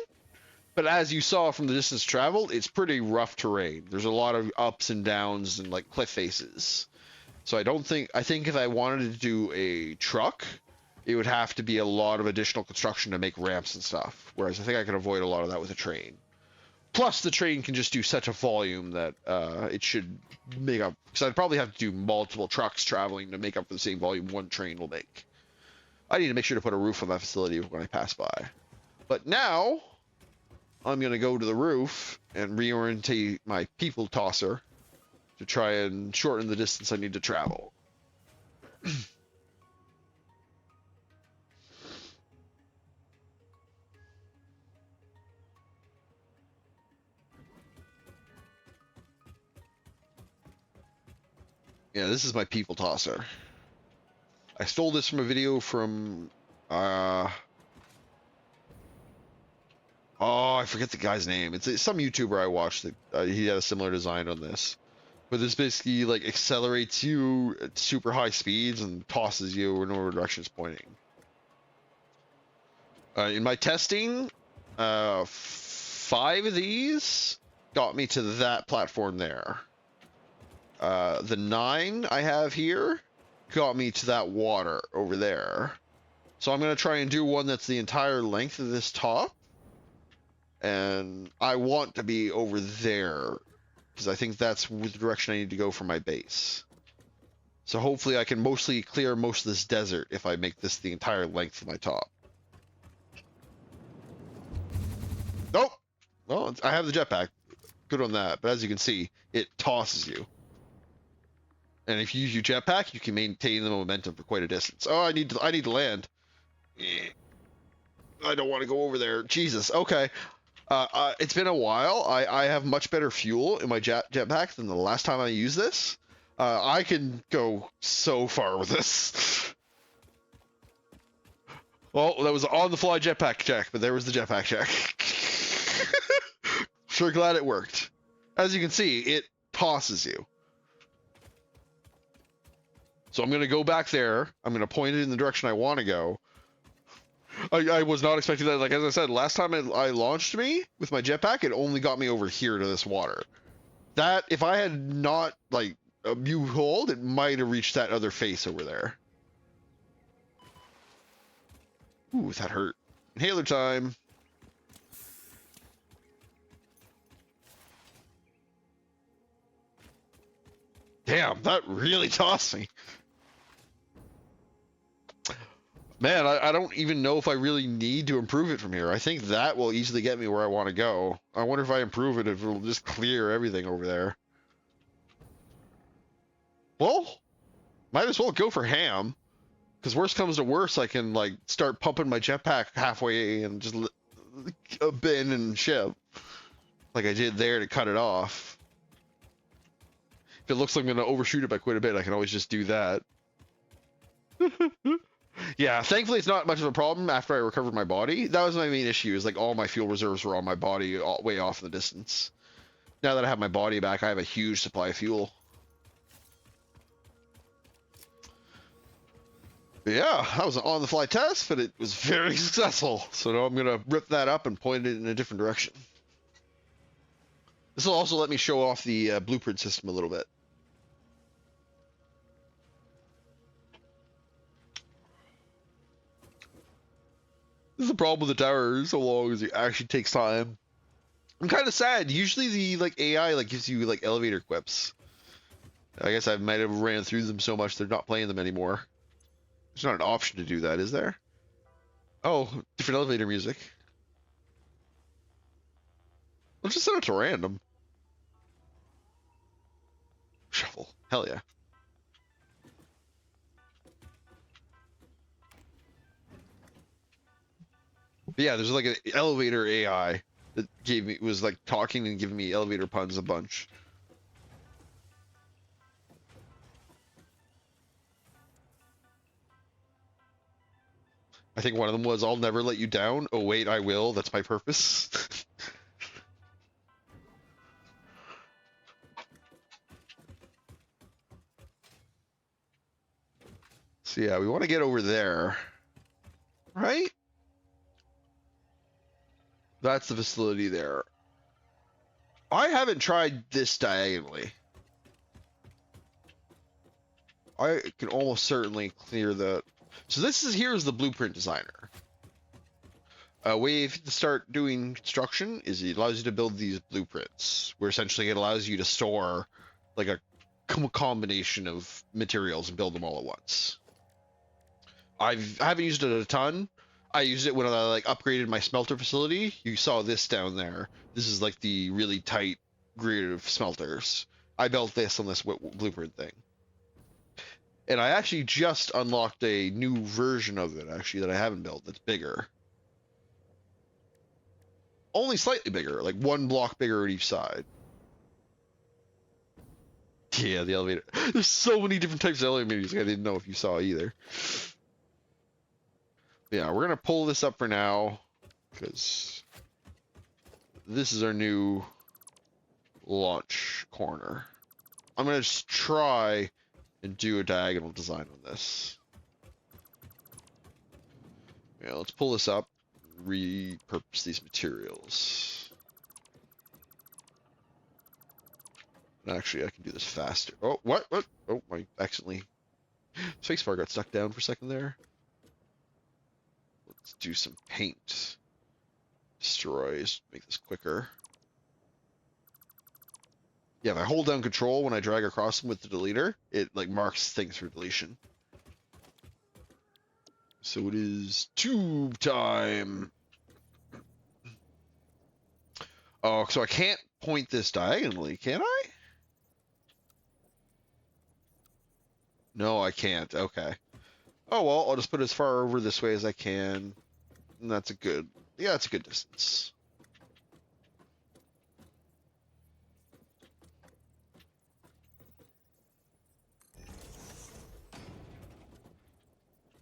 but as you saw from the distance traveled, it's pretty rough terrain. There's a lot of ups and downs and like cliff faces. So I think if I wanted to do a truck, it would have to be a lot of additional construction to make ramps and stuff. Whereas I think I could avoid a lot of that with a train. Plus, the train can just do such a volume that it should make up. Because I'd probably have to do multiple trucks traveling to make up for the same volume one train will make. I need to make sure to put a roof on that facility when I pass by. But now, I'm going to go to the roof and reorientate my people tosser to try and shorten the distance I need to travel. Yeah, this is my people tosser. I stole this from a video from, oh, I forget the guy's name. It's some YouTuber I watched that he had a similar design on this. But this basically like accelerates you at super high speeds and tosses you in whatever direction it's pointing. In my testing, 5 of these got me to that platform there. The 9 I have here got me to that water over there. So I'm going to try and do one that's the entire length of this top. And I want to be over there, because I think that's the direction I need to go for my base. So hopefully I can mostly clear most of this desert if I make this the entire length of my top. Nope. Well, I have the jetpack. Good on that. But as you can see, it tosses you. And if you use your jetpack, you can maintain the momentum for quite a distance. Oh, I need to land. I don't want to go over there. Jesus. Okay. It's been a while. I have much better fuel in my jetpack than the last time I used this. I can go so far with this. Well, that was an on-the-fly jetpack check, but there was the jetpack check. Sure glad it worked. As you can see, it tosses you. So I'm going to go back there. I'm going to point it in the direction I want to go. I was not expecting that. Like, as I said, last time I launched me with my jetpack, it only got me over here to this water. That, if I had not, like, a U-hold, it might have reached that other face over there. Ooh, that hurt. Inhaler time. Damn, that really tossed me. Man, I don't even know if I really need to improve it from here. I think that will easily get me where I want to go. I wonder if I improve it, if it'll just clear everything over there. Well, might as well go for ham. Because worst comes to worst, I can, like, start pumping my jetpack halfway and just bin and ship. Like I did there to cut it off. If it looks like I'm going to overshoot it by quite a bit, I can always just do that. Yeah, thankfully it's not much of a problem after I recovered my body. That was my main issue, is like all my fuel reserves were on my body way off in the distance. Now that I have my body back, I have a huge supply of fuel. But yeah, that was an on-the-fly test, but it was very successful. So now I'm going to rip that up and point it in a different direction. This will also let me show off the blueprint system a little bit. This is the problem with the tower, so long as it actually takes time. I'm kind of sad. Usually the like AI like gives you like elevator quips. I guess I might have ran through them so much they're not playing them anymore. There's not an option to do that, is there? Oh, different elevator music. Let's just set it to random. Shuffle. Hell yeah. But yeah, there's like an elevator AI that was like talking and giving me elevator puns a bunch. I think one of them was, "I'll never let you down. Oh wait, I will. That's my purpose." So yeah, we want to get over there, right? That's the facility there. I haven't tried this diagonally. I can almost certainly clear the. So here's the blueprint designer. Way to start doing construction is it allows you to build these blueprints, where essentially it allows you to store like a combination of materials and build them all at once. I haven't used it a ton. I used it when I like upgraded my smelter facility. You saw this down there. This is like the really tight grid of smelters. I built this on this blueprint thing. And I actually just unlocked a new version of it actually that I haven't built that's bigger. Only slightly bigger, like one block bigger on each side. Yeah, the elevator. There's so many different types of elevators I didn't know if you saw either. Yeah, we're gonna pull this up for now because this is our new launch corner. I'm gonna just try and do a diagonal design on this. Yeah, let's pull this up, repurpose these materials. Actually, I can do this faster. Oh, what? What? Oh, I accidentally... Spacebar got stuck down for a second there. Let's do some paint. Destroys. Make this quicker. Yeah, if I hold down control when I drag across them with the deleter, it like marks things for deletion. So it is tube time. Oh, so I can't point this diagonally, can I? No, I can't. Okay. Oh, well, I'll just put it as far over this way as I can. And that's a good... Yeah, that's a good distance.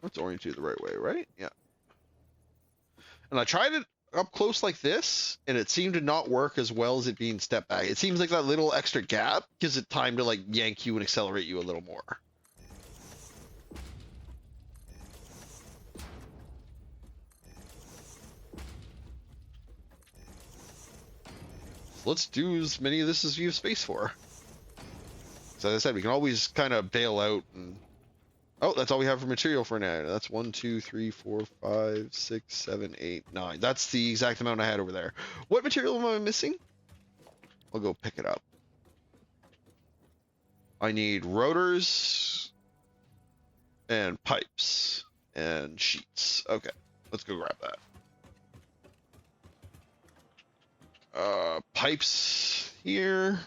That's oriented the right way, right? Yeah. And I tried it up close like this, and it seemed to not work as well as it being stepped back. It seems like that little extra gap gives it time to like yank you and accelerate you a little more. So let's do as many of this as we have space for. So as I said, we can always kind of bail out and... Oh, that's all we have for material for now. That's 1, 2, 3, 4, 5, 6, 7, 8, 9. That's the exact amount I had over there. What material am I missing? I'll go pick it up. I need rotors and pipes and sheets. Okay, let's go grab that. Pipes here.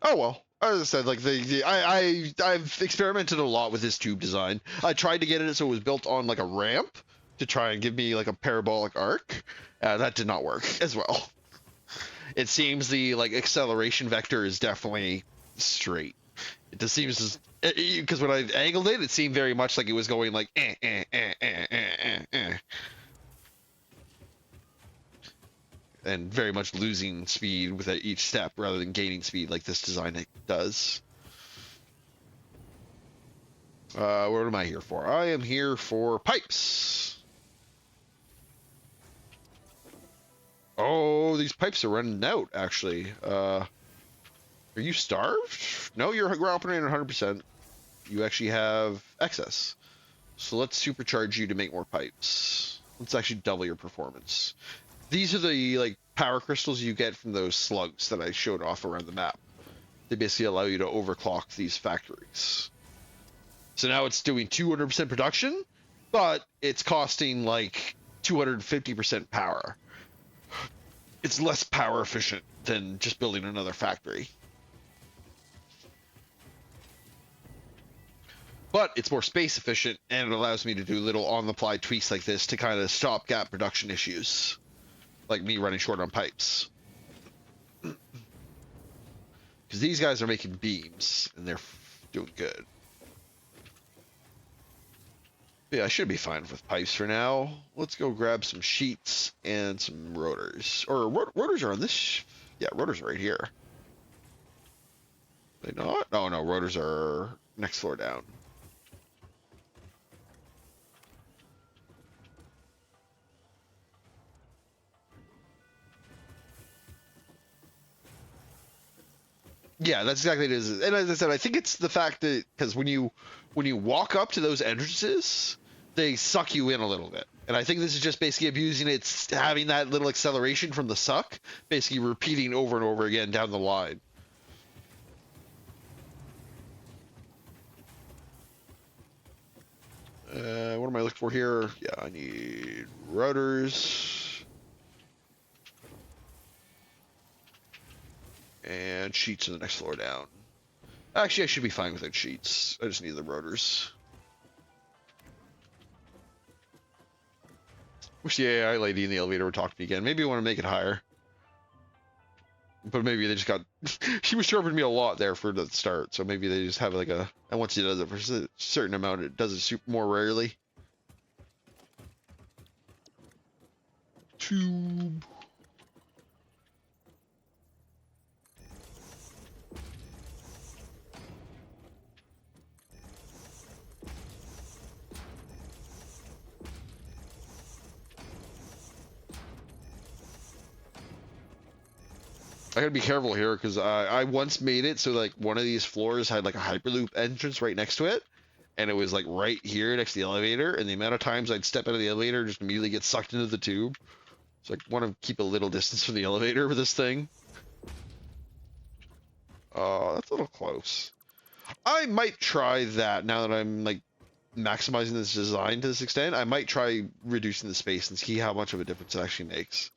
Oh well. As I said, like I've experimented a lot with this tube design. I tried to get it so it was built on like a ramp to try and give me like a parabolic arc. That did not work as well. It seems the like acceleration vector is definitely straight. It just seems because when I angled it, it seemed very much like it was going like and very much losing speed with each step rather than gaining speed like this design does. What am I here for? I am here for pipes. Oh, these pipes are running out, actually. Are you starved? No, you're operating 100%. You actually have excess. So let's supercharge you to make more pipes. Let's actually double your performance. These are the like power crystals you get from those slugs that I showed off around the map. They basically allow you to overclock these factories. So now it's doing 200% production, but it's costing like 250% power. It's less power efficient than just building another factory. but it's more space efficient and it allows me to do little on-the-fly tweaks like this to kind of stop gap production issues, like me running short on pipes. Because these guys are making beams and they're doing good. Yeah, I should be fine with pipes for now. Let's go grab some sheets and some rotors. Or rotors are on this. Yeah, rotors are right here. They not? Oh no, rotors are next floor down. Yeah, that's exactly what it is. And as I said, I think it's the fact that because when you walk up to those entrances, they suck you in a little bit. And I think this is just basically abusing it's having that little acceleration from the suck, basically repeating over and over again down the line. What am I looking for here? Yeah, I need rotors and sheets in the next floor down. Actually, I should be fine without sheets. I just need the rotors. Wish the AI lady in the elevator would talk to me again. Maybe I want to make it higher. But maybe they just got... she was chirping me a lot there for the start, so maybe they just have like a... And once it does it for a certain amount, it does it more rarely. Tube. I gotta be careful here because I once made it so like one of these floors had like a hyperloop entrance right next to it, and it was like right here next to the elevator. And the amount of times I'd step out of the elevator and just immediately get sucked into the tube. So I want to keep a little distance from the elevator with this thing. That's a little close. I might try that now that I'm like maximizing this design to this extent. I might try reducing the space and see how much of a difference it actually makes.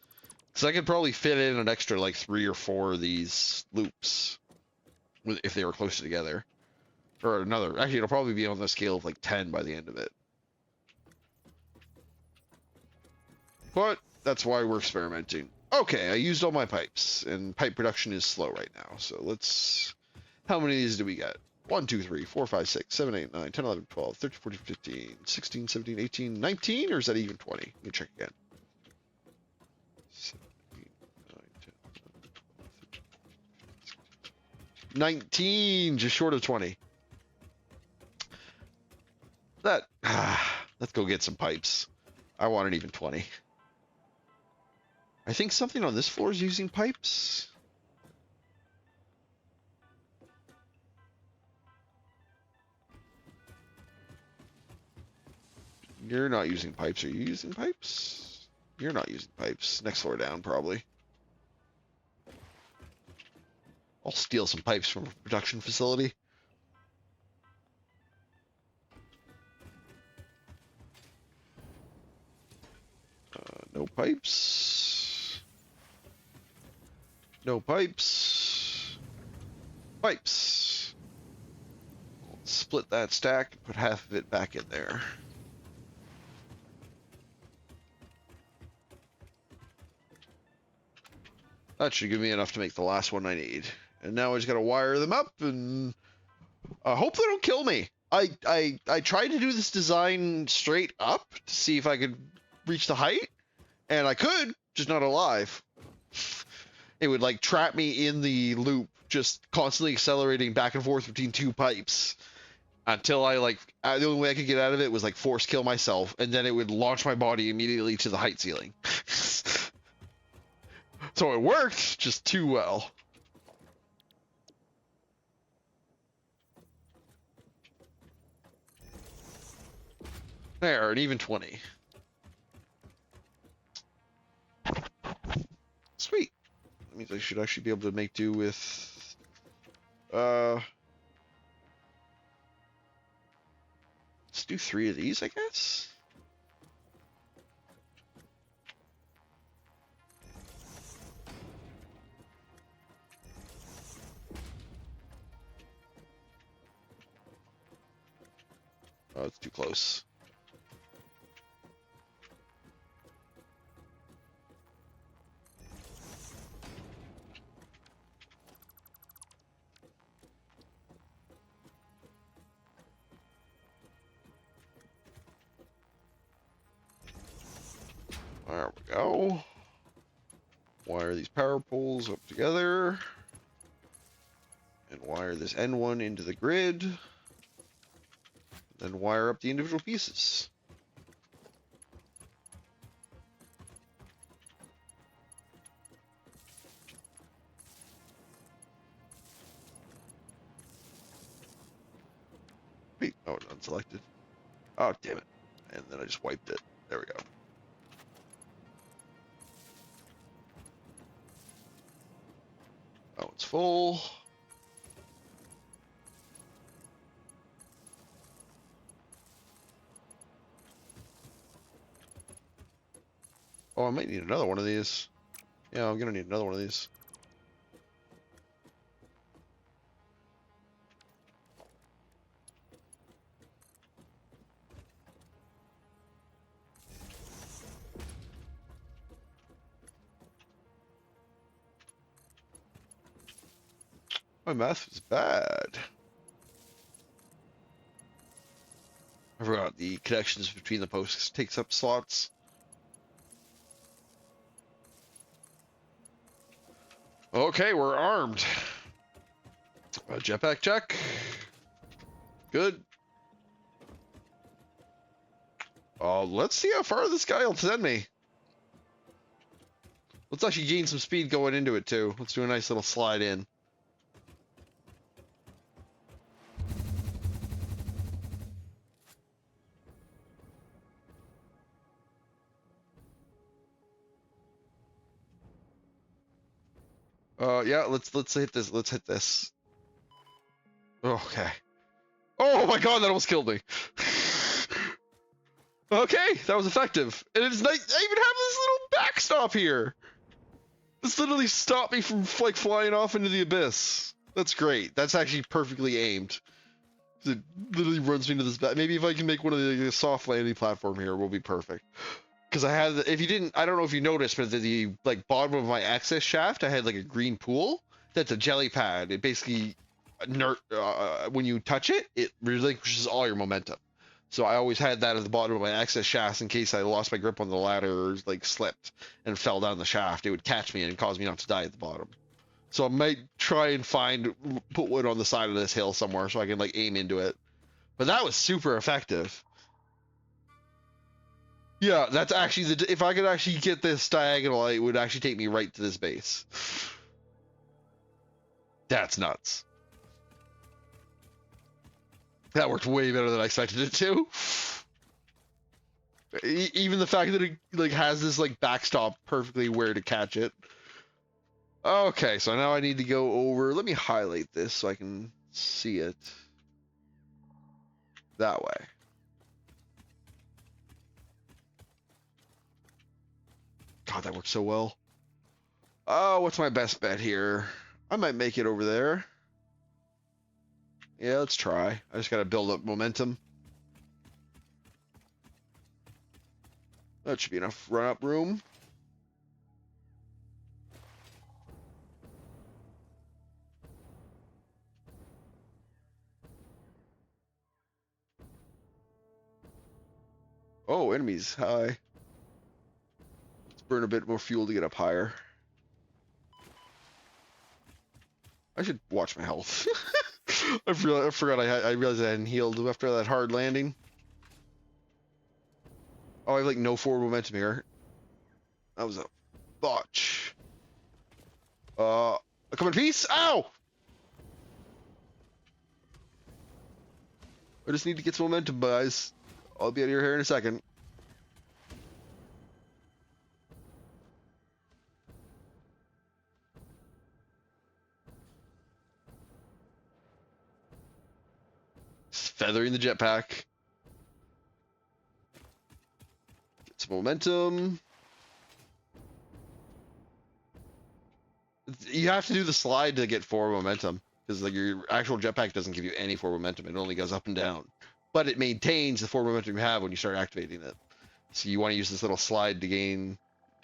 So I could probably fit in an extra like 3 or 4 of these loops if they were closer together. Or another. Actually, it'll probably be on the scale of like 10 by the end of it. But that's why we're experimenting. Okay, I used all my pipes, and pipe production is slow right now. So let's... How many of these do we get? 1, 2, 3, 4, 5, 6, 7, 8, 9, 10, 11, 12, 13, 14, 15, 16, 17, 18, 19, or is that even 20? Let me check again. 19, just short of 20. Let's go get some pipes. I want an even 20. I think something on this floor is using pipes. You're not using pipes. Are you using pipes? You're not using pipes. Next floor down, probably. I'll steal some pipes from a production facility. No pipes. No pipes. Pipes. Let's split that stack and put half of it back in there. That should give me enough to make the last one I need. And now I just gotta wire them up and hope they don't kill me. I tried to do this design straight up to see if I could reach the height, and I could, just not alive. It would like trap me in the loop, just constantly accelerating back and forth between 2 pipes until I like the only way I could get out of it was like force kill myself, and then it would launch my body immediately to the height ceiling. So it worked, just too well. There, an even 20. Sweet. That means I should actually be able to make do with... Let's do 3 of these, I guess? too close. There we go. Wire these power poles up together. And wire this N1 into the grid. Then wire up the individual pieces. Wait, oh, it's unselected. Oh, damn it. And then I just wiped it. There we go. Oh, it's full. Oh, I might need another one of these. Yeah, I'm gonna need another one of these. My math is bad. I forgot the connections between the posts takes up slots. Okay, we're armed. Jetpack check. Good. Let's see how far this guy will send me. Let's actually gain some speed going into it too. Let's do a nice little slide in. Yeah, let's hit this. Let's hit this. Okay. Oh my god, that almost killed me. Okay, that was effective. And it's nice. I even have this little backstop here. This literally stopped me from like flying off into the abyss. That's great. That's actually perfectly aimed. It literally runs me to this back. Maybe if I can make one of the soft landing platform here, will be perfect. Because I have, if you didn't, I don't know if you noticed, but the like bottom of my access shaft, I had like a green pool. That's a jelly pad. It basically, when you touch it, it relinquishes all your momentum. So I always had that at the bottom of my access shaft in case I lost my grip on the ladder or like slipped and fell down the shaft. It would catch me and cause me not to die at the bottom. So I might try and put one on the side of this hill somewhere so I can like aim into it. But that was super effective. Yeah, that's actually if I could actually get this diagonal, it would actually take me right to this base. That's nuts. That worked way better than I expected it to. Even the fact that it like has this like backstop perfectly where to catch it. Okay, so now I need to go over. Let me highlight this so I can see it that way. God, that works so well. Oh, what's my best bet here? I might make it over there. Yeah, let's try. I just gotta build up momentum. That should be enough run-up room. Oh, enemies high. Let's burn a bit more fuel to get up higher. I should watch my health. I forgot I realized I hadn't healed after that hard landing. Oh, I have like no forward momentum here. That was a botch. I come in peace. Ow! I just need to get some momentum, guys. I'll be out of your hair in a second. Just feathering the jetpack. Get some momentum. You have to do the slide to get forward momentum because like your actual jetpack doesn't give you any forward momentum. It only goes up and down. but it maintains the forward momentum you have when you start activating it. So you want to use this little slide to gain.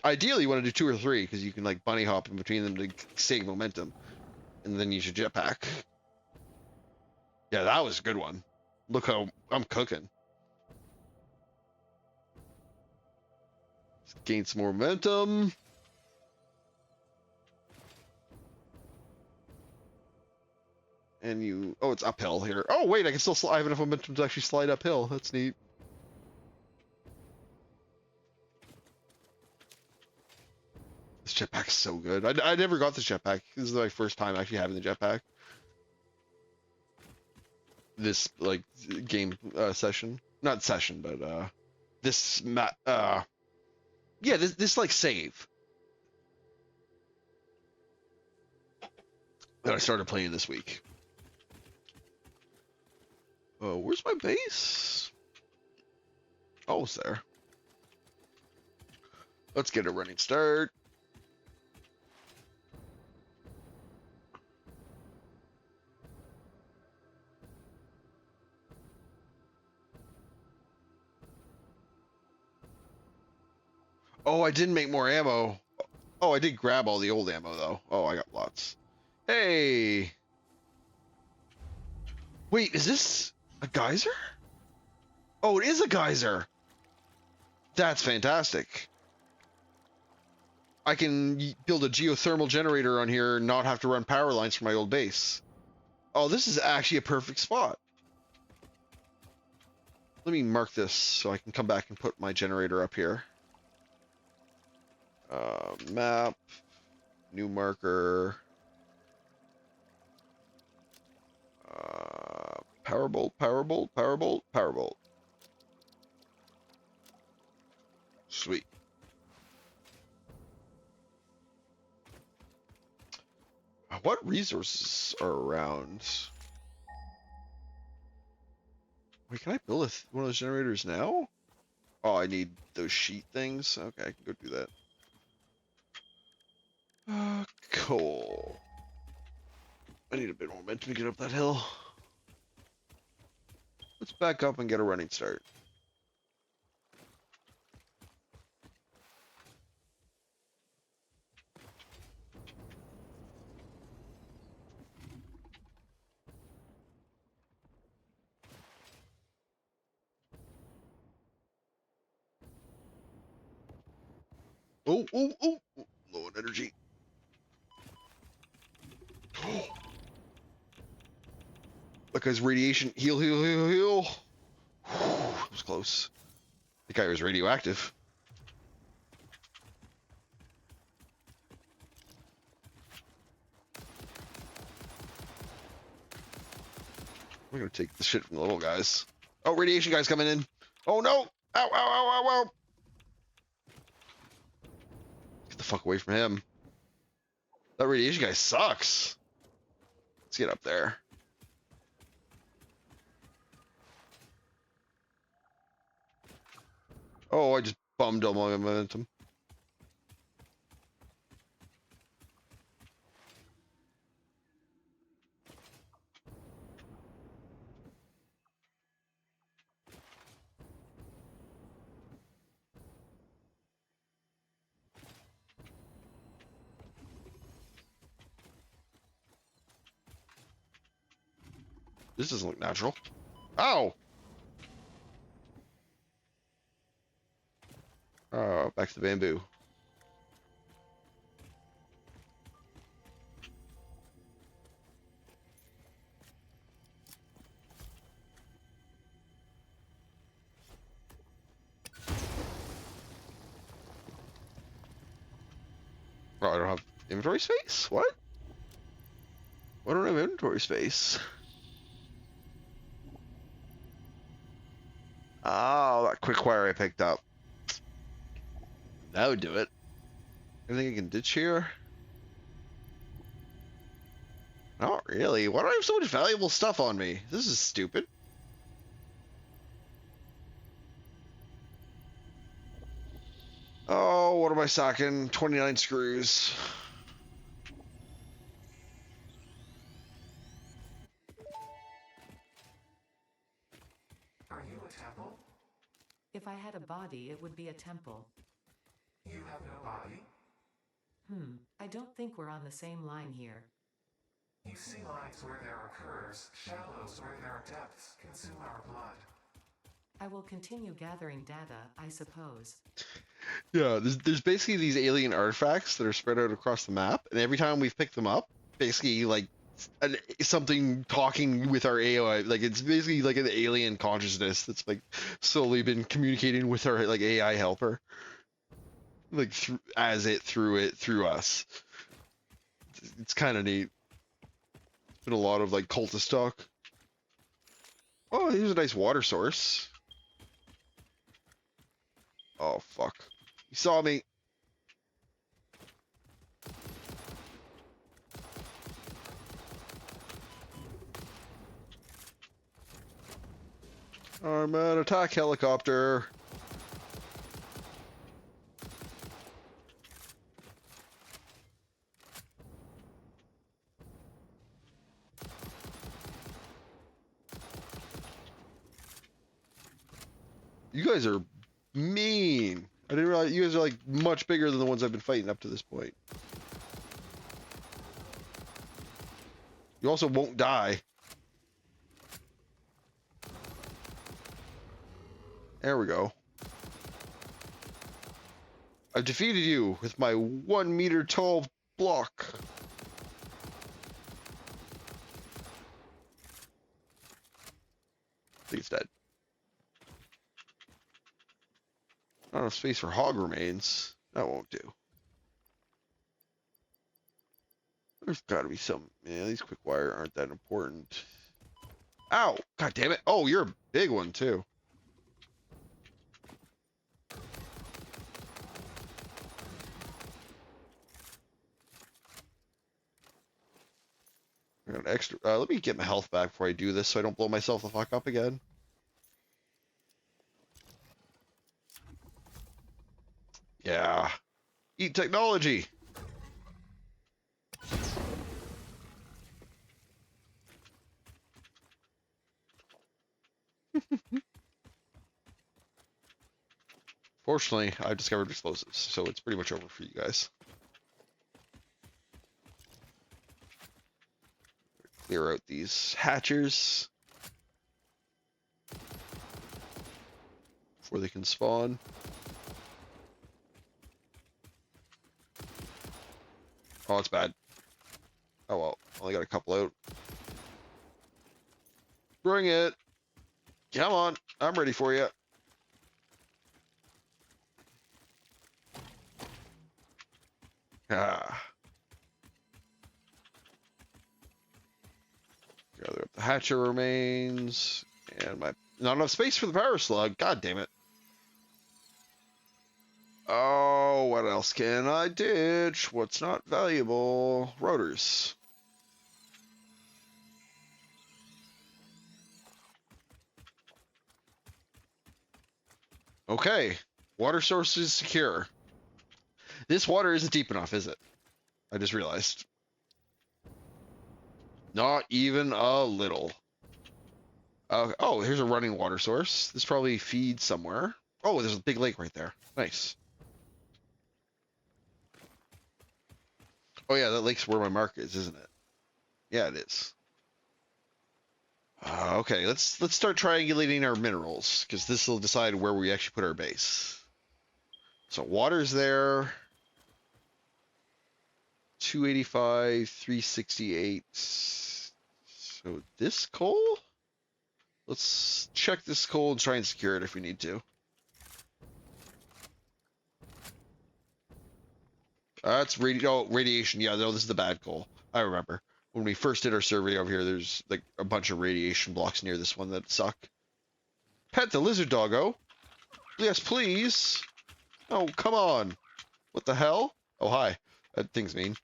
Ideally, you want to do 2 or 3 because you can like bunny hop in between them to save momentum, and then use your jetpack. Yeah, that was a good one. Look how I'm cooking. Gain some more momentum. And you, oh, it's uphill here. Oh, wait, I can still, I have enough momentum to actually slide uphill. That's neat. This jetpack is so good. I never got this jetpack. This is my first time actually having the jetpack. This, like, game session. Not session, but, this, yeah, this like, save. That I started playing this week. Oh, where's my base? Oh, it's there. Let's get a running start. Oh, I didn't make more ammo. Oh, I did grab all the old ammo, though. Oh, I got lots. Hey! Wait, is this a geyser? Oh, it is a geyser! That's fantastic. I can build a geothermal generator on here and not have to run power lines from my old base. Oh, this is actually a perfect spot. Let me mark this so I can come back and put my generator up here. Map, new marker. Powerbolt, powerbolt, powerbolt, powerbolt. Sweet. What resources are around? Wait, can I build one of those generators now? Oh, I need those sheet things. Okay, I can go do that. Cool. I need a bit more momentum to get up that hill. Let's back up and get a running start. Oh, oh, oh! Low on energy. That guy's radiation. Heal, heal, heal, heal. That was close. The guy was radioactive. We're gonna take the shit from the little guys. Oh, radiation guy's coming in. Oh no! Ow, ow, ow, ow, ow! Get the fuck away from him. That radiation guy sucks. Let's get up there. Oh, I just bummed all my momentum. This doesn't look natural. Ow! Oh, back to the bamboo. Oh, I don't have inventory space? What? I don't have inventory space. Oh, that quick wire I picked up. That would do it. Anything I can ditch here? Not really. Why do I have so much valuable stuff on me? This is stupid. Oh, what am I socking? 29 screws. If I had a body, it would be a temple. You have no body? I don't think we're on the same line here. You see lines where there are curves, shallows where there are depths, consume our blood. I will continue gathering data, I suppose. Yeah, there's basically these alien artifacts that are spread out across the map, and every time we've picked them up, basically like something talking with our AI, like it's basically like an alien consciousness that's like slowly been communicating with our like AI helper, like through us. It's kind of neat. It's been a lot of like cultist talk. Oh, here's a nice water source. Oh fuck, he saw me. I'm an attack helicopter. You guys are mean. I didn't realize you guys are like much bigger than the ones I've been fighting up to this point. You also won't die. There we go. I've defeated you with my 1 meter tall block. I think it's dead. Not enough space for hog remains. That won't do. There's gotta be some. Yeah, these quick wire aren't that important. Ow! God damn it! Oh, you're a big one too. I got an extra. Let me get my health back before I do this, so I don't blow myself the fuck up again. Yeah. Eat technology. Fortunately, I've discovered explosives, so it's pretty much over for you guys. Clear out these hatchers before they can spawn. Oh, it's bad. Oh well, only got a couple out. Bring it. Come on, I'm ready for you. Ah. Gather up the hatcher remains and my not enough space for the power slug. God damn it. Oh, what else can I ditch? What's not valuable? Rotors. Okay. Water source is secure. This water isn't deep enough, is it? I just realized. Not even a little. Oh, here's a running water source. This probably feeds somewhere. Oh, there's a big lake right there. Nice. Oh yeah, that lake's where my mark is, isn't it? Yeah, it is. Okay, let's start triangulating our minerals because this will decide where we actually put our base. So water's there. 285, 368. So this coal? Let's check this coal and try and secure it if we need to. That's radiation. Yeah, no, this is the bad coal. I remember. When we first did our survey over here, there's like a bunch of radiation blocks near this one that suck. Pet the lizard doggo. Yes, please. Oh, come on. What the hell? Oh, hi. That thing's mean.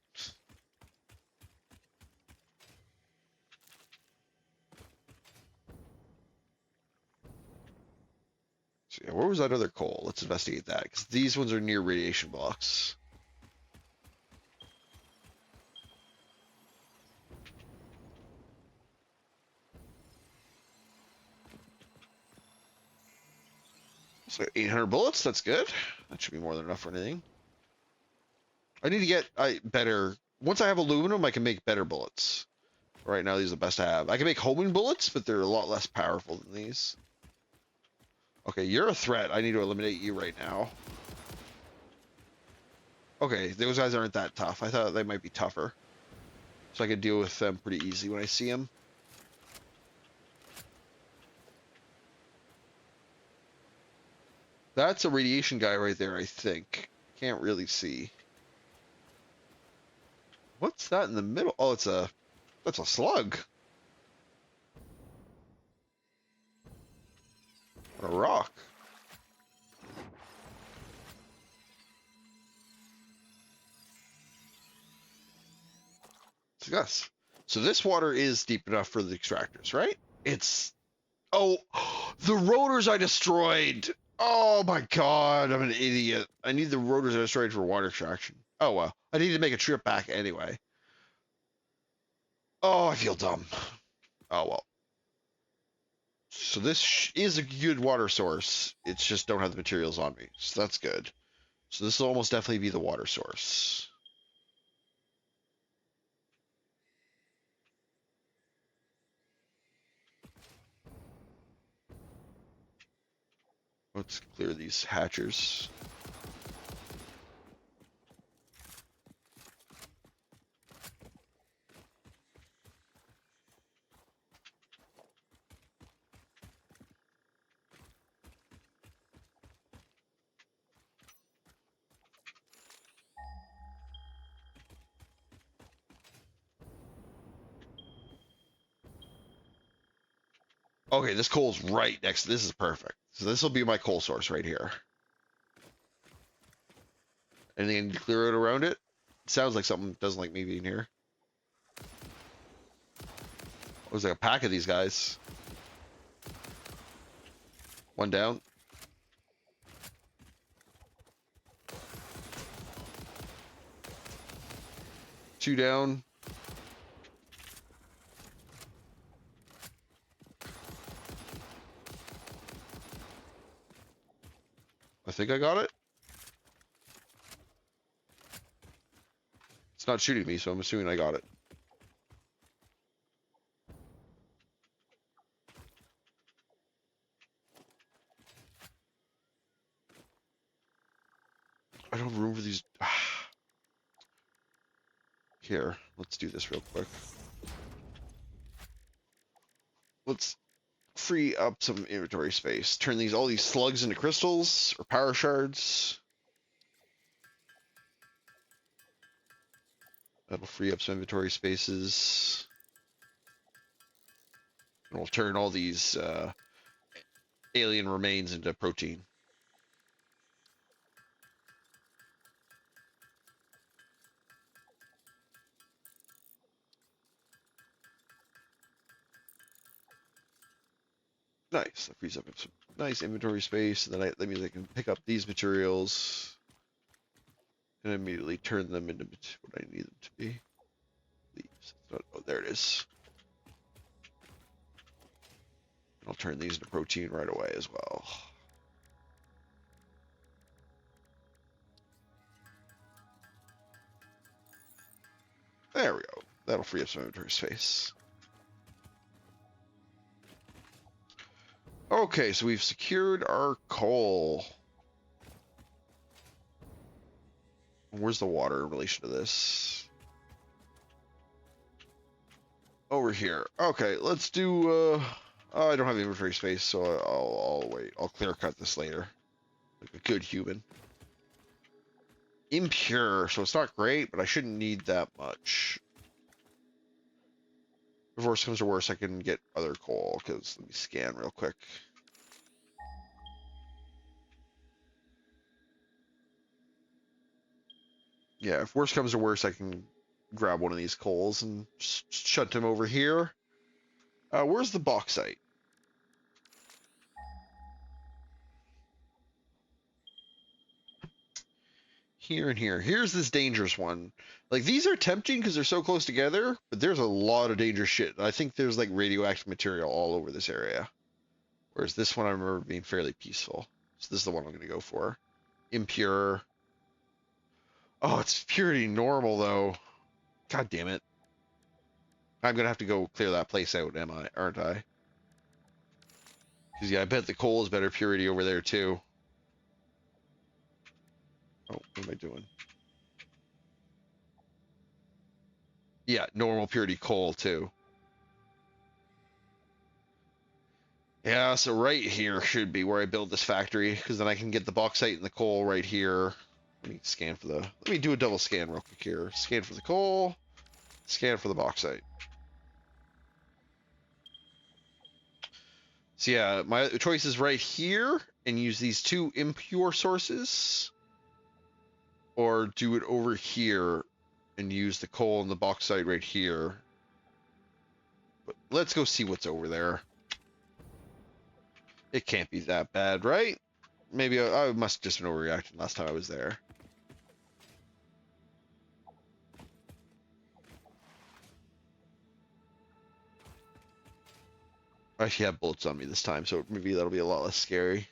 So, yeah, where was that other coal? Let's investigate that, because these ones are near radiation blocks. So 800 bullets, that's good. That should be more than enough for anything. I need to get better. Once I have aluminum, I can make better bullets. Right now, these are the best I have. I can make homing bullets, but they're a lot less powerful than these. Okay, you're a threat. I need to eliminate you right now. Okay, those guys aren't that tough. I thought they might be tougher. So I could deal with them pretty easy when I see them. That's a radiation guy right there, I think. Can't really see. What's that in the middle? Oh, that's a slug. A rock. Yes. So this water is deep enough for the extractors, right? Oh, the rotors I destroyed. Oh my god, I'm an idiot. I need the rotors I destroyed for water extraction. Oh well, I need to make a trip back anyway. Oh, I feel dumb. Oh well. So this is a good water source. It's just don't have the materials on me, so that's good. So this will almost definitely be the water source. Let's clear these hatchers. Okay, this coal's right next. This is perfect. So this will be my coal source right here. Anything to clear out around it? Sounds like something doesn't like me being here. There's like a pack of these guys. One down. Two down. I think I got it. It's not shooting me, so I'm assuming I got it. I don't have room for these. Here, let's do this real quick. Let's free up some inventory space. Turn all these slugs into crystals or power shards. That'll free up some inventory spaces. And we'll turn all these alien remains into protein. Nice. That frees up some nice inventory space. And then that means I can pick up these materials and immediately turn them into what I need them to be. Leaves. Oh, there it is. I'll turn these into protein right away as well. There we go. That'll free up some inventory space. Okay, so we've secured our coal. Where's the water in relation to this? Over here. Okay, let's do, oh, I don't have inventory space, so I'll wait. I'll clear cut this later. Like a good human. Impure, so it's not great, but I shouldn't need that much. If worse comes to worse, I can get other coal, because let me scan real quick. Yeah, if worse comes to worse, I can grab one of these coals and shunt him over here. Where's the bauxite? Here and here. Here's this dangerous one. Like, these are tempting because they're so close together, but there's a lot of dangerous shit. I think there's, like, radioactive material all over this area. Whereas this one, I remember being fairly peaceful. So this is the one I'm going to go for. Impure. Oh, it's purity normal, though. God damn it. I'm going to have to go clear that place out, aren't I? Because, yeah, I bet the coal is better purity over there, too. Oh, what am I doing? Yeah, normal purity coal, too. Yeah, so right here should be where I build this factory, because then I can get the bauxite and the coal right here. Let me scan for the... Let me do a double scan real quick here. Scan for the coal, scan for the bauxite. So yeah, my choice is right here, and use these two impure sources, or do it over here and use the coal and the bauxite right here. But let's go see what's over there. It can't be that bad, right? Maybe I must have just been overreacting last time I was there. I actually have bullets on me this time, so maybe that'll be a lot less scary.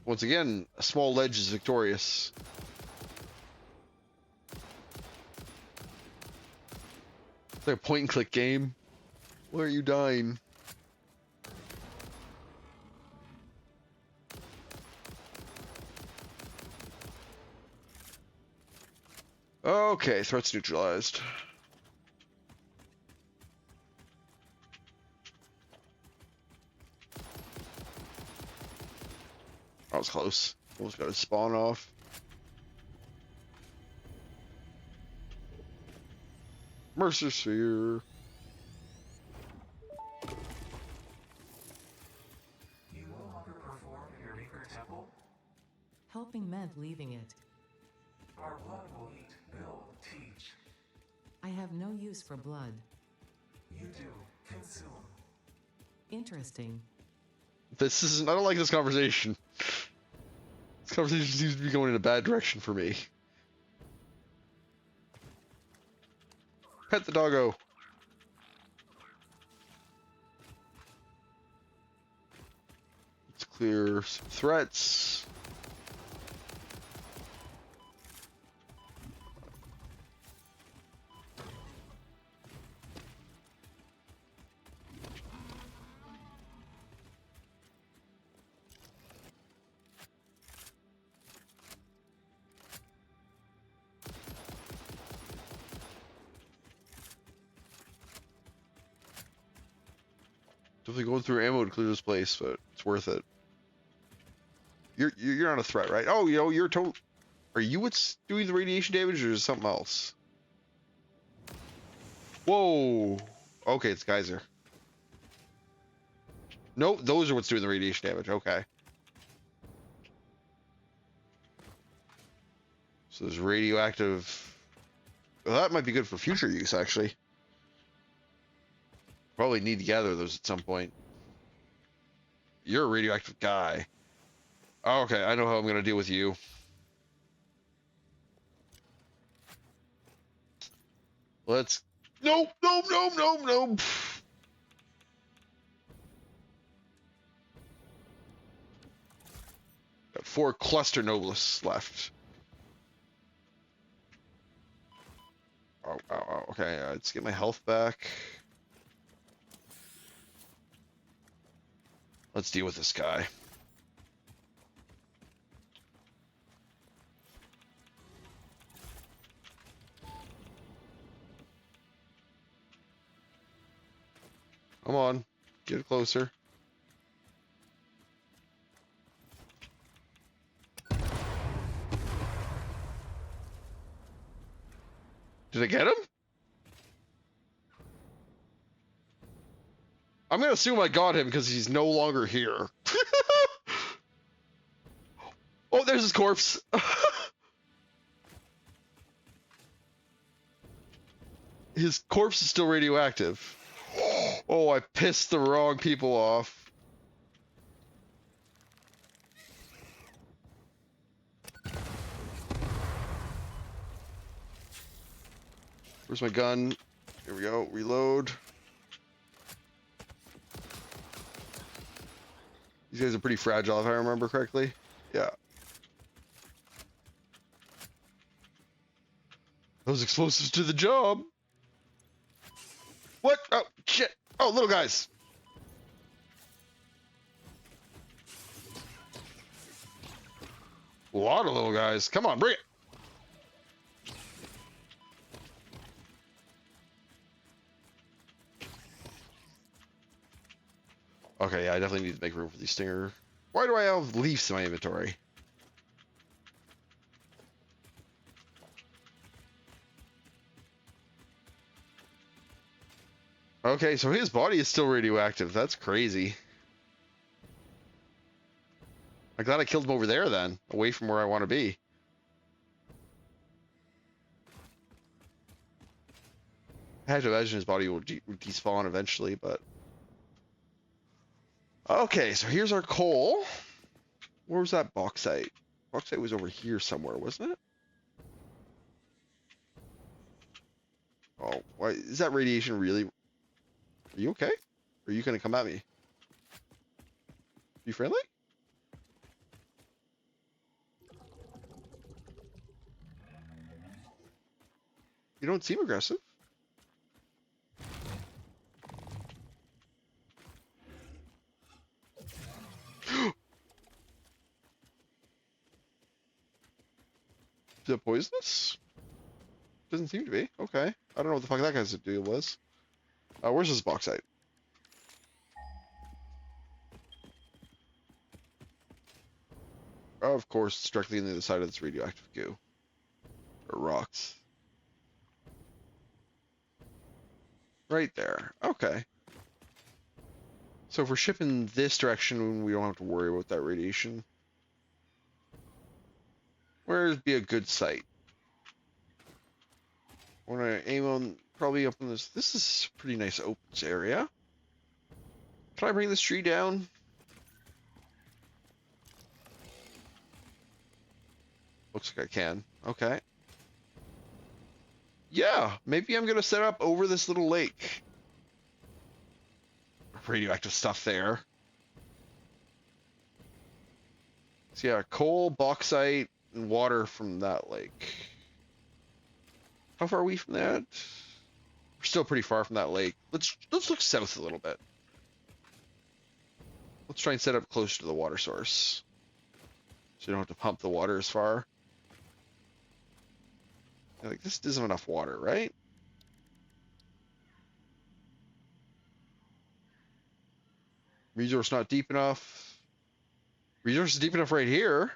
Once again, a small ledge is victorious. It's like a point and click game. Why are you dying? Okay, threats neutralized. That was close. Almost got a spawn off. Mercer Sphere. You no longer perform in your Maker Temple? Helping meant leaving it. Our blood will eat, build, teach. I have no use for blood. You do. Consume. Interesting. This isn't. I don't like this conversation. This conversation seems to be going in a bad direction for me. Pet the doggo. Let's clear some threats. Definitely going through ammo to clear this place, but it's worth it. You're not a threat, right? Oh, you're total. Are you what's doing the radiation damage, or is it something else? Whoa. Okay, it's geyser. Nope, those are what's doing the radiation damage. Okay. So there's radioactive. Well, that might be good for future use, actually. Probably need to gather those at some point. You're a radioactive guy. Oh, okay, I know how I'm gonna deal with you. Let's. Nope, nope, nope, nope, nope. Got 4 cluster nobles left. Oh, oh, oh, okay, let's get my health back. Let's deal with this guy. Come on, get closer. Did I get him? I'm gonna assume I got him because he's no longer here. Oh, there's his corpse. His corpse is still radioactive. Oh, I pissed the wrong people off. Where's my gun? Here we go. Reload. These guys are pretty fragile, if I remember correctly. Yeah. Those explosives do the job. What? Oh, shit. Oh, little guys. A lot of little guys. Come on, bring it. Okay, yeah, I definitely need to make room for these stinger. Why do I have leaves in my inventory? Okay, so his body is still radioactive. That's crazy. I'm glad I killed him over there then, away from where I want to be. I had to imagine his body will despawn eventually, but... Okay, so here's our coal. Where was that bauxite? Bauxite was over here somewhere, wasn't it? Oh, why is that radiation really... Are you okay? Or are you gonna come at me? You friendly? You don't seem aggressive. Is it poisonous? Doesn't seem to be. Okay. I don't know what the fuck that guy's deal was. Where's this bauxite? Oh, of course, it's directly on the other side of this radioactive goo. Or rocks. Right there. Okay. So if we're shipping this direction, we don't have to worry about that radiation. Where'd be a good site? I want to aim on probably up in this. This is a pretty nice open area. Can I bring this tree down? Looks like I can. Okay. Yeah, maybe I'm gonna set up over this little lake. Radioactive stuff there. So yeah, coal, bauxite, and water from that lake. How far are we from that? We're still pretty far from that lake. Let's look south a little bit. Let's try and set up closer to the water source. So you don't have to pump the water as far. Like, this doesn't have enough water, right? Resource not deep enough. Resource is deep enough right here.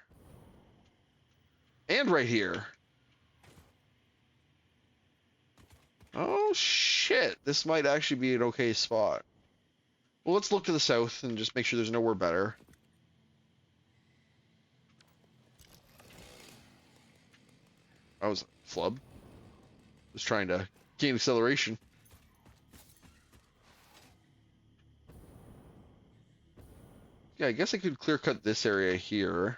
And right here. Oh, shit. This might actually be an okay spot. Well, let's look to the south and just make sure there's nowhere better. I was flub. Just trying to gain acceleration. Yeah, I guess I could clear cut this area here.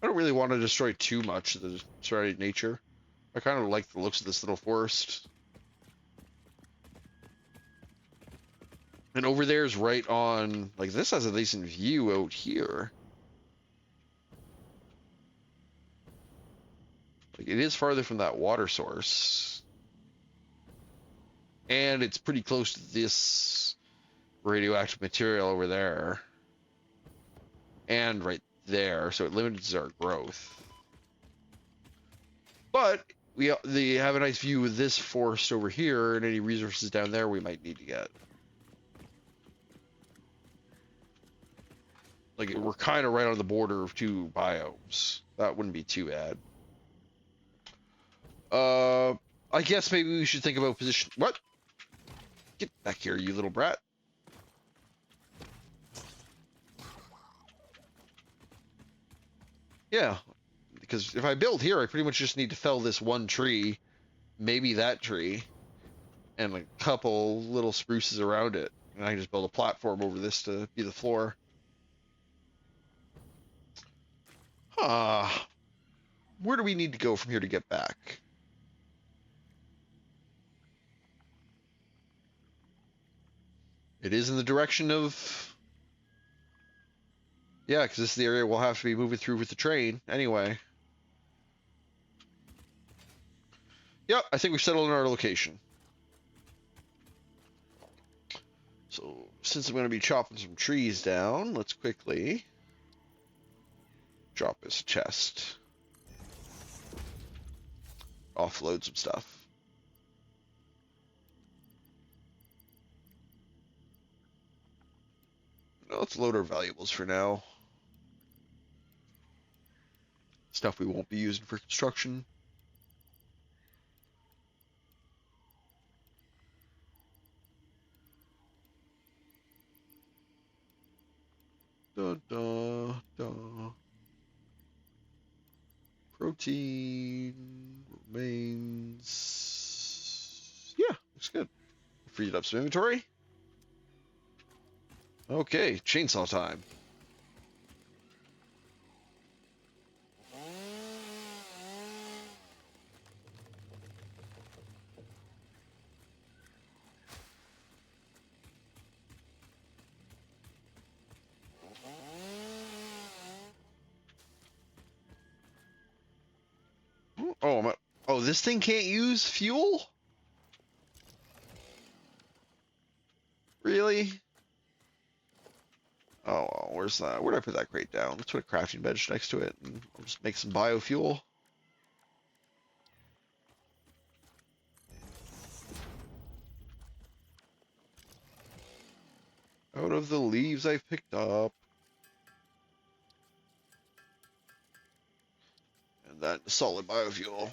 I don't really want to destroy too much of the surrounding nature. I kind of like the looks of this little forest. And over there is right on, like, this has a decent view out here. Like, it is farther from that water source. And it's pretty close to this radioactive material over there. And right there, so it limits our growth. But they have a nice view of this forest over here, and any resources down there we might need to get. Like, we're kind of right on the border of two biomes. That wouldn't be too bad. I guess maybe we should think about position. What? Get back here, you little brat. Yeah, because if I build here, I pretty much just need to fell this one tree, maybe that tree, and a couple little spruces around it. And I can just build a platform over this to be the floor. Ah. Where do we need to go from here to get back? It is in the direction of... Yeah, because this is the area we'll have to be moving through with the train anyway. Yep, I think we settled on our location. So, since I'm going to be chopping some trees down, let's quickly drop this chest. Offload some stuff. Now let's load our valuables for now. Stuff we won't be using for construction. Da, da, da. Protein remains. Yeah, looks good. Freed up some inventory. Okay, chainsaw time. Oh, oh, this thing can't use fuel? Really? Oh, well, where's that? Where did I put that crate down? Let's put a crafting bench next to it, and I'll just make some biofuel. Out of the leaves I've picked up. And that solid biofuel.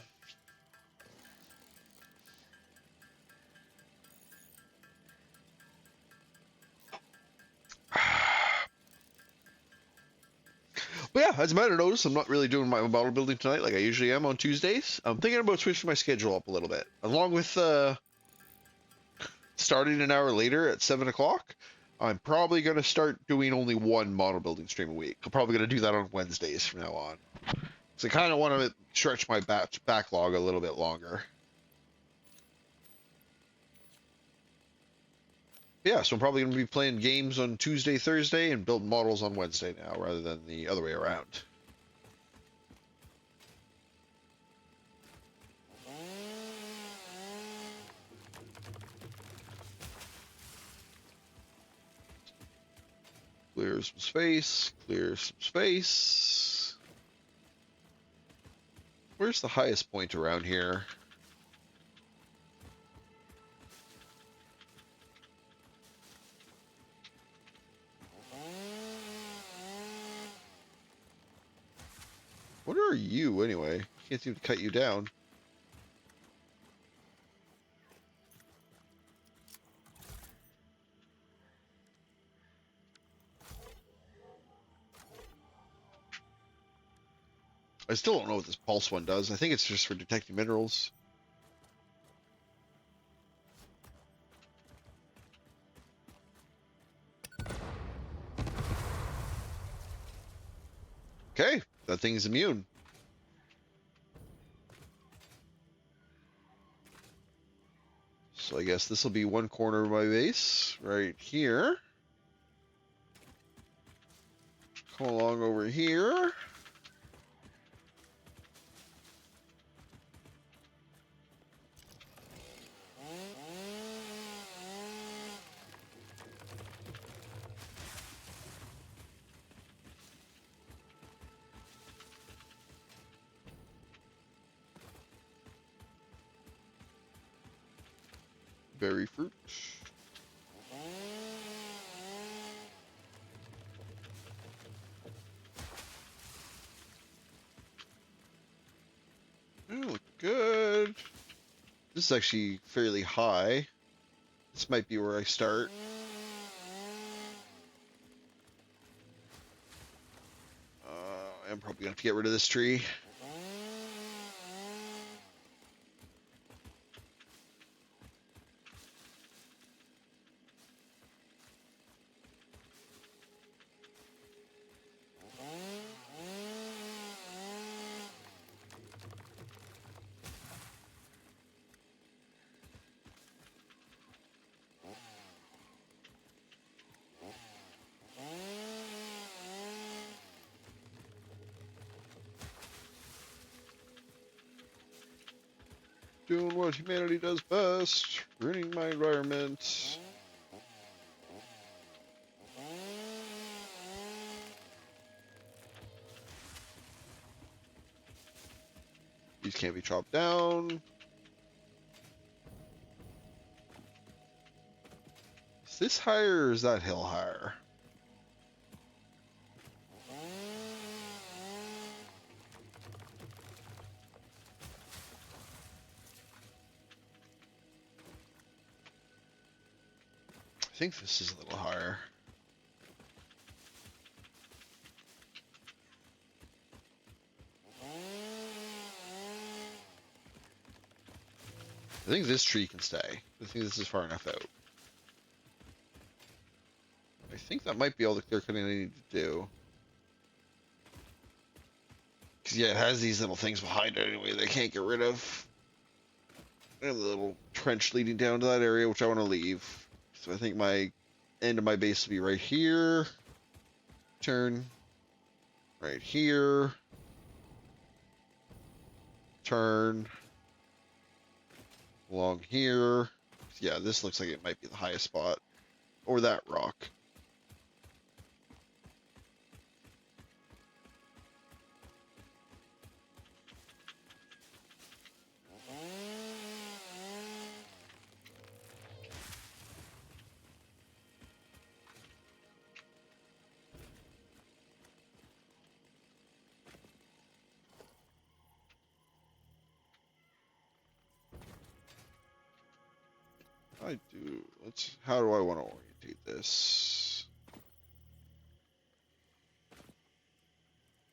But yeah, as a matter of notice, I'm not really doing my model building tonight like I usually am on Tuesdays. I'm thinking about switching my schedule up a little bit. Along with starting an hour later at 7 o'clock, I'm probably going to start doing only one model building stream a week. I'm probably going to do that on Wednesdays from now on. So I kind of want to stretch my backlog a little bit longer. Yeah, so I'm probably going to be playing games on Tuesday, Thursday, and building models on Wednesday now, rather than the other way around. Clear some space, clear some space. Where's the highest point around here? What are you, anyway? Can't seem to cut you down. I still don't know what this pulse one does. I think it's just for detecting minerals. Okay, that thing's immune. So I guess this will be one corner of my base, right here. Come along over here. Berry fruit. Oh, look good. This is actually fairly high. This might be where I start. I'm probably gonna have to get rid of this tree. doing what humanity does best, ruining my environment. These can't be chopped down. Is this higher or is that hill higher? I think this is a little higher. I think this tree can stay. I think this is far enough out. I think that might be all the clear cutting I need to do. Because, yeah, it has these little things behind it anyway they can't get rid of. And the little trench leading down to that area, which I want to leave. So I think my end of my base will be right here. Turn. Right here. Turn. Along here. Yeah, this looks like it might be the highest spot. Or that rock. I do. How do I want to orientate this?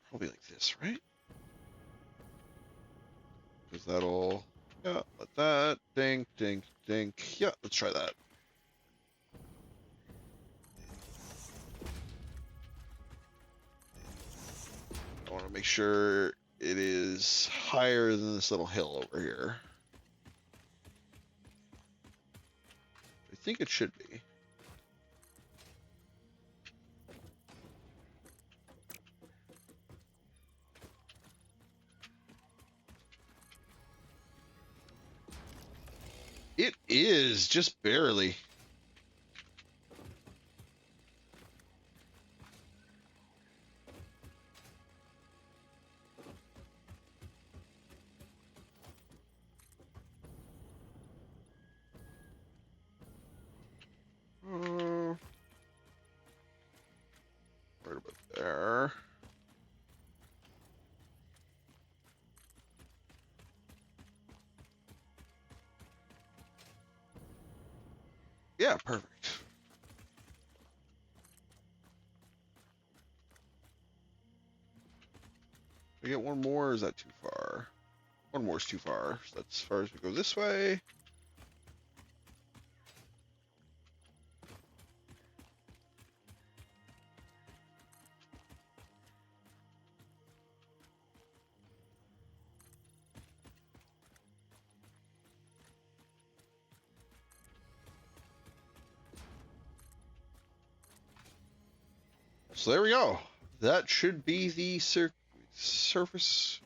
Probably like this, right? Because that'll, yeah, let that, dink, dink, dink. Yeah, let's try that. I want to make sure it is higher than this little hill over here. I think it should be. It is, just barely. Right about there. Yeah, perfect. We get one more, or is that too far? One more is too far. So that's as far as we go this way. So there we go. That should be the surface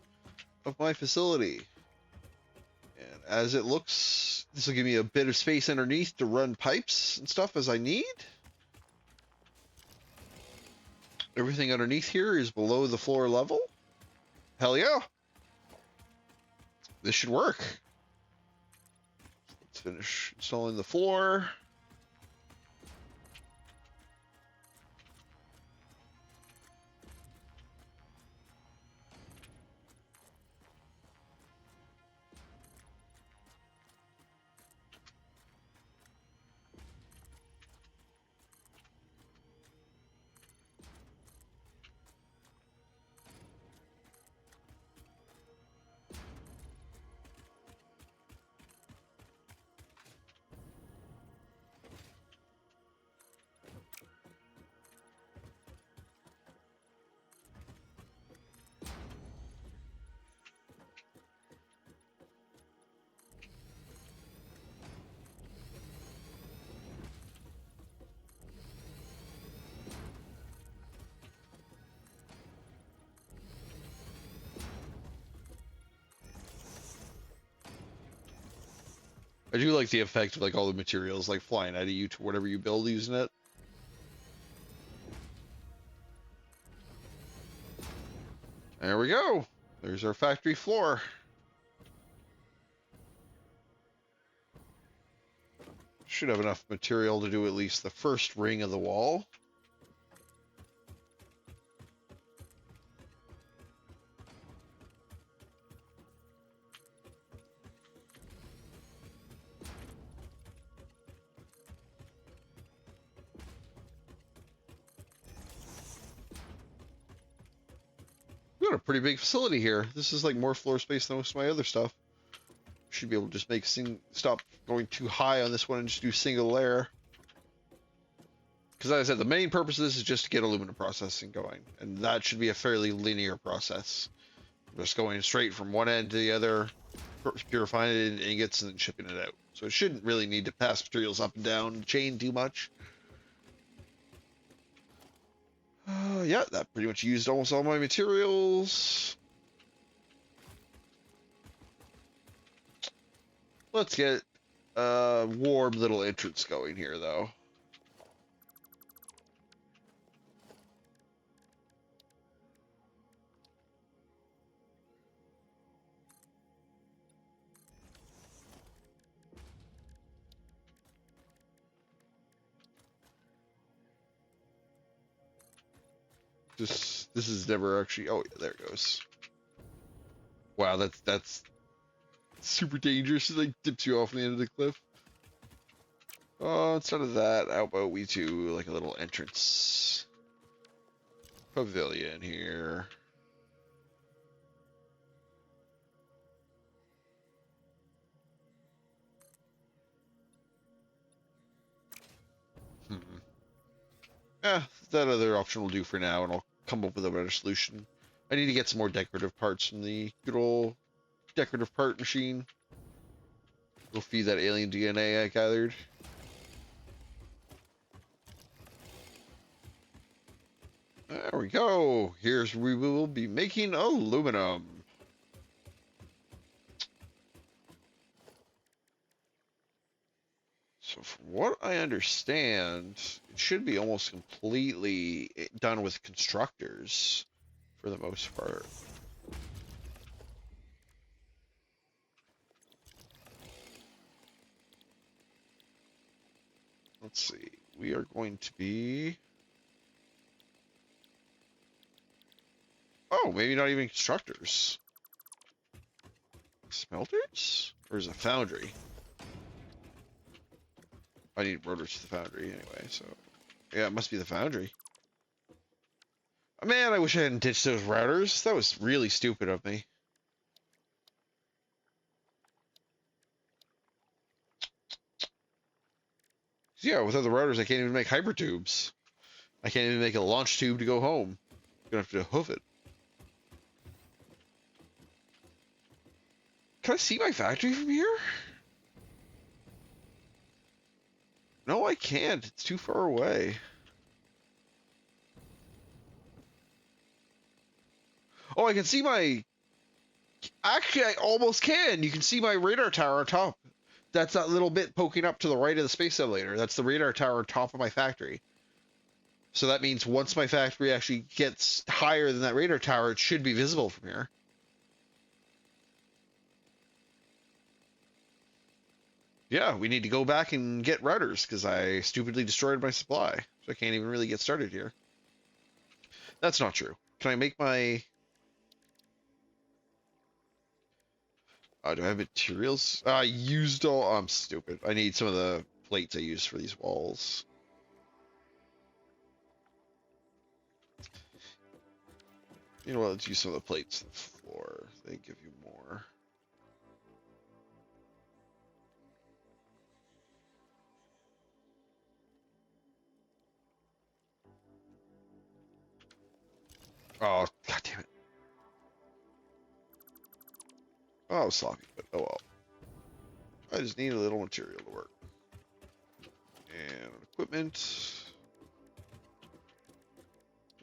of my facility. And as it looks, this will give me a bit of space underneath to run pipes and stuff as I need. Everything underneath here is below the floor level. Hell yeah. This should work. Let's finish installing the floor. I do like the effect of like all the materials like flying out of you to whatever you build using it. There we go. There's our factory floor. Should have enough material to do at least the first ring of the wall. We've got a pretty big facility here. This is like more floor space than most of my other stuff. Should be able to just make stop going too high on this one and just do single layer. Because as I said, the main purpose of this is just to get aluminum processing going, and that should be a fairly linear process. Just going straight from one end to the other, purifying it in ingots and then shipping it out. So it shouldn't really need to pass materials up and down the chain too much. Yeah, that pretty much used almost all my materials. Let's get a warm little entrance going here, though. This is never actually. Oh yeah, there it goes. Wow, that's super dangerous. It like dips you off the end of the cliff. Oh, instead of that, how about we do like a little entrance pavilion here. Yeah, that other option will do for now, and I'll come up with a better solution. I need to get some more decorative parts from the good old decorative part machine. We'll feed that alien DNA I gathered. There we go. Here's where we will be making aluminum. So from what I understand, it should be almost completely done with constructors for the most part. Let's see. We are going to be... Oh, maybe not even constructors. Smelters? Or is it foundry? I need rotors to the foundry anyway, so... Yeah, it must be the foundry. Man, I wish I hadn't ditched those routers. That was really stupid of me. Yeah, without the routers, I can't even make hypertubes. I can't even make a launch tube to go home. I'm gonna have to hoof it. Can I see my factory from here? No, I can't. It's too far away. Oh, I can see my... Actually, I almost can. You can see my radar tower on top. That's that little bit poking up to the right of the space elevator. That's the radar tower on top of my factory. So that means once my factory actually gets higher than that radar tower, it should be visible from here. Yeah, we need to go back and get routers because I stupidly destroyed my supply. So I can't even really get started here. That's not true. Can I make my... do I have materials? I used all... I'm stupid. I need some of the plates I used for these walls. You know what? Let's use some of the plates on the floor. They give you more. Oh, god damn it. Oh, I was sloppy, but oh well. I just need a little material to work. And equipment.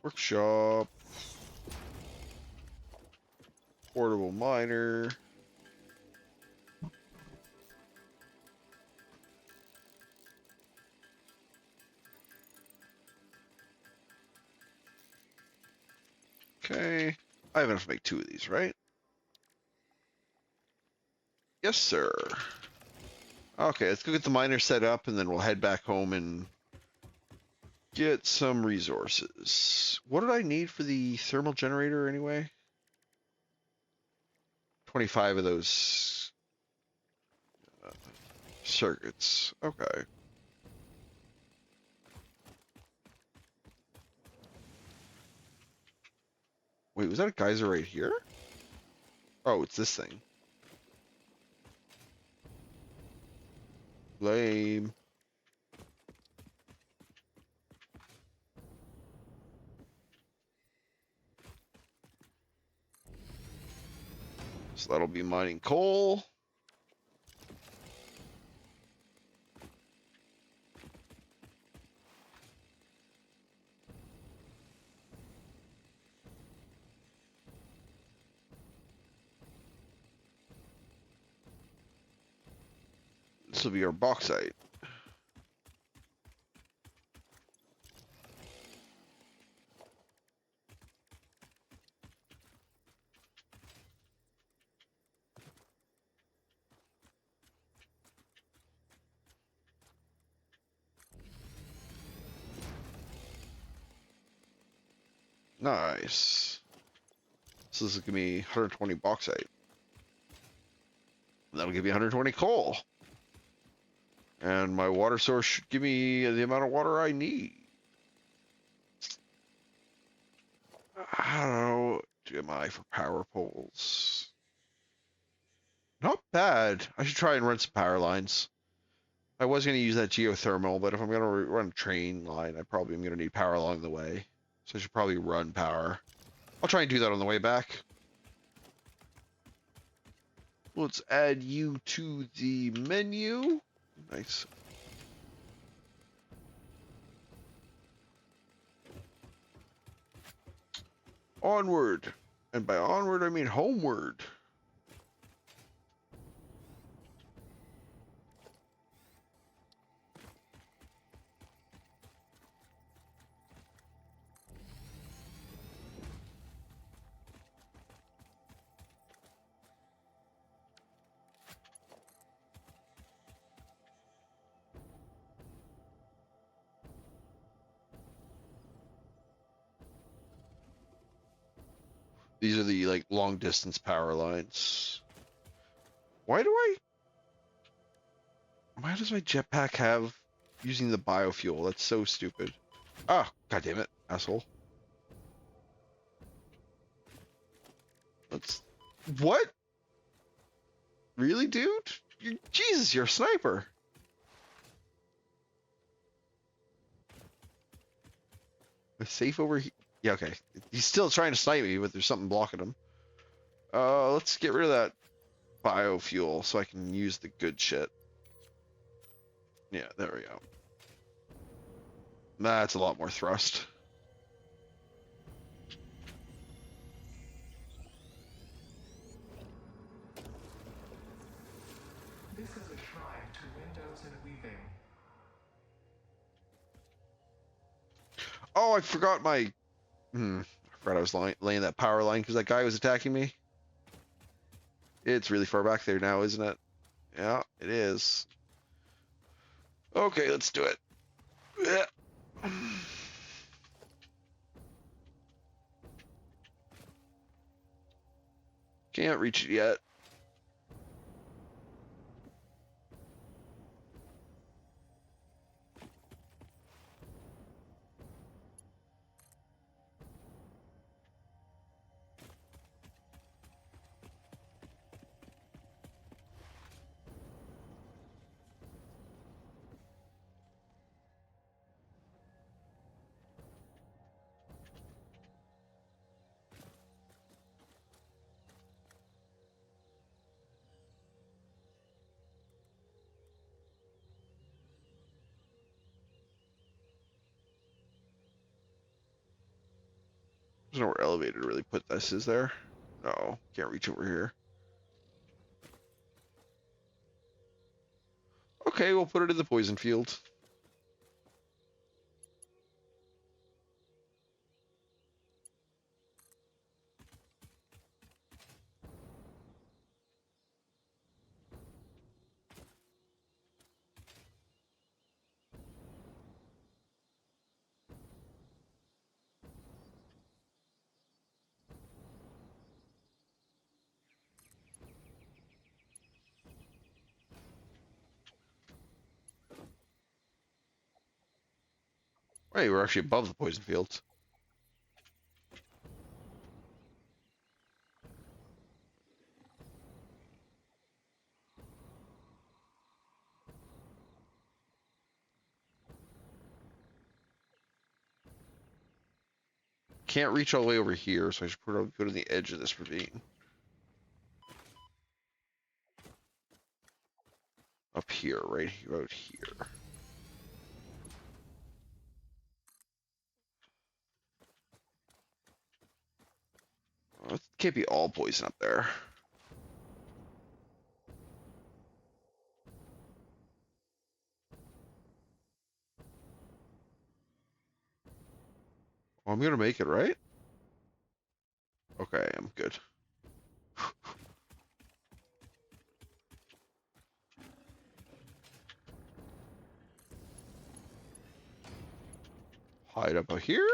Workshop. Portable miner. Okay. I have enough to make 2 of these, right? Yes, sir. Okay, let's go get the miner set up, and then we'll head back home and get some resources. What did I need for the thermal generator anyway? 25 of those circuits. Okay. Wait, was that a geyser right here? Oh, it's this thing. Lame. So that'll be mining coal. This will be our bauxite. Nice. So this is gonna be 120 bauxite. That'll give me 120 coal. And my water source should give me the amount of water I need. I don't know. Am I for power poles? Not bad. I should try and run some power lines. I was going to use that geothermal, but if I'm going to run a train line, I probably am going to need power along the way. So I should probably run power. I'll try and do that on the way back. Let's add you to the menu. Nice. Onward. And by onward, I mean homeward. These are the like long distance power lines. Why does my jetpack have using the biofuel? That's so stupid. Ah, god damn it, asshole. Let's what? Really, dude? Jesus, you're a sniper. A safe over here. Yeah, okay. He's still trying to snipe me, but there's something blocking him. Let's get rid of that biofuel so I can use the good shit. Yeah, there we go. That's a lot more thrust. This is a shrine to windows and weaving. Oh, I forgot my... I forgot I was laying that power line because that guy was attacking me. It's really far back there now, isn't it? Yeah, it is. Okay, let's do it. Yeah. Can't reach it yet. There's nowhere elevated to really put this, is there? No, can't reach over here. Okay, we'll put it in the poison field. Wait, we're actually above the poison fields. Can't reach all the way over here, so I should go to the edge of this ravine. Up here, right here. Oh, it can't be all poison up there. Oh, I'm gonna make it, right? Okay, I'm good. Hide up here.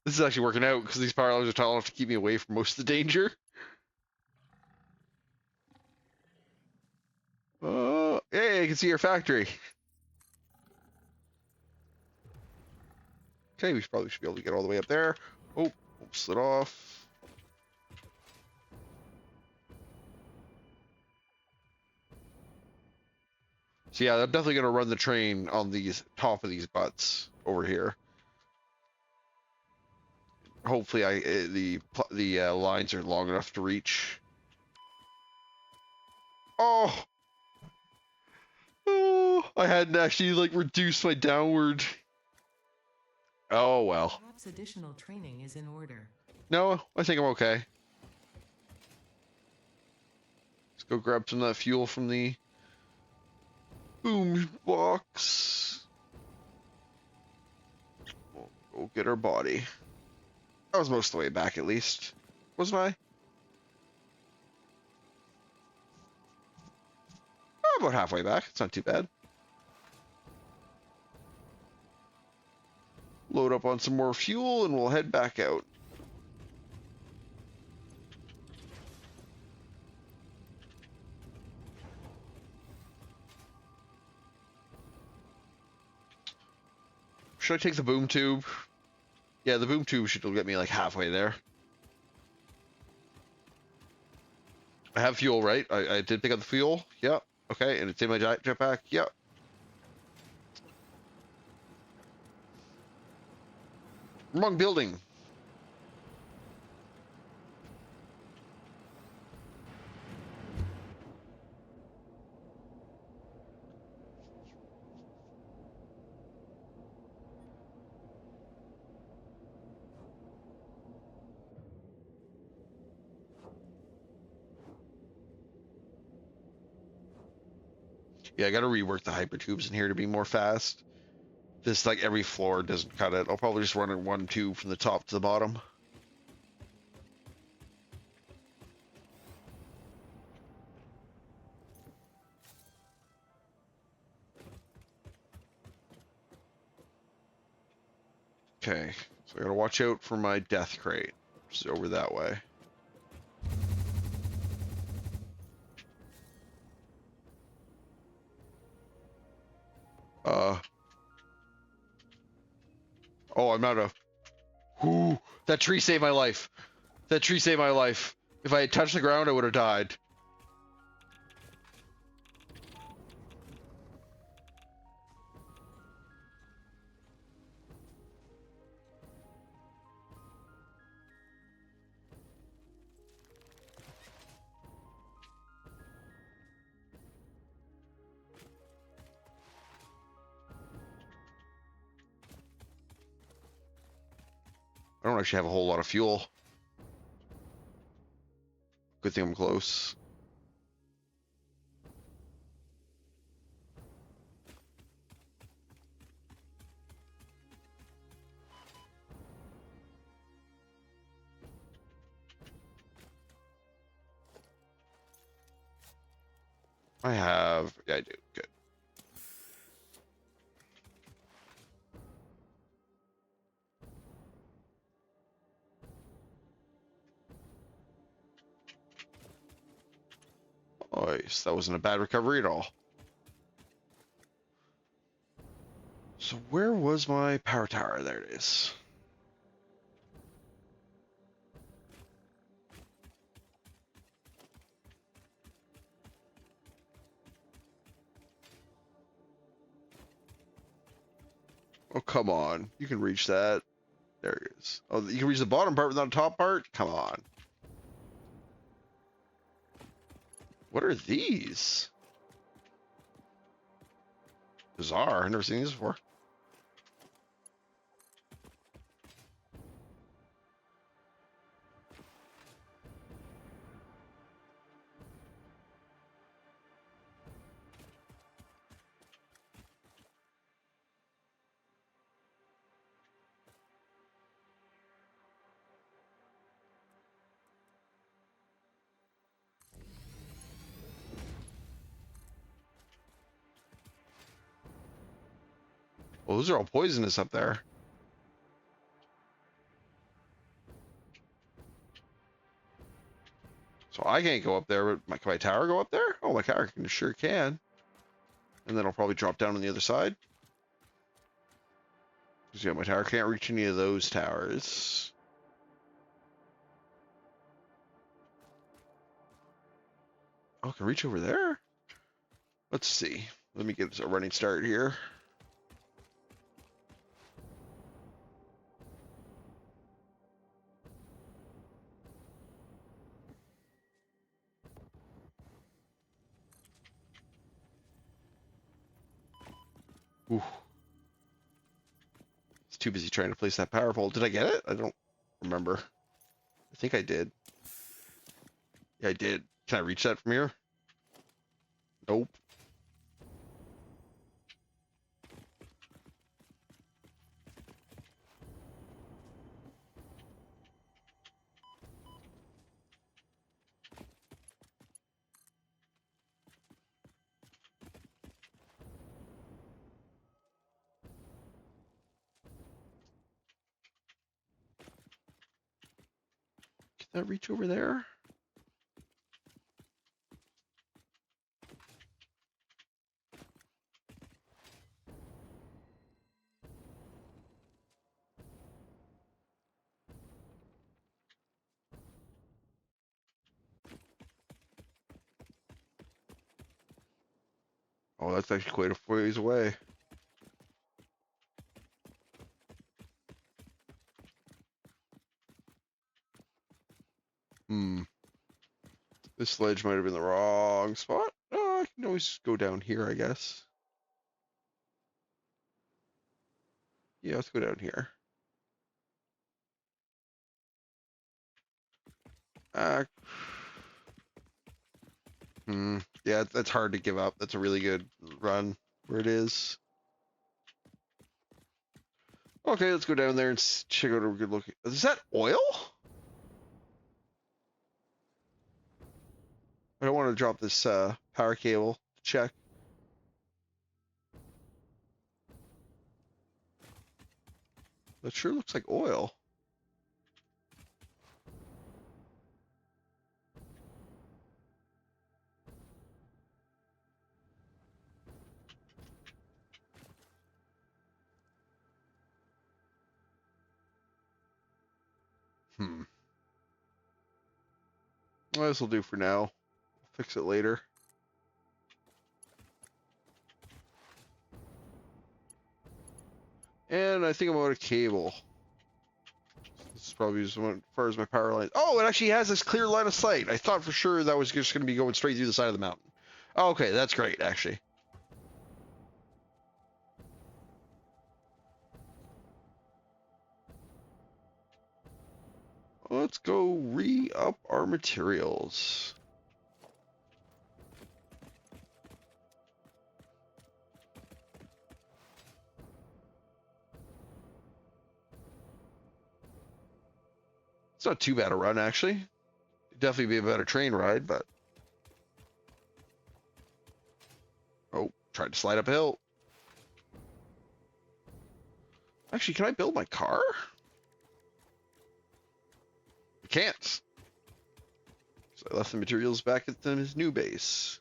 This is actually working out because these power lines are tall enough to keep me away from most of the danger. Hey, I can see your factory. Okay, we probably should be able to get all the way up there. Oh, slid off. So yeah, I'm definitely gonna run the train on these top of these butts over here. Hopefully, the lines are long enough to reach. Oh, oh! I hadn't actually like reduced my downward. Oh well. Perhaps additional training is in order. No, I think I'm okay. Let's go grab some of that fuel from the boom box. We'll go get our body. I was most of the way back at least. Wasn't I? Oh, about halfway back. It's not too bad. Load up on some more fuel and we'll head back out. Should I take the boom tube? Yeah, the boom tube should get me like halfway there. I have fuel, right? I did pick up the fuel. Yep. Okay, and it's in my jetpack. Yep. Wrong building. Yeah, I gotta rework the hyper tubes in here to be more fast. This like every floor doesn't cut it. I'll probably just run it 1 tube from the top to the bottom. Okay, so I gotta watch out for my death crate, which is over that way. Oh, I'm out of. Ooh, that tree saved my life. That tree saved my life. If I had touched the ground, I would have died. I don't actually have a whole lot of fuel. Good thing I'm close. I have. Yeah, I do. Good. Nice. That wasn't a bad recovery at all. So where was my power tower? There it is. Oh, come on. You can reach that. There it is. Oh, you can reach the bottom part, but not the top part? Come on. What are these? Bizarre. I've never seen these before. Well, those are all poisonous up there. So I can't go up there, but can my tower go up there? Oh, my tower sure can. And then I'll probably drop down on the other side. Because, yeah, my tower can't reach any of those towers. Oh, I can reach over there? Let's see. Let me get a running start here. Ooh. It's too busy trying to place that power pole. Did I get it? I don't remember. I think I did. Yeah, I did. Can I reach that from here? Nope. Can that reach over there? Oh, that's actually quite a ways away. Hmm. This ledge might have been the wrong spot. Oh, I can always go down here, I guess. Yeah, let's go down here. Uh, yeah, that's hard to give up. That's a really good run where it is. Okay, let's go down there and check out a good look. Is that oil? I don't want to drop this power cable. Check. That sure looks like oil. Well, this will do for now. Fix it later. And I think I'm out of cable. This is probably as far as my power line. Oh, it actually has this clear line of sight. I thought for sure that was just going to be going straight through the side of the mountain. Oh, okay, that's great, actually. Let's go re-up our materials. It's not too bad a run, actually. It'd definitely be a better train ride, but... Oh, tried to slide up a hill. Actually, can I build my car? I can't. So I left the materials back at his new base.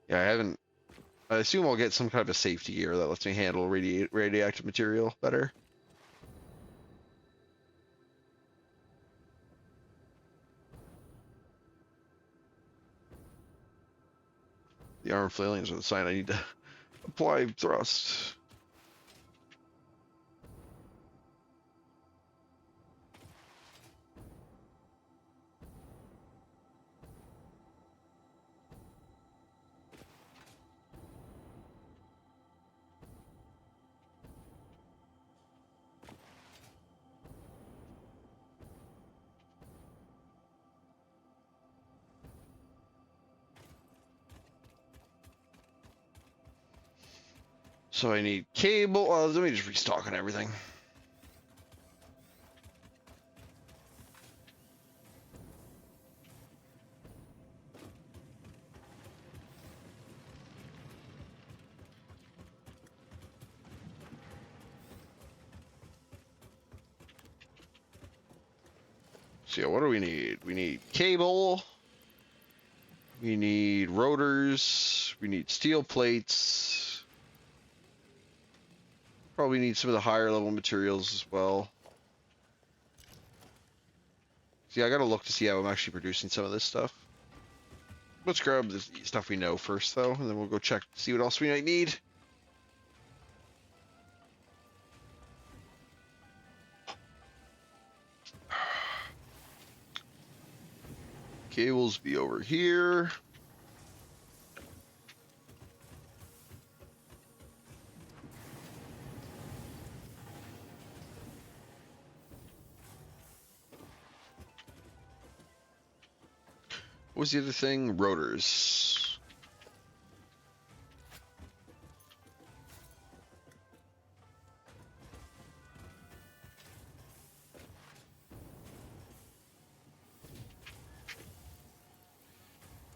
Yeah, I haven't. I assume I'll get some kind of a safety gear that lets me handle radioactive material better. The arm flailings are the sign I need to apply thrust. So I need cable. Let me just restock on everything. So yeah, what do we need? We need cable. We need rotors. We need steel plates. Probably need some of the higher level materials as well. See, I gotta look to see how I'm actually producing some of this stuff. Let's grab the stuff we know first, though, and then we'll go check to see what else we might need. Cables be over here. What was the other thing? Rotors.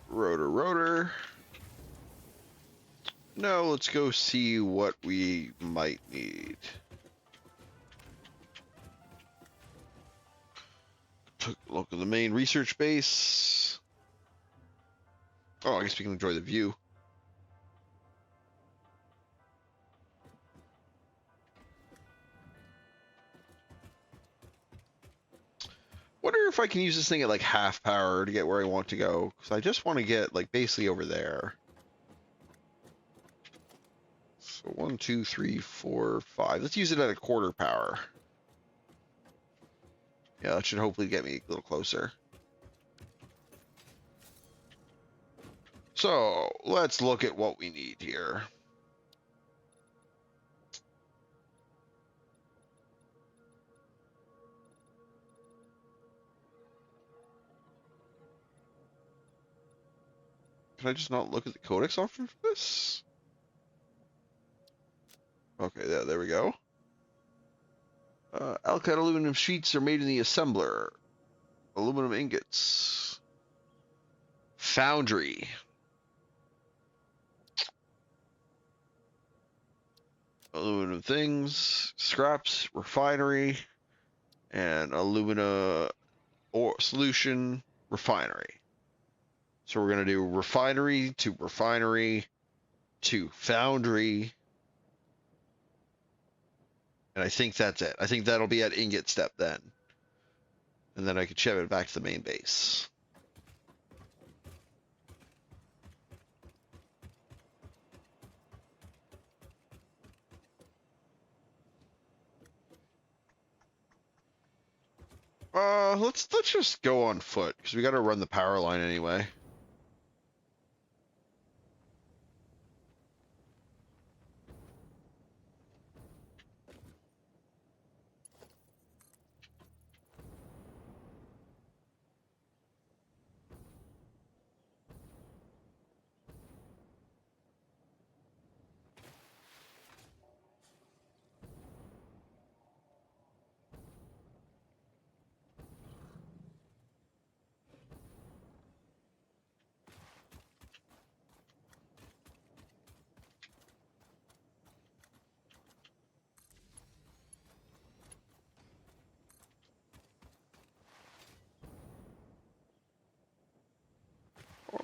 Rotor. No, let's go see what we might need. Took a look at the main research base. Oh, I guess we can enjoy the view. Wonder if I can use this thing at like half power to get where I want to go. Because I just want to get like basically over there. So 1, 2, 3, 4, 5. Let's use it at a quarter power. Yeah, that should hopefully get me a little closer. So let's look at what we need here. Can I just not look at the codex option for this? Okay, there we go. Alkyd aluminum sheets are made in the assembler. Aluminum ingots. Foundry. Aluminum things. Scraps. Refinery. And alumina or solution. Refinery. So we're going to do refinery to foundry. And I think that's it. I think that'll be at ingot step then. And then I can shove it back to the main base. Let's just go on foot because we got to run the power line anyway.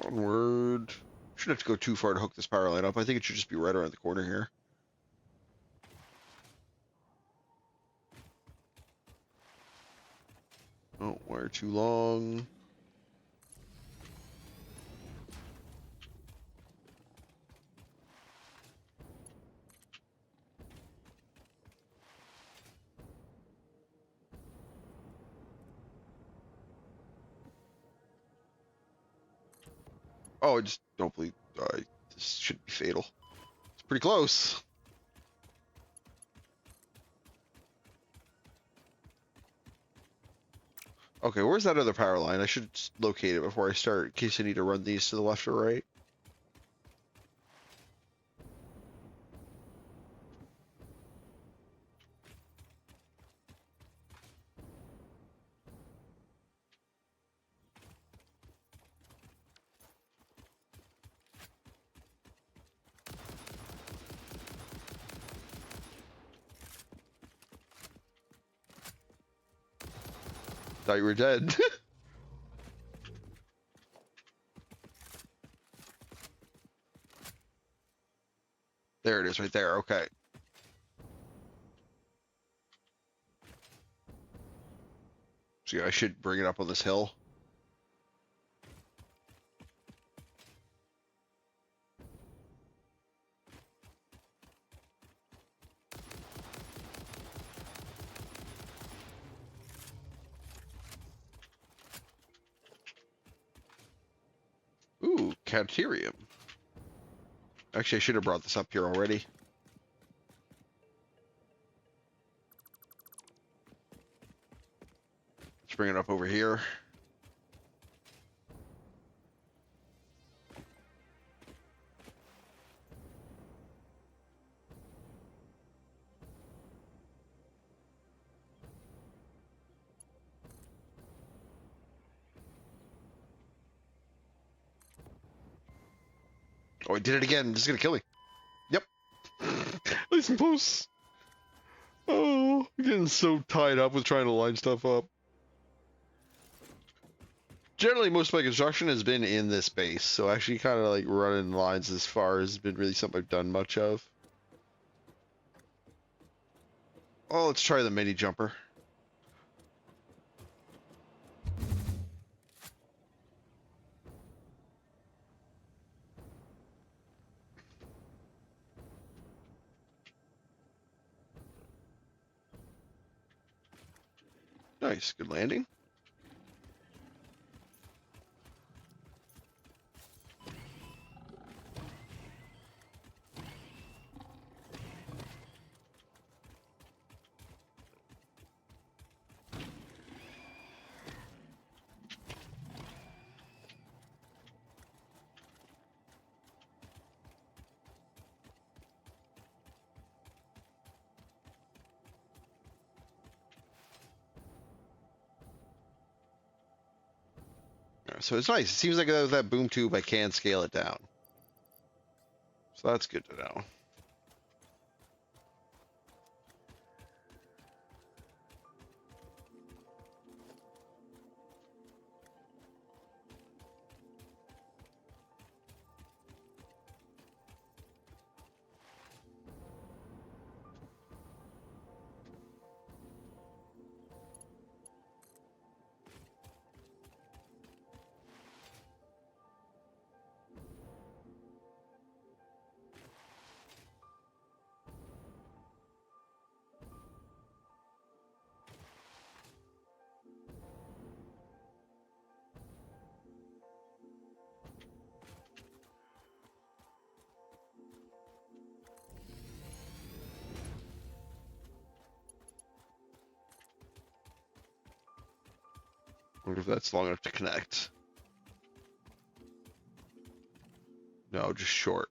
Onward. shouldn't have to go too far to hook this power line up. I think it should just be right around the corner here. Oh, wire too long. Oh, I just don't believe this should be fatal. It's pretty close. Okay, where's that other power line? I should locate it before I start in case I need to run these to the left or right. Thought you were dead. There it is, right there. Okay. So yeah, I should bring it up on this hill. Ooh, Caterium. Actually, I should have brought this up here already. Let's bring it up over here. Oh, I did it again. This is gonna kill me. Yep. Listen, posts. Oh, I'm getting so tied up with trying to line stuff up. Generally, most of my construction has been in this base, so actually kind of like running lines as far has been really something I've done much of. Oh, let's try the mini jumper. Nice, good landing. So it's nice. It seems like with that boom tube, I can scale it down. So that's good to know. Wonder if that's long enough to connect. No, just short.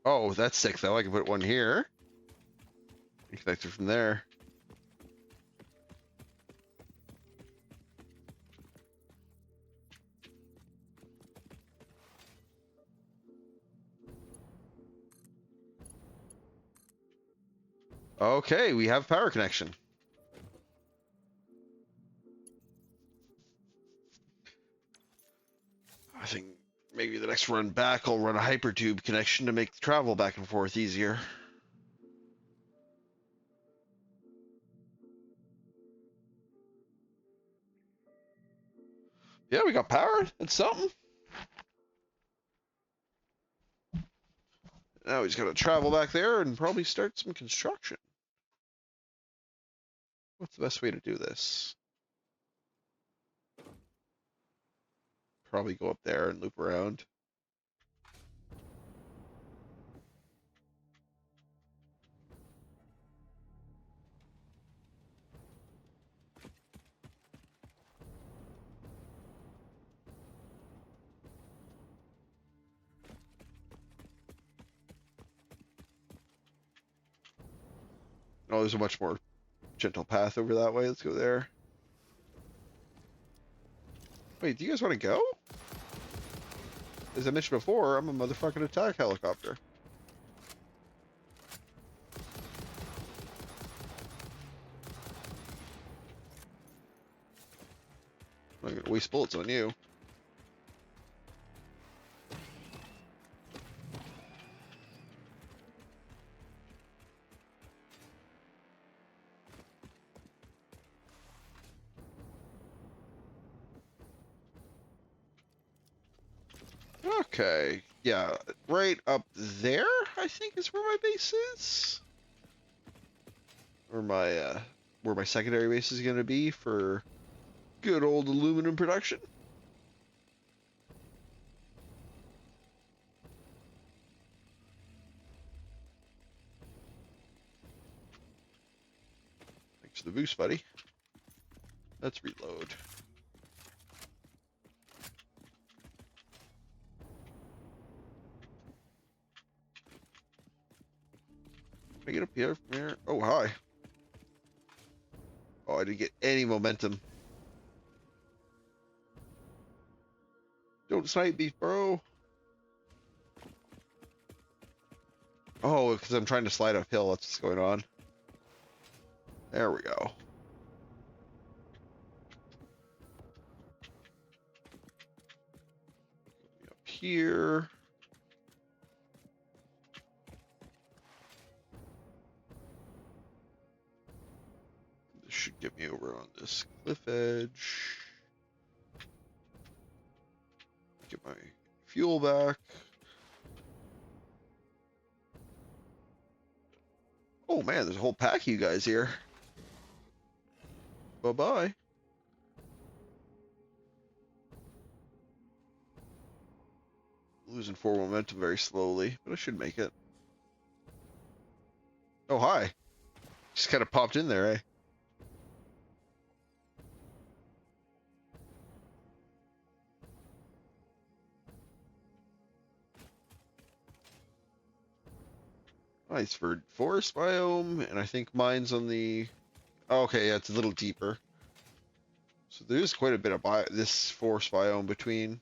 Oh, that's sick though. I can put one here and connect it from there. Okay, we have power connection. I think Maybe the next run back, I'll run a hypertube connection to make the travel back and forth easier. Yeah, we got power. That's something. Now he's got to travel back there and probably start some construction. What's the best way to do this? Probably go up there and loop around. Oh, there's a much more gentle path over that way. Let's go there. Wait, do you guys want to go? As I mentioned before, I'm a motherfucking attack helicopter. I'm not gonna waste bullets on you. Okay, yeah, right up there, I think is where my base is. Or where my secondary base is gonna be for good old aluminum production. Thanks for the boost, buddy. Let's reload. Can I get up here from here? Oh, hi. Oh, I didn't get any momentum. Don't snipe me, bro. Oh, because I'm trying to slide uphill. That's what's going on. There we go. Up here. This should get me over on this cliff edge. Get my fuel back. Oh man, there's a whole pack of you guys here. Bye-bye. Losing forward momentum very slowly, but I should make it. Oh, hi. Just kind of popped in there, eh? Nice for forest biome, and I think mine's on the... Oh, okay, yeah, it's a little deeper. So there's quite a bit of this forest biome between.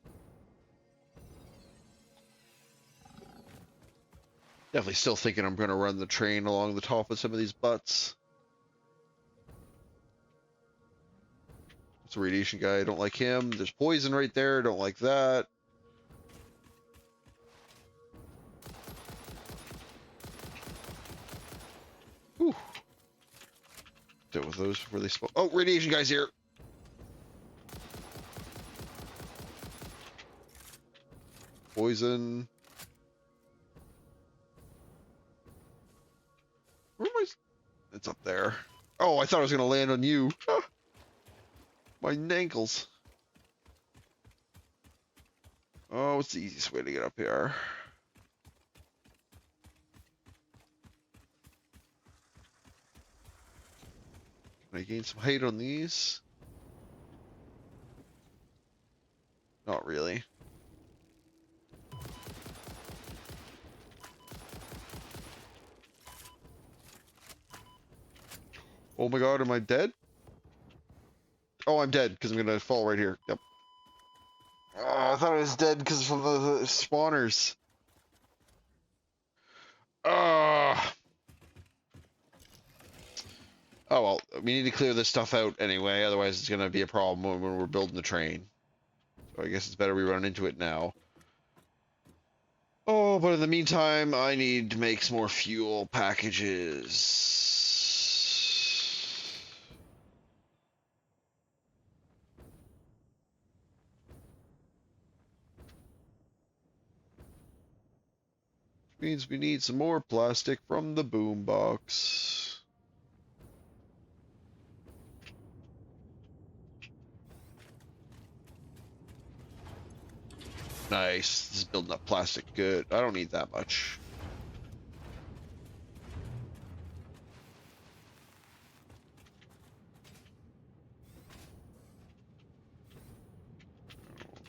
Definitely still thinking I'm going to run the train along the top of some of these butts. It's a radiation guy, I don't like him. There's poison right there, don't like that. Whew. Deal with those before they spawn. Oh, radiation guy's here. Poison. Where am I? It's up there. Oh, I thought I was going to land on you. My ankles. Oh, what's the easiest way to get up here? Can I gain some height on these? Not really. Oh my god, am I dead? Oh, I'm dead because I'm gonna fall right here. Yep. I thought I was dead because from the spawners. Oh well, we need to clear this stuff out anyway, otherwise it's gonna be a problem when we're building the train. So I guess it's better we run into it now. Oh, but in the meantime, I need to make some more fuel packages. Means we need some more plastic from the boombox. Nice. This is building up plastic good. I don't need that much.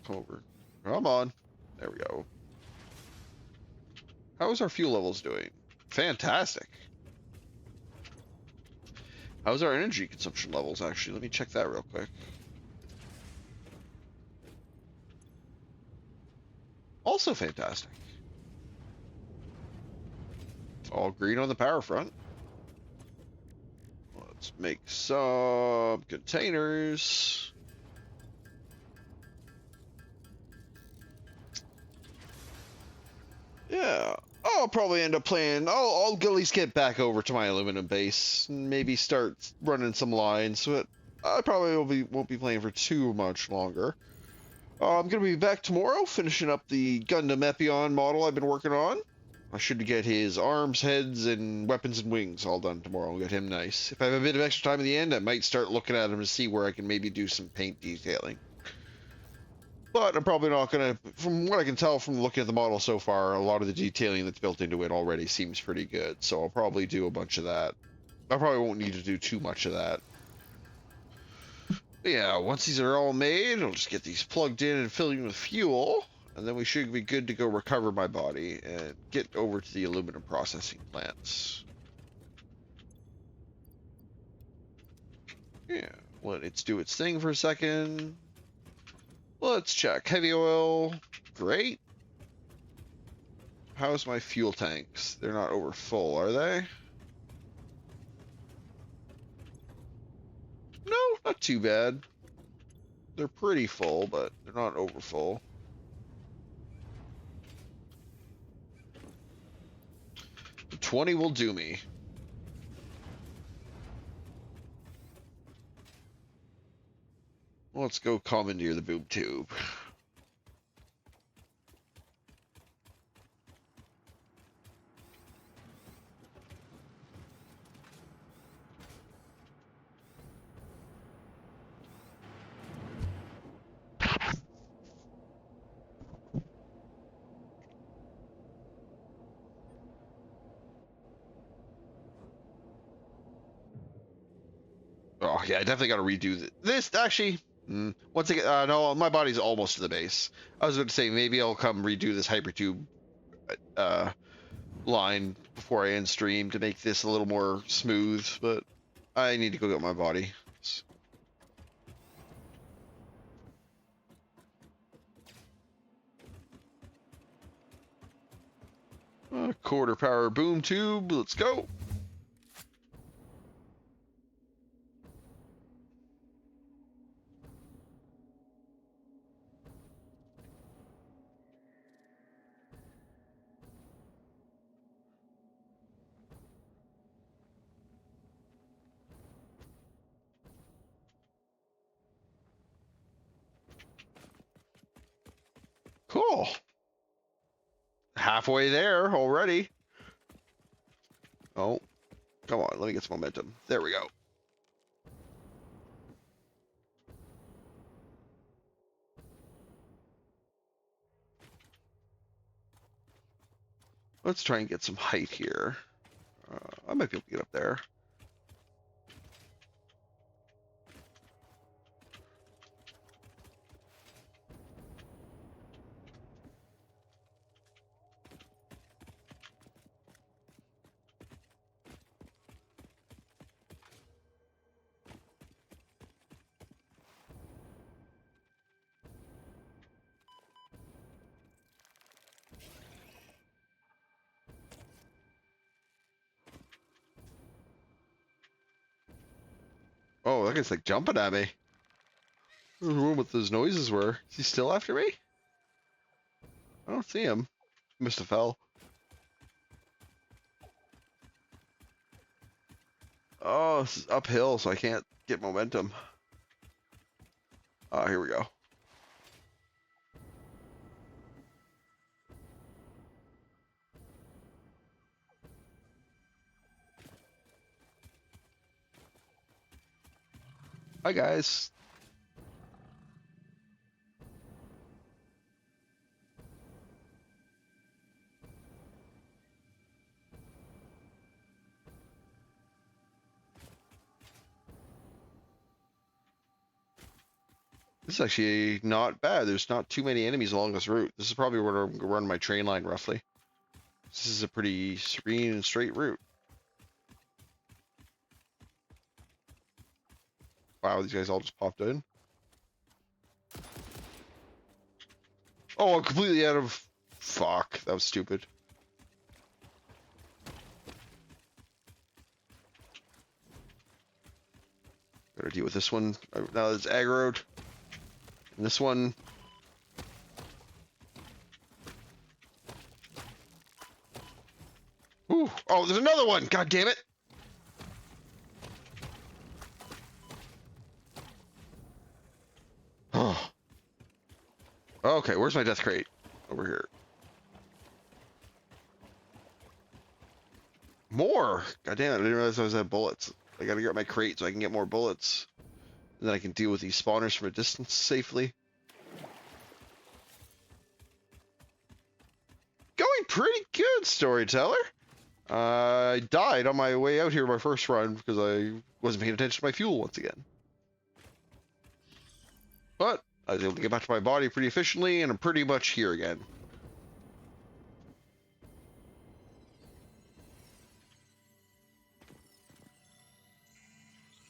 Come over. Come on. There we go. How's our fuel levels doing? Fantastic. How's our energy consumption levels, actually? Let me check that real quick. Also fantastic. All green on the power front. Let's make some containers. Yeah, I'll probably end up playing. I'll at least get back over to my aluminum base and maybe start running some lines. But I probably won't be playing for too much longer. I'm gonna be back tomorrow, finishing up the Gundam Epion model I've been working on. I should get his arms, heads, and weapons and wings all done tomorrow. I'll get him nice. If I have a bit of extra time at the end, I might start looking at him to see where I can maybe do some paint detailing. But I'm probably not going to, from what I can tell from looking at the model so far, a lot of the detailing that's built into it already seems pretty good. So I'll probably do a bunch of that. I probably won't need to do too much of that. But yeah, once these are all made, I'll just get these plugged in and filling with fuel. And then we should be good to go recover my body and get over to the aluminum processing plants. Yeah, let it do its thing for a second. Let's check. Heavy oil, great. How's my fuel tanks? They're not over full, are they? No, not too bad. They're pretty full, but they're not over full. The 20 will do me. Let's go commandeer the boob tube. Oh yeah, I definitely got to redo this. Actually, once again, no, my body's almost to the base. I was going to say maybe I'll come redo this hypertube uh, line before I end stream to make this a little more smooth, but I need to go get my body. Quarter power boom tube, let's go. Cool. Halfway there already. Oh, come on, let me get some momentum. There we go. Let's try and get some height here. I might be able to get up there. Oh, that guy's like jumping at me. I don't know what those noises were. Is he still after me? I don't see him. Must have fell. Oh, this is uphill, so I can't get momentum. Here we go. Hi, guys. This is actually not bad. There's not too many enemies along this route. This is probably where I'm going to run my train line, roughly. This is a pretty serene and straight route. Wow, these guys all just popped in. Oh, I'm completely out of... Fuck, that was stupid. Gotta deal with this one. Now it's aggroed. And this one... Ooh. Oh, there's another one! God damn it! Oh. Okay, where's my death crate? Over here. More! God damn it, I didn't realize I was at bullets. I gotta get my crate so I can get more bullets. And then I can deal with these spawners from a distance safely. Going pretty good, storyteller. I died on my way out here my first run because I wasn't paying attention to my fuel once again. But I was able to get back to my body pretty efficiently, and I'm pretty much here again.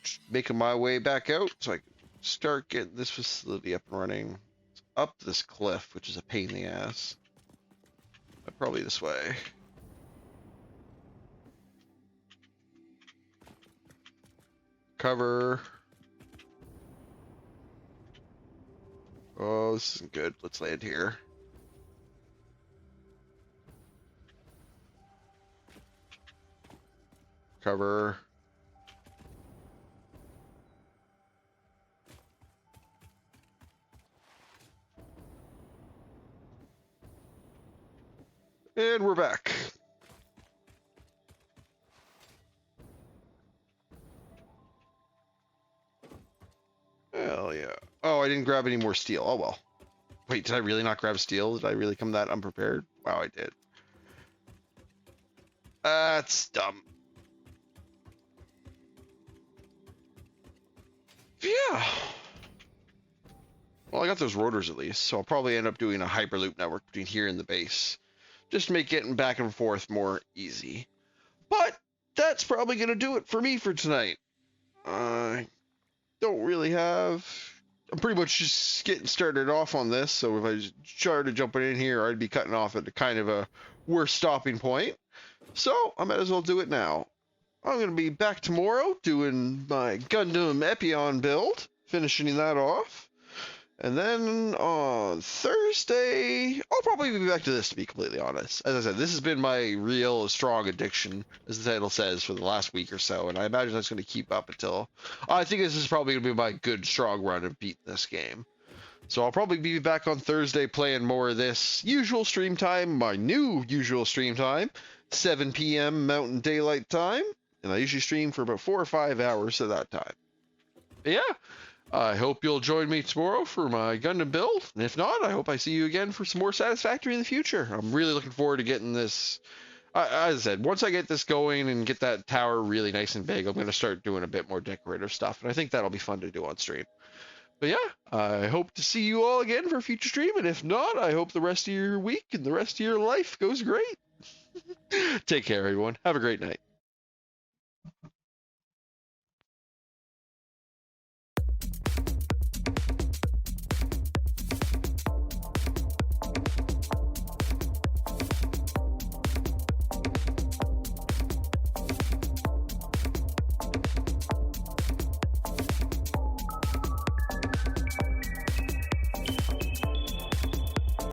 Just making my way back out so I can start getting this facility up and running. It's up this cliff, which is a pain in the ass. But probably this way. Cover. Oh, this isn't good. Let's land here. Cover. And we're back. Hell yeah. Oh, I didn't grab any more steel. Oh well. Wait, did I really not grab steel? Did I really come that unprepared? Wow, I did. That's dumb. Yeah. Well, I got those rotors at least, so I'll probably end up doing a hyperloop network between here and the base. Just to make getting back and forth more easy. But that's probably going to do it for me for tonight. I don't really have... I'm pretty much just getting started off on this, so if I started jumping in here, I'd be cutting off at kind of a worse stopping point. So I might as well do it now. I'm going to be back tomorrow doing my Gundam Epion build, finishing that off. And then on Thursday, I'll probably be back to this, to be completely honest. As I said, this has been my real strong addiction, as the title says, for the last week or so, and I imagine that's going to keep up until... I think this is probably going to be my good, strong run of beating this game. So I'll probably be back on Thursday playing more of this usual stream time, my new usual stream time, 7 p.m. Mountain Daylight Time, and I usually stream for about 4 or 5 hours at that time. But yeah. I hope you'll join me tomorrow for my Gundam build, and if not, I hope I see you again for some more Satisfactory in the future. I'm really looking forward to getting this. As I said, once I get this going and get that tower really nice and big, I'm going to start doing a bit more decorative stuff, and I think that'll be fun to do on stream. But yeah, I hope to see you all again for a future stream, and if not, I hope the rest of your week and the rest of your life goes great. Take care, everyone. Have a great night.